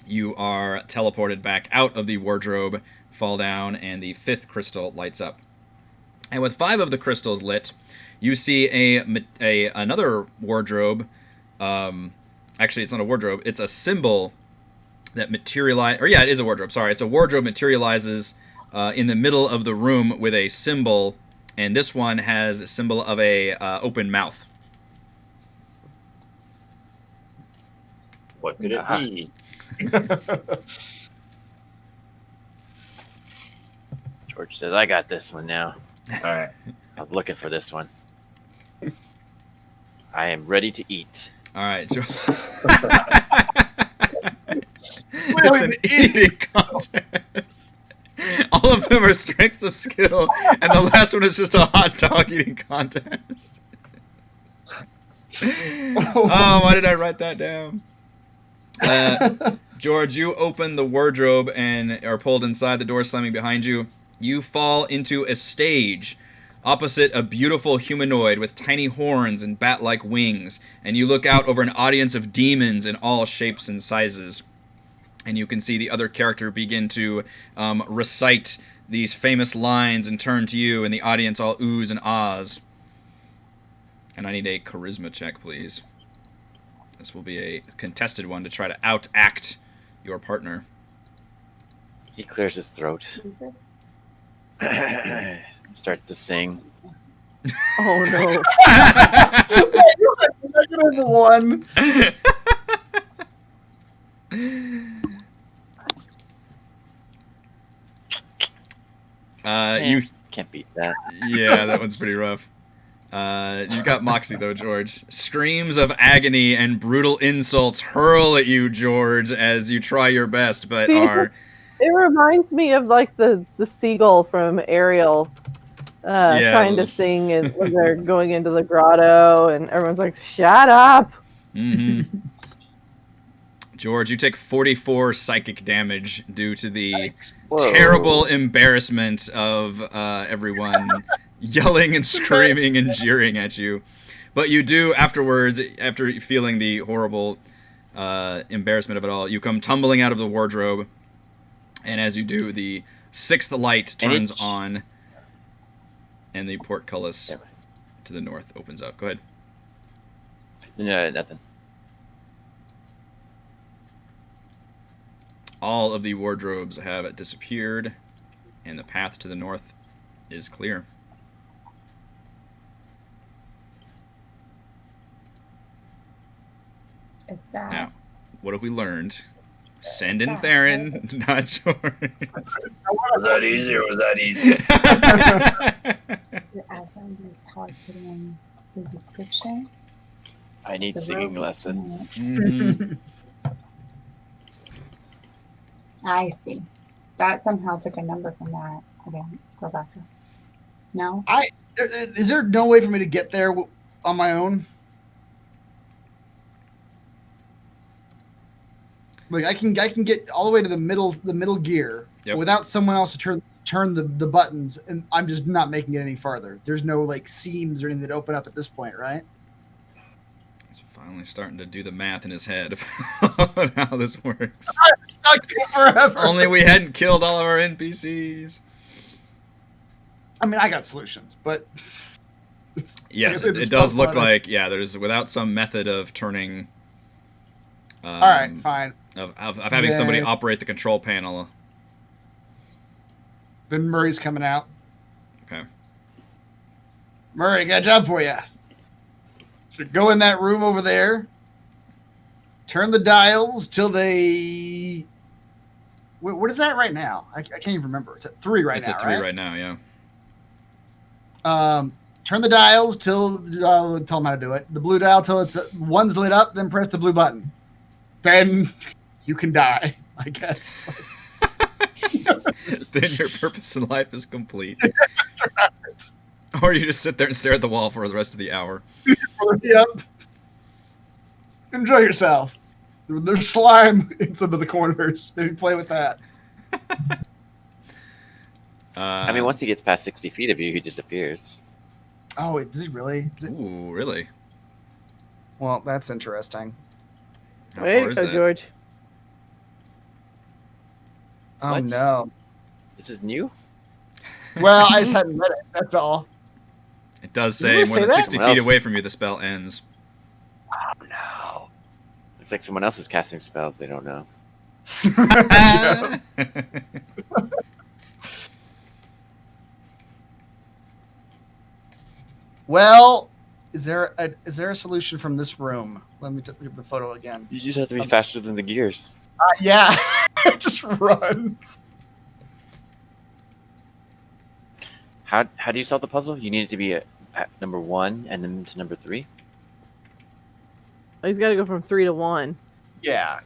you are teleported back out of the wardrobe, fall down, and the 5th crystal lights up. And with 5 of the crystals lit, you see another wardrobe. Actually, it's not a wardrobe. It's a symbol that materializes. Or yeah, it is a wardrobe. Sorry, it's a wardrobe materializes in the middle of the room with a symbol, and this one has a symbol of a open mouth. What could it be? George says, "I got this one now. All right. I was looking for this one. I am ready to eat." All right, Joe. It's Really an eating contest. All of them are strengths of skill, and the last one is just a hot dog eating contest. Oh, why did I write that down? George, you open the wardrobe and are pulled inside, the door slamming behind you. You fall into a stage opposite a beautiful humanoid with tiny horns and bat-like wings, and you look out over an audience of demons in all shapes and sizes. And you can see the other character begin to recite these famous lines and turn to you, and the audience all oohs and ahs. And I need a charisma check, please. This will be a contested one to try to outact your partner. He clears his throat, Who's this? starts to sing. Oh no. -1. You Can't beat that. Yeah, that one's pretty rough. You got Moxie, though, George. Screams of agony and brutal insults hurl at you, George, as you try your best, but are... It reminds me of like the seagull from Ariel Yeah. trying to sing and when they're going into the grotto and everyone's like, "Shut up!" hmm George, you take 44 psychic damage due to the Whoa. terrible embarrassment of everyone yelling and screaming and jeering at you. But you do afterwards, after feeling the horrible embarrassment of it all, you come tumbling out of the wardrobe, and as you do, the 6th light turns on, and the portcullis to the north opens up. Go ahead. No, nothing. All of the wardrobes have disappeared, and the path to the north is clear. It's that. Now, what have we learned? Send in Theron, not George. Was that easy or was that easy? As I'm targeting the description. I need The singing rope. lessons. Mhm. I see. That somehow took a number from that. Okay, let's go back to. No. Is there no way for me to get there on my own? Like I can get all the way to the middle gear without someone else to turn the buttons, and I'm just not making it any farther. There's no like seams or anything that open up at this point, right? He's finally starting to do the math in his head about how this works. I'm stuck here forever. Only we hadn't killed all of our NPCs. I mean, I got solutions, but yes, it does look like there's without some method of turning. All right, fine. Of having somebody operate the control panel. Then Murray's coming out. Okay. Murray, got a job for you. Should go in that room over there. Turn the dials till they. What is that right now? I can't even remember. It's at 3 right now. It's at 3 right now. Yeah. Turn the dials till tell them how to do it. The blue dial till it's one's lit up. Then press the blue button. Then you can die, I guess. Then your purpose in life is complete. That's right. Or you just sit there and stare at the wall for the rest of the hour. Yep. Enjoy yourself. There's slime in some of the corners. Maybe play with that. I mean, once he gets past 60 feet of you, he disappears. Oh, wait, does he really? Ooh, really? Well, that's interesting. How Way far to is go, that? George. Oh, What? no. This is new? Well, I just hadn't read it. That's all. It does Did it say really more say than that? 60 What feet else? away from you, the spell ends. Oh, no. Looks like someone else is casting spells they don't know. Well, is there a solution from this room? Let me look at the photo again. You just have to be faster than the gears. Yeah. Just run. How do you solve the puzzle? You need it to be at number 1 and then to number 3? He's got to go from 3 to 1. Yeah.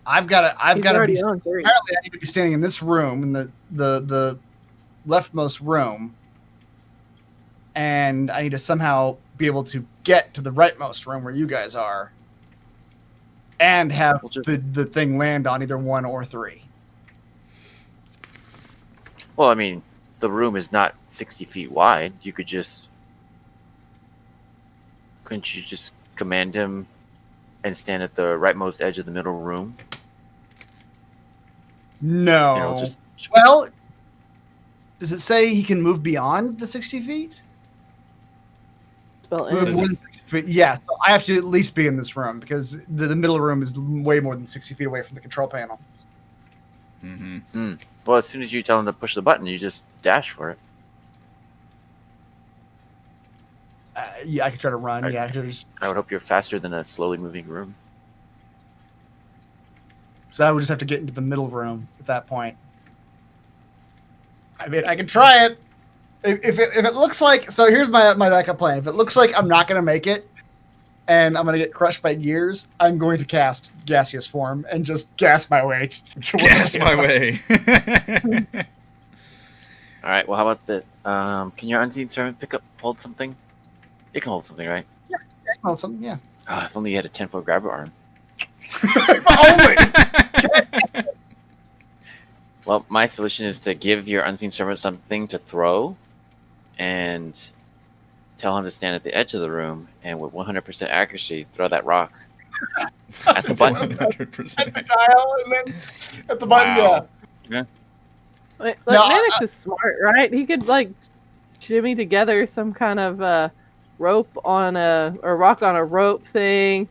I've got to be. Already on 3. Apparently, I need to be standing in this room, in the leftmost room, and I need to somehow be able to get to the rightmost room where you guys are, and have the thing land on either 1 or 3. Well, I mean, the room is not 60 feet wide. You could just... Couldn't you just command him and stand at the rightmost edge of the middle room? No. You know, just... Well, does it say he can move beyond the 60 feet? Spell Says ends. More than 60 feet. Yeah, so I have to at least be in this room because the middle room is way more than 60 feet away from the control panel. Mm-hmm. Well, as soon as you tell him to push the button, you just dash for it. Yeah, I could try to run. Right. Yeah, I could just. I would hope you're faster than a slowly moving room. So I would just have to get into the middle room at that point. I mean, I can try it. If it looks like, so here's my backup plan. If it looks like I'm not going to make it, and I'm going to get crushed by gears, I'm going to cast gaseous form and just gas my way. Gas my way. All right. Well, how about the? Can your unseen servant hold something? It can hold something, right? Oh, something, yeah. Oh, if only you had a 10-foot grabber arm. Well, my solution is to give your unseen servant something to throw, and tell him to stand at the edge of the room, and with 100% accuracy, throw that rock at the button. 100%. At the dial and then at the button, Wow. yeah. Like, No, Mannix is smart, right? He could like shimmy together some kind of rope on or rock on a rope thing.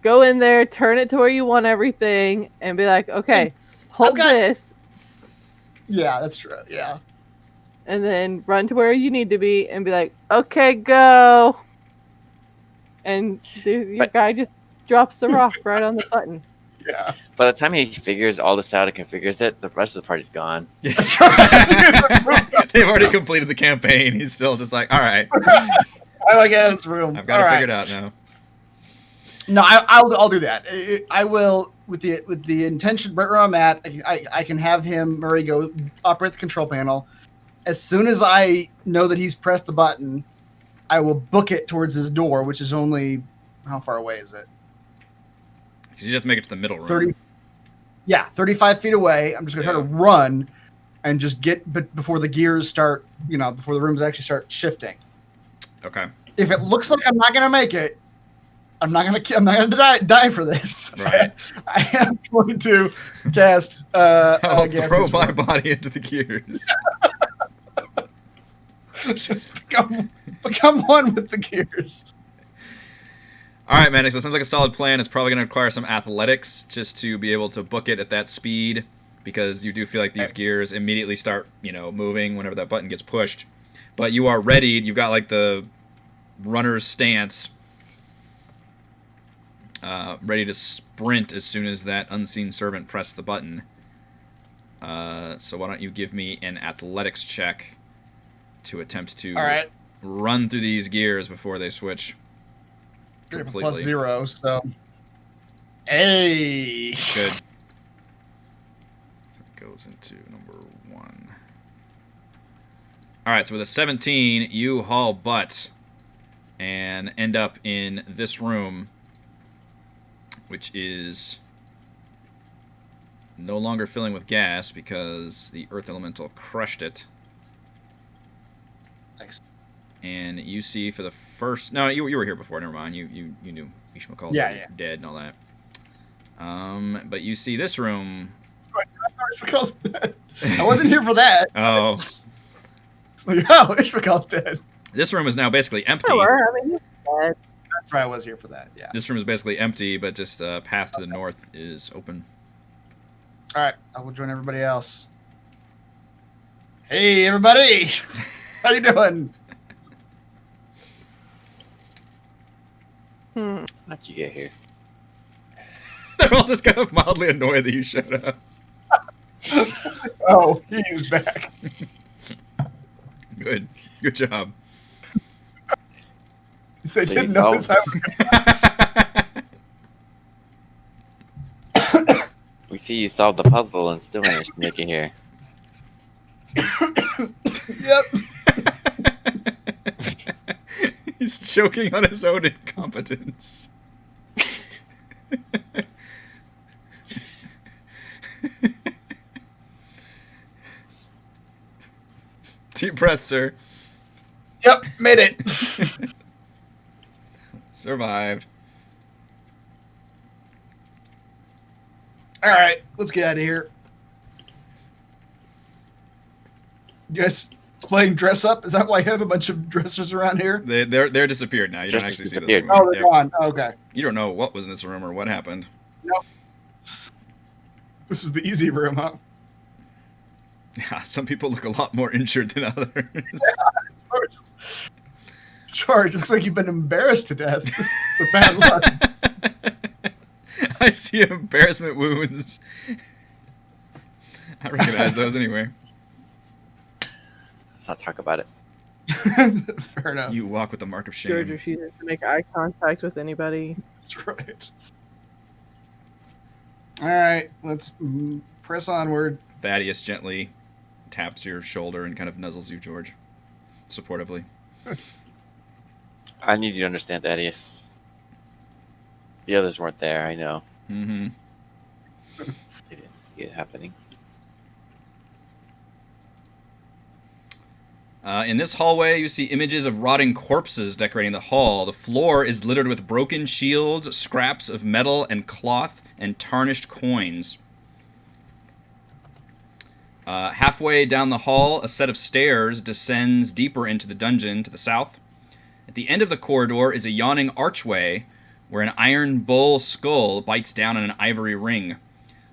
Go in there, turn it to where you want everything, and be like, okay, hold this, Yeah, that's true. Yeah. and then run to where you need to be, and be like, okay, go. And your guy just drops the rock right on the button. Yeah. By the time he figures all this out and configures it, the rest of the party's gone. That's right. They've already completed the campaign. He's still just like, all right, I like this room. I've got All to right. figure it out now. No, I'll do that. I will with the intention right where I'm at. I can have Murray go operate the control panel. As soon as I know that he's pressed the button, I will book it towards his door, which is only how far away is it? You just have to make it to the middle room. 35 feet away. I'm just gonna try to run and just get before the gears start. Before the rooms actually start shifting. Okay. If it looks like I'm not gonna make it, I'm not gonna die for this. Right. I am going to cast. I'll gaseous throw my form. body into the gears. Just become one with the gears. All right, Mannix, that sounds like a solid plan. It's probably going to require some athletics just to be able to book it at that speed, because you do feel like these gears immediately start, moving whenever that button gets pushed. But you are readied. You've got like the runner's stance, ready to sprint as soon as that unseen servant pressed the button. So why don't you give me an athletics check to attempt to run through these gears before they switch. Completely. +0, so. Hey! Good. So that goes into number 1. Alright, so with a 17, you haul butt and end up in this room, which is no longer filling with gas because the Earth Elemental crushed it. Thanks. And you see for the first... No, you were here before. Never mind. You knew Ishmael's dead and all that. But you see this room... Ishmael's dead. I wasn't here for that. Oh. Ishmael's dead. This room is now basically empty. Sure, I mean, he's dead. That's right, I was here for that, yeah. This room is basically empty, but just a path to the north is open. Alright, I will join everybody else. Hey, everybody! How you doing? How'd you get here? They're all just kind of mildly annoyed that you showed up. Oh, he's back. Good job. They So didn't you notice I was... We see you solved the puzzle and still managed to make it here. Yep. He's choking on his own incompetence. Deep breath, sir. Yep, made it. Survived. Alright, let's get out of here. You guys playing dress up? Is that why you have a bunch of dressers around here? They're disappeared now. You don't Just actually see this disappeared. room. Oh, they're Yep. gone. Okay. You don't know what was in this room or what happened. Nope. This is the easy room, huh? Yeah, some people look a lot more injured than others. George, looks like you've been embarrassed to death. It's a bad luck. I see embarrassment wounds. I recognize those anyway. Let's not talk about it. Fair enough. You walk with the mark of shame. George refuses to make eye contact with anybody. That's right. Alright, let's press onward. Thaddeus gently taps your shoulder and kind of nuzzles you, George, supportively. I need you to understand, Thaddeus. The others weren't there, I know. Mm-hmm. They didn't see it happening. In this hallway, you see images of rotting corpses decorating the hall. The floor is littered with broken shields, scraps of metal and cloth, and tarnished coins. Halfway down the hall, a set of stairs descends deeper into the dungeon to the south. At the end of the corridor is a yawning archway where an iron bull skull bites down on an ivory ring.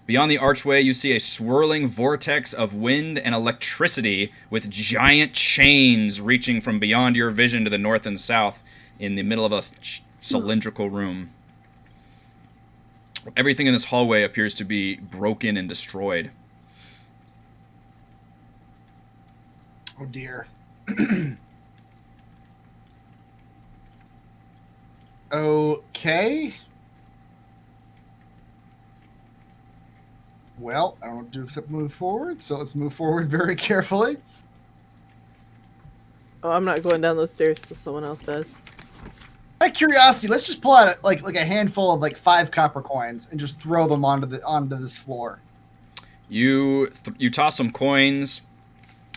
Beyond the archway, you see a swirling vortex of wind and electricity with giant chains reaching from beyond your vision to the north and south in the middle of a cylindrical room. Everything in this hallway appears to be broken and destroyed. Oh dear. Okay. Well, I don't know what to do except move forward, so let's move forward very carefully. Oh, I'm not going down those stairs till someone else does. Out of curiosity, let's just pull out like a handful of like 5 copper coins and just throw them onto this floor. You toss some coins,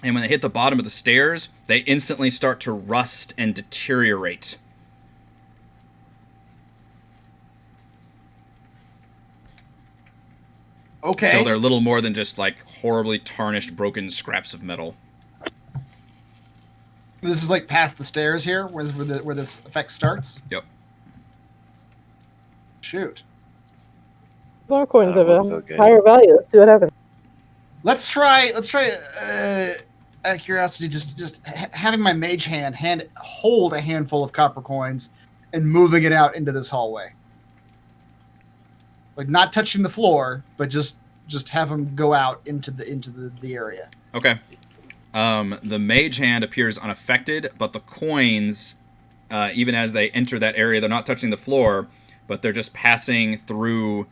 and when they hit the bottom of the stairs, they instantly start to rust and deteriorate. Okay. So they're little more than just like horribly tarnished, broken scraps of metal. This is like past the stairs here, where this effect starts. Yep. Shoot. More coins of That a so good. higher value. Let's see what happens. Let's try. Out of curiosity, just having my mage hand hold a handful of copper coins and moving it out into this hallway. Like not touching the floor, but just have them go out into the area. Okay. The mage hand appears unaffected, but the coins, even as they enter that area, they're not touching the floor, but they're just passing through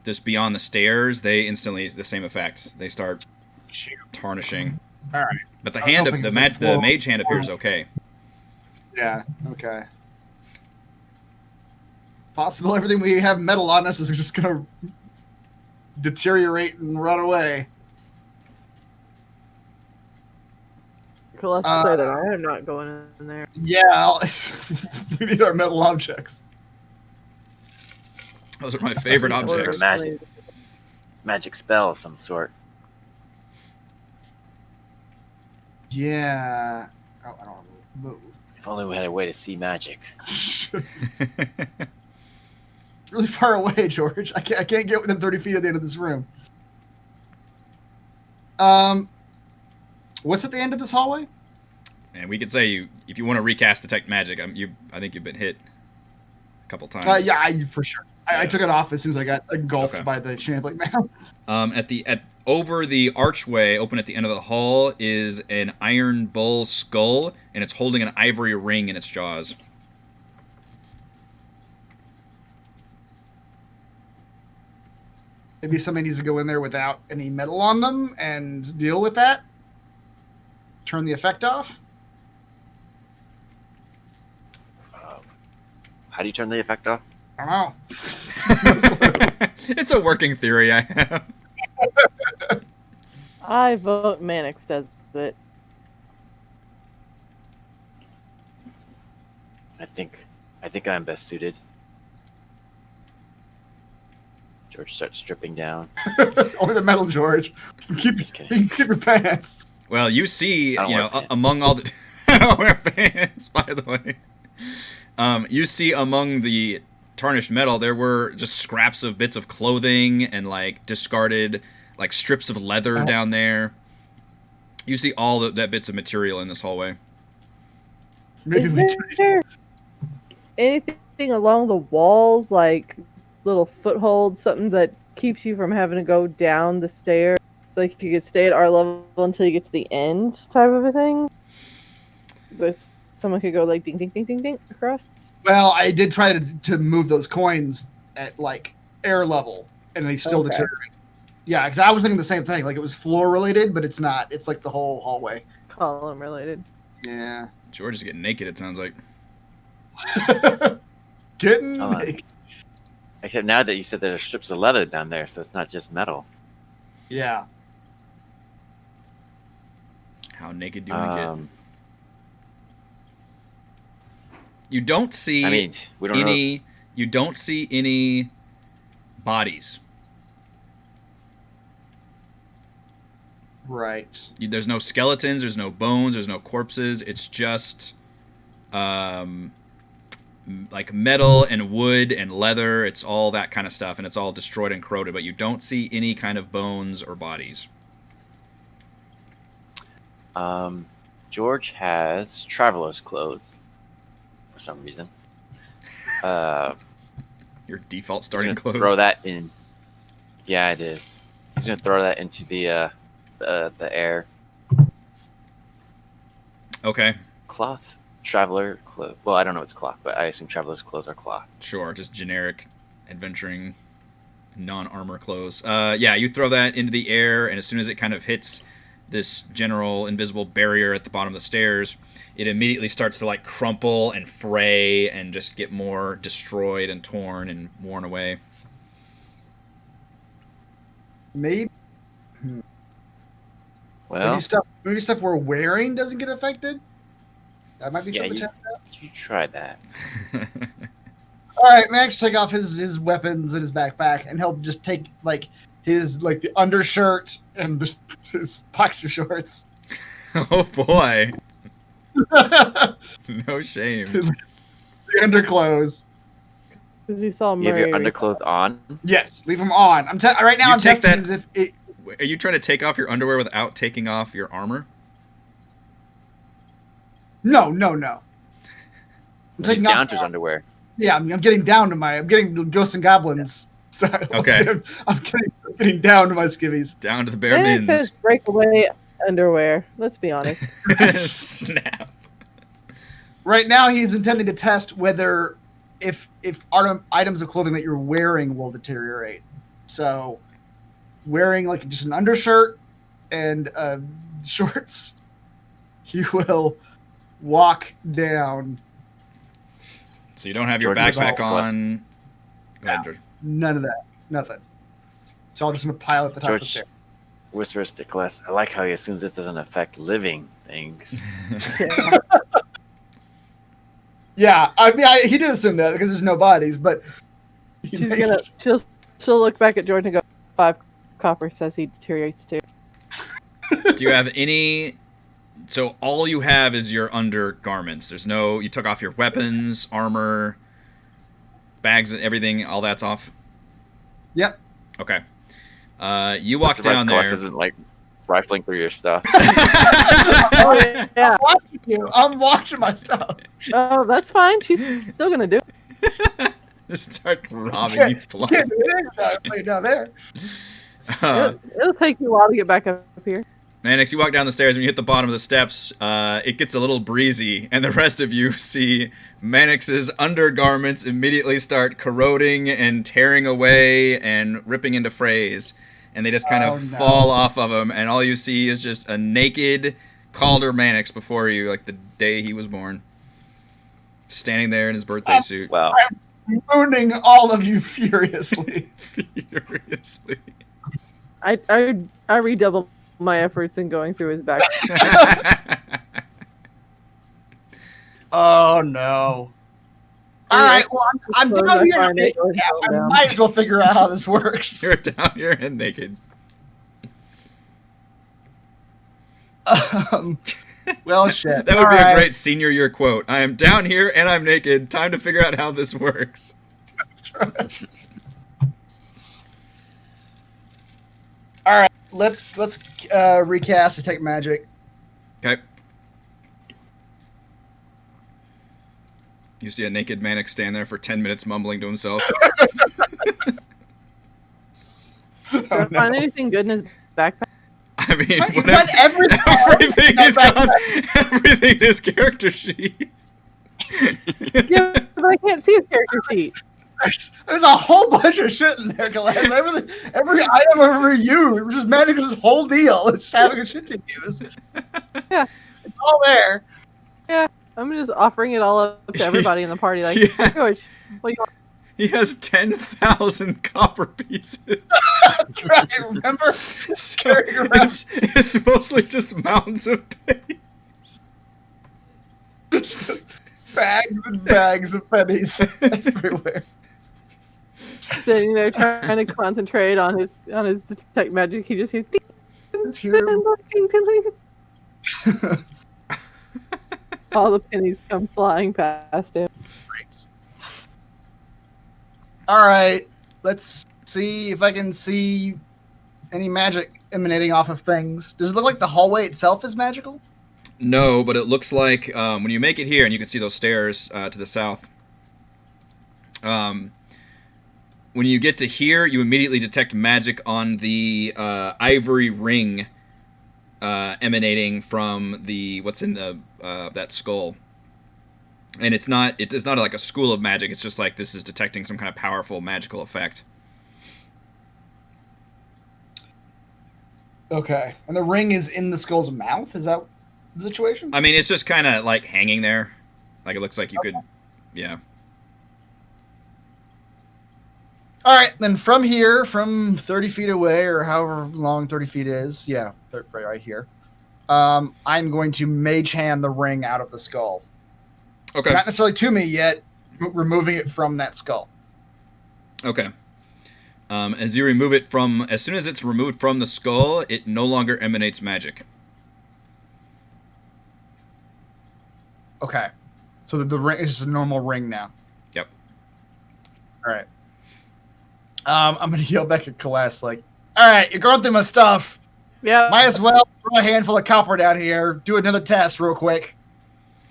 this beyond the stairs. They instantly the same effects. They start tarnishing. All right. But the I was hand, hoping the it was a floor. mage hand appears okay. Yeah. Okay. Possible everything we have metal on us is just gonna deteriorate and run away. Cool, let's say that I am not going in there. Yeah. We need our metal objects. Those are my favorite Or objects. Magic spell of some sort. Yeah. Oh, I don't want to move. If only we had a way to see magic. Really far away, George. I can't get within 30 feet of the end of this room. What's at the end of this hallway? And we could say if you want to recast detect magic, I think you've been hit a couple times. Yeah, for sure. I Yeah. took it off as soon as I got engulfed Okay. by the shambling mound. Over the archway, open at the end of the hall, is an iron bull skull, and it's holding an ivory ring in its jaws. Maybe somebody needs to go in there without any metal on them and deal with that. Turn the effect off. How do you turn the effect off? I don't know. It's a working theory I have. I vote Manix does it. I think I'm best suited. George starts stripping down. Only the metal, George. Keep Just kidding. you keep your pants. Well, you see, I don't wear pants. among all the I don't wear pants, by the way. You see among the tarnished metal, there were just scraps of bits of clothing and like discarded like strips of leather down there. You see all that bits of material in this hallway. Maybe we Is there anything along the walls, like little footholds, something that keeps you from having to go down the stairs? So like you could stay at our level until you get to the end, type of a thing. But someone could go like ding ding ding ding ding across. Well, I did try to move those coins at like air level, and they still Okay. deteriorate. Yeah, because I was thinking the same thing. Like it was floor related, but it's not. It's like the whole hallway. Column related. Yeah. George is getting naked, it sounds like. Getting Hold on. naked. Except now that you said there's strips of leather down there, so it's not just metal. Yeah. How naked do you want to get? Um, You don't see I mean, we don't know. you don't see any bodies. Right. There's no skeletons, there's no bones, there's no corpses. It's just like metal and wood and leather. It's all that kind of stuff, and it's all destroyed and corroded, but you don't see any kind of bones or bodies. George has traveler's clothes for some reason. Your default He's starting gonna clothes. throw that in. Yeah, it is. He's gonna throw that into the air. Okay, Cloth. Traveler clothes. Well, I don't know it's cloth, but I assume traveler's clothes are cloth. sure, just generic adventuring non-armor clothes. Yeah, you throw that into the air, and as soon as it kind of hits this general invisible barrier at the bottom of the stairs, it immediately starts to like crumple and fray and just get more destroyed and torn and worn away. Maybe Well, maybe stuff we're wearing doesn't get affected. That might be yeah, something. you try that. All right, Max, take off his weapons and his backpack, and he'll just take like his the undershirt and his boxer shorts. Oh boy. No shame. The underclothes. Because you saw You have Murray. your underclothes on. Yes, leave them on. Right now. You I'm take testing that- as if it. Are you trying to take off your underwear without taking off your armor? No. I'm He's taking down off. to his underwear. Yeah, I'm getting down to I'm getting Ghosts and Goblins style. Okay. I'm getting down to my skivvies. Down to the bare It says mins. breakaway underwear. Let's be honest. Snap. Right now, he's intending to test whether if items of clothing that you're wearing will deteriorate. So, wearing like just an undershirt and shorts, you will walk down. So you don't have your George was backpack all- on. Go ahead, George. None of that. Nothing. It's all just in a pile at the top of the George stairs. whispers to Glass. I like how he assumes this doesn't affect living things. Yeah. Yeah, I mean, he did assume that because there's no bodies, but She'll look back at Jordan and go, 5 copper says he deteriorates too. Do you have any? So all you have is your undergarments. There's no. You took off your weapons, armor, bags, everything. All that's off. Yep. Okay. You walk Surprised down Glass there. isn't like rifling through your stuff. Oh, yeah. watching you. I'm watching my stuff. Oh, that's fine. She's still gonna do it. Just start robbing you blind. Can't do anything about it down there. It'll take you a while to get back up here. Mannix, you walk down the stairs and you hit the bottom of the steps. It gets a little breezy, and the rest of you see Mannix's undergarments immediately start corroding and tearing away and ripping into frays. And they just kind of fall off of him, and all you see is just a naked Calder Mannix before you, like the day he was born. Standing there in his birthday suit. Wow. Wounding all of you furiously. Furiously. I redouble my efforts in going through his back. Oh no. All right, well, I'm Close, down I here. find it, Yeah, I down. might as well figure out how this works. You're down here and naked. Well, shit. That would All be right. a great senior year quote. I am down here and I'm naked. Time to figure out how this works. That's right. All right, let's recast Detect Magic. Okay. You see a naked Mannix stand there for 10 minutes mumbling to himself. Did I find anything good in his backpack? I mean, You whatever- got everything. everything is gone. Everything in his character sheet. Yeah, because I can't see his character sheet. There's a whole bunch of shit in there, Glenn. Every item I've ever used, it was just Maddox's whole deal. It's having a shit to use. Yeah. It's all there. I'm just offering it all up to everybody in the party. Like, Yeah. George, what do you want? He has 10,000 copper pieces. That's right. Remember? So Carrying around. it's mostly just mounds of pennies. Bags and bags of pennies everywhere. Sitting there trying to concentrate on his detect magic. He just hears ding, Just hear him. ding, ding, ding. All the pennies come flying past him. All right, let's see if I can see any magic emanating off of things. Does it look like the hallway itself is magical? No, but it looks like when you make it here, and you can see those stairs to the south. When you get to here, you immediately detect magic on the ivory ring emanating from the what's in the that skull. And it's not like a school of magic. It's just like this is detecting some kind of powerful magical effect. Okay. And the ring is in the skull's mouth? Is that the situation? I mean, it's just kind of like hanging there. Like it looks like you could, yeah. All right, then from here, from 30 feet away, or however long 30 feet is, yeah, right here, I'm going to mage hand the ring out of the skull. Okay. Not necessarily to me yet, but removing it from that skull. Okay. As you remove it as soon as it's removed from the skull, it no longer emanates magic. Okay. So the ring is just a normal ring now. Yep. All right. I'm going to yell back at Celeste, like, all right, you're going through my stuff. Yeah. Might as well throw a handful of copper down here. Do another test real quick.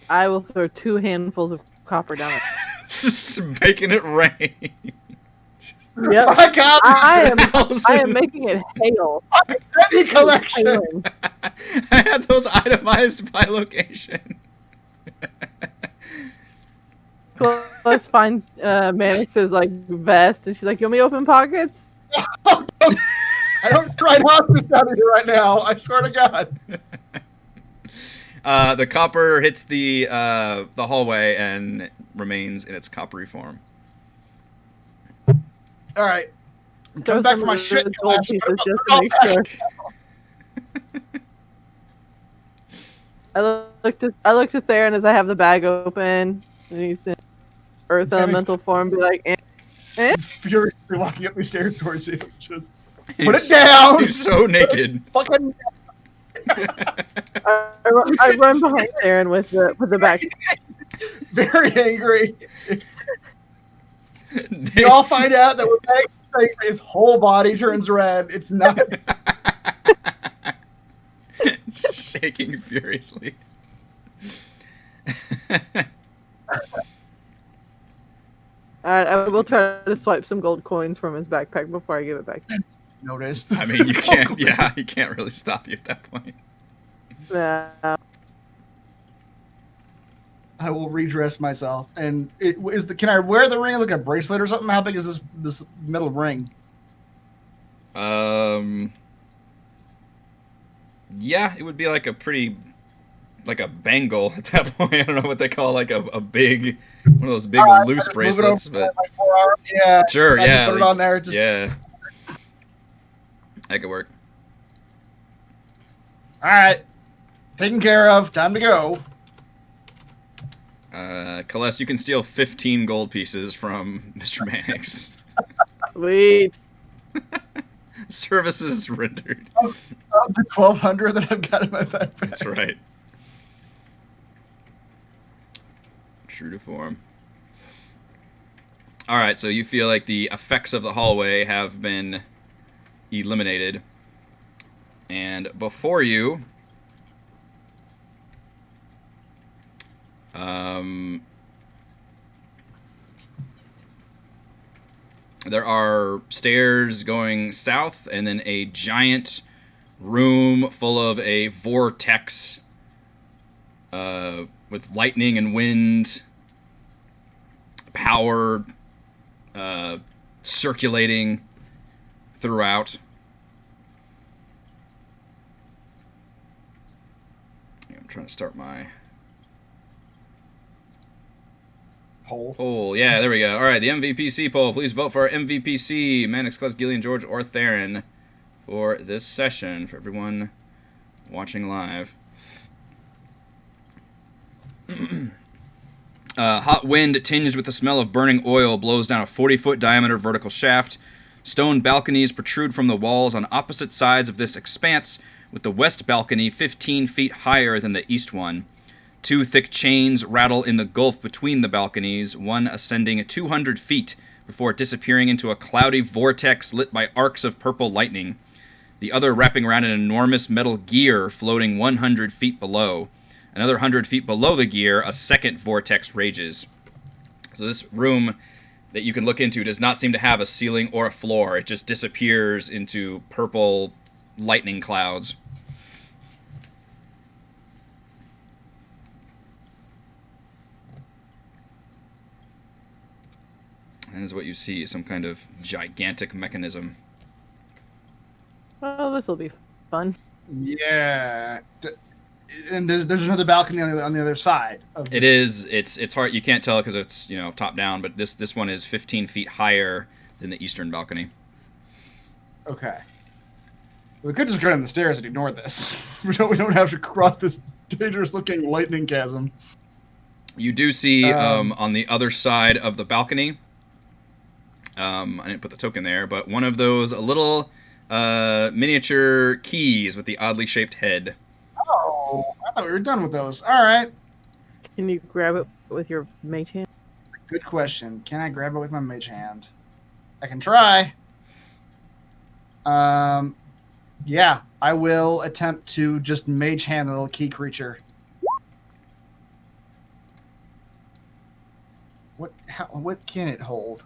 I will throw 2 handfuls of copper down it. Just making it rain. Yep. My God, I am making it hail. Any collection. Hailing. I had those itemized by location. Plus finds Mannix's like vest, and she's like, "You want me to open pockets?" I don't try to out of here right now. I swear to God. The copper hits the hallway and remains in its coppery form. All right. I'm Throw coming back some for my of shit. the gold Celeste. pieces just to make sure. I looked at Theron as I have the bag open, and he's in Earth Elemental form, be like, He's furiously walking up the stairs towards you. Just put it down. He's so naked. Fucking. I run behind Theron with the bag. Very angry. You all find out that when his whole body turns red. It's not. Shaking furiously. Alright, I will try to swipe some gold coins from his backpack before I give it back. Noticed. I mean, you can't. Yeah, he can't really stop you at that point. Yeah. I will redress myself. And can I wear the ring like a bracelet or something? How big is this metal ring? Yeah, it would be like a bangle at that point. I don't know what they call like a big, one of those big loose bracelets, but my forearm. Yeah. sure, I yeah, just put it on there. Just... yeah, that could work. All right, taken care of. Time to go. Celeste, you can steal 15 gold pieces from Mr. Mannix. Sweet. Services rendered. Of the 1,200 that I've got in my backpack. That's right. True to form. All right, so you feel like the effects of the hallway have been eliminated. And before you, there are stairs going south, and then a giant room full of a vortex with lightning and wind, power circulating throughout. I'm trying to start my poll. Yeah, there we go. All right, the MVPC poll. Please vote for our MVPC, Mannix, Kless, Gillian, George, or Theron for this session, for everyone watching live. Hot wind tinged with the smell of burning oil blows down a 40-foot diameter vertical shaft. Stone balconies protrude from the walls on opposite sides of this expanse, with the west balcony 15 feet higher than the east one. 2 thick chains rattle in the gulf between the balconies, one ascending 200 feet before disappearing into a cloudy vortex lit by arcs of purple lightning. The other wrapping around an enormous metal gear floating 100 feet below. Another 100 feet below the gear, a second vortex rages. So this room that you can look into does not seem to have a ceiling or a floor. It just disappears into purple lightning clouds. And is what you see, some kind of gigantic mechanism. Oh, this will be fun. Yeah. And there's another balcony on the other side. Of It is. It's hard. You can't tell because it's top down. But this one is 15 feet higher than the eastern balcony. Okay. We could just go down the stairs and ignore this. We don't have to cross this dangerous-looking lightning chasm. You do see on the other side of the balcony. I didn't put the token there, but one of those little miniature keys with the oddly shaped head. Oh, I thought we were done with those. All right. Can you grab it with your mage hand? That's a good question. Can I grab it with my mage hand? I can try. Yeah, I will attempt to just mage hand the little key creature. What can it hold?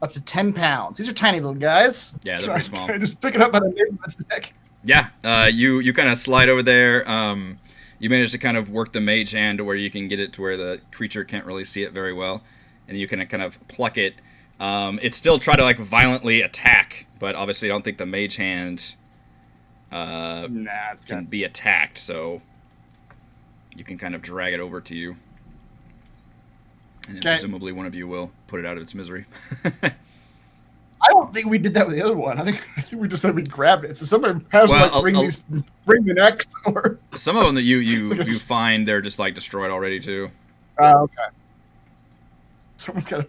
Up to 10 pounds. These are tiny little guys. Yeah, they're pretty small. Can I just pick it up by the nape of its neck? Yeah, you kind of slide over there. You manage to kind of work the mage hand to where you can get it to where the creature can't really see it very well, and you can kind of pluck it. It still try to like violently attack, but obviously I don't think the mage hand can be attacked, so you can kind of drag it over to you. And then presumably one of you will put it out of its misery. I don't think we did that with the other one. I think we just said we grabbed it. So somebody has to bring the next or some of them that you find they're just like destroyed already too. Oh, okay. Someone's got to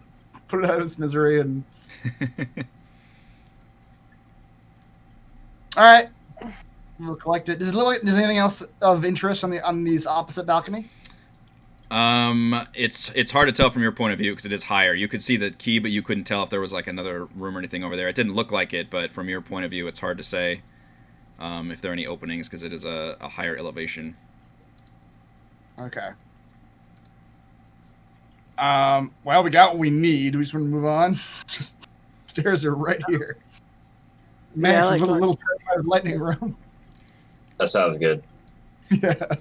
put it out of its misery and. All right, we'll collect it. Does it look like there's anything else of interest on these opposite balcony? It's hard to tell from your point of view because it is higher. You could see the key, but you couldn't tell if there was like another room or anything over there. It didn't look like it, but from your point of view, it's hard to say if there are any openings because it is a higher elevation. Okay. Well, we got what we need. We just want to move on. Just stairs are right here. Man, Yeah, it's like a little terrified lightning room. That sounds good. Yeah.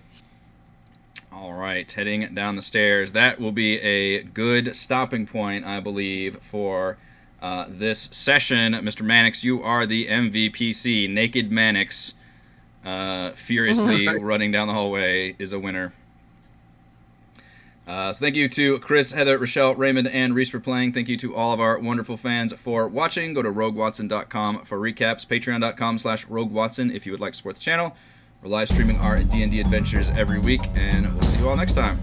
All right, heading down the stairs. That will be a good stopping point, I believe, for this session. Mr. Mannix, you are the MVPC. Naked Mannix, furiously running down the hallway, is a winner. So thank you to Chris, Heather, Rochelle, Raymond, and Reese for playing. Thank you to all of our wonderful fans for watching. Go to roguewatson.com for recaps. Patreon.com/roguewatson if you would like to support the channel. We're live streaming our D&D adventures every week, and we'll see you all next time.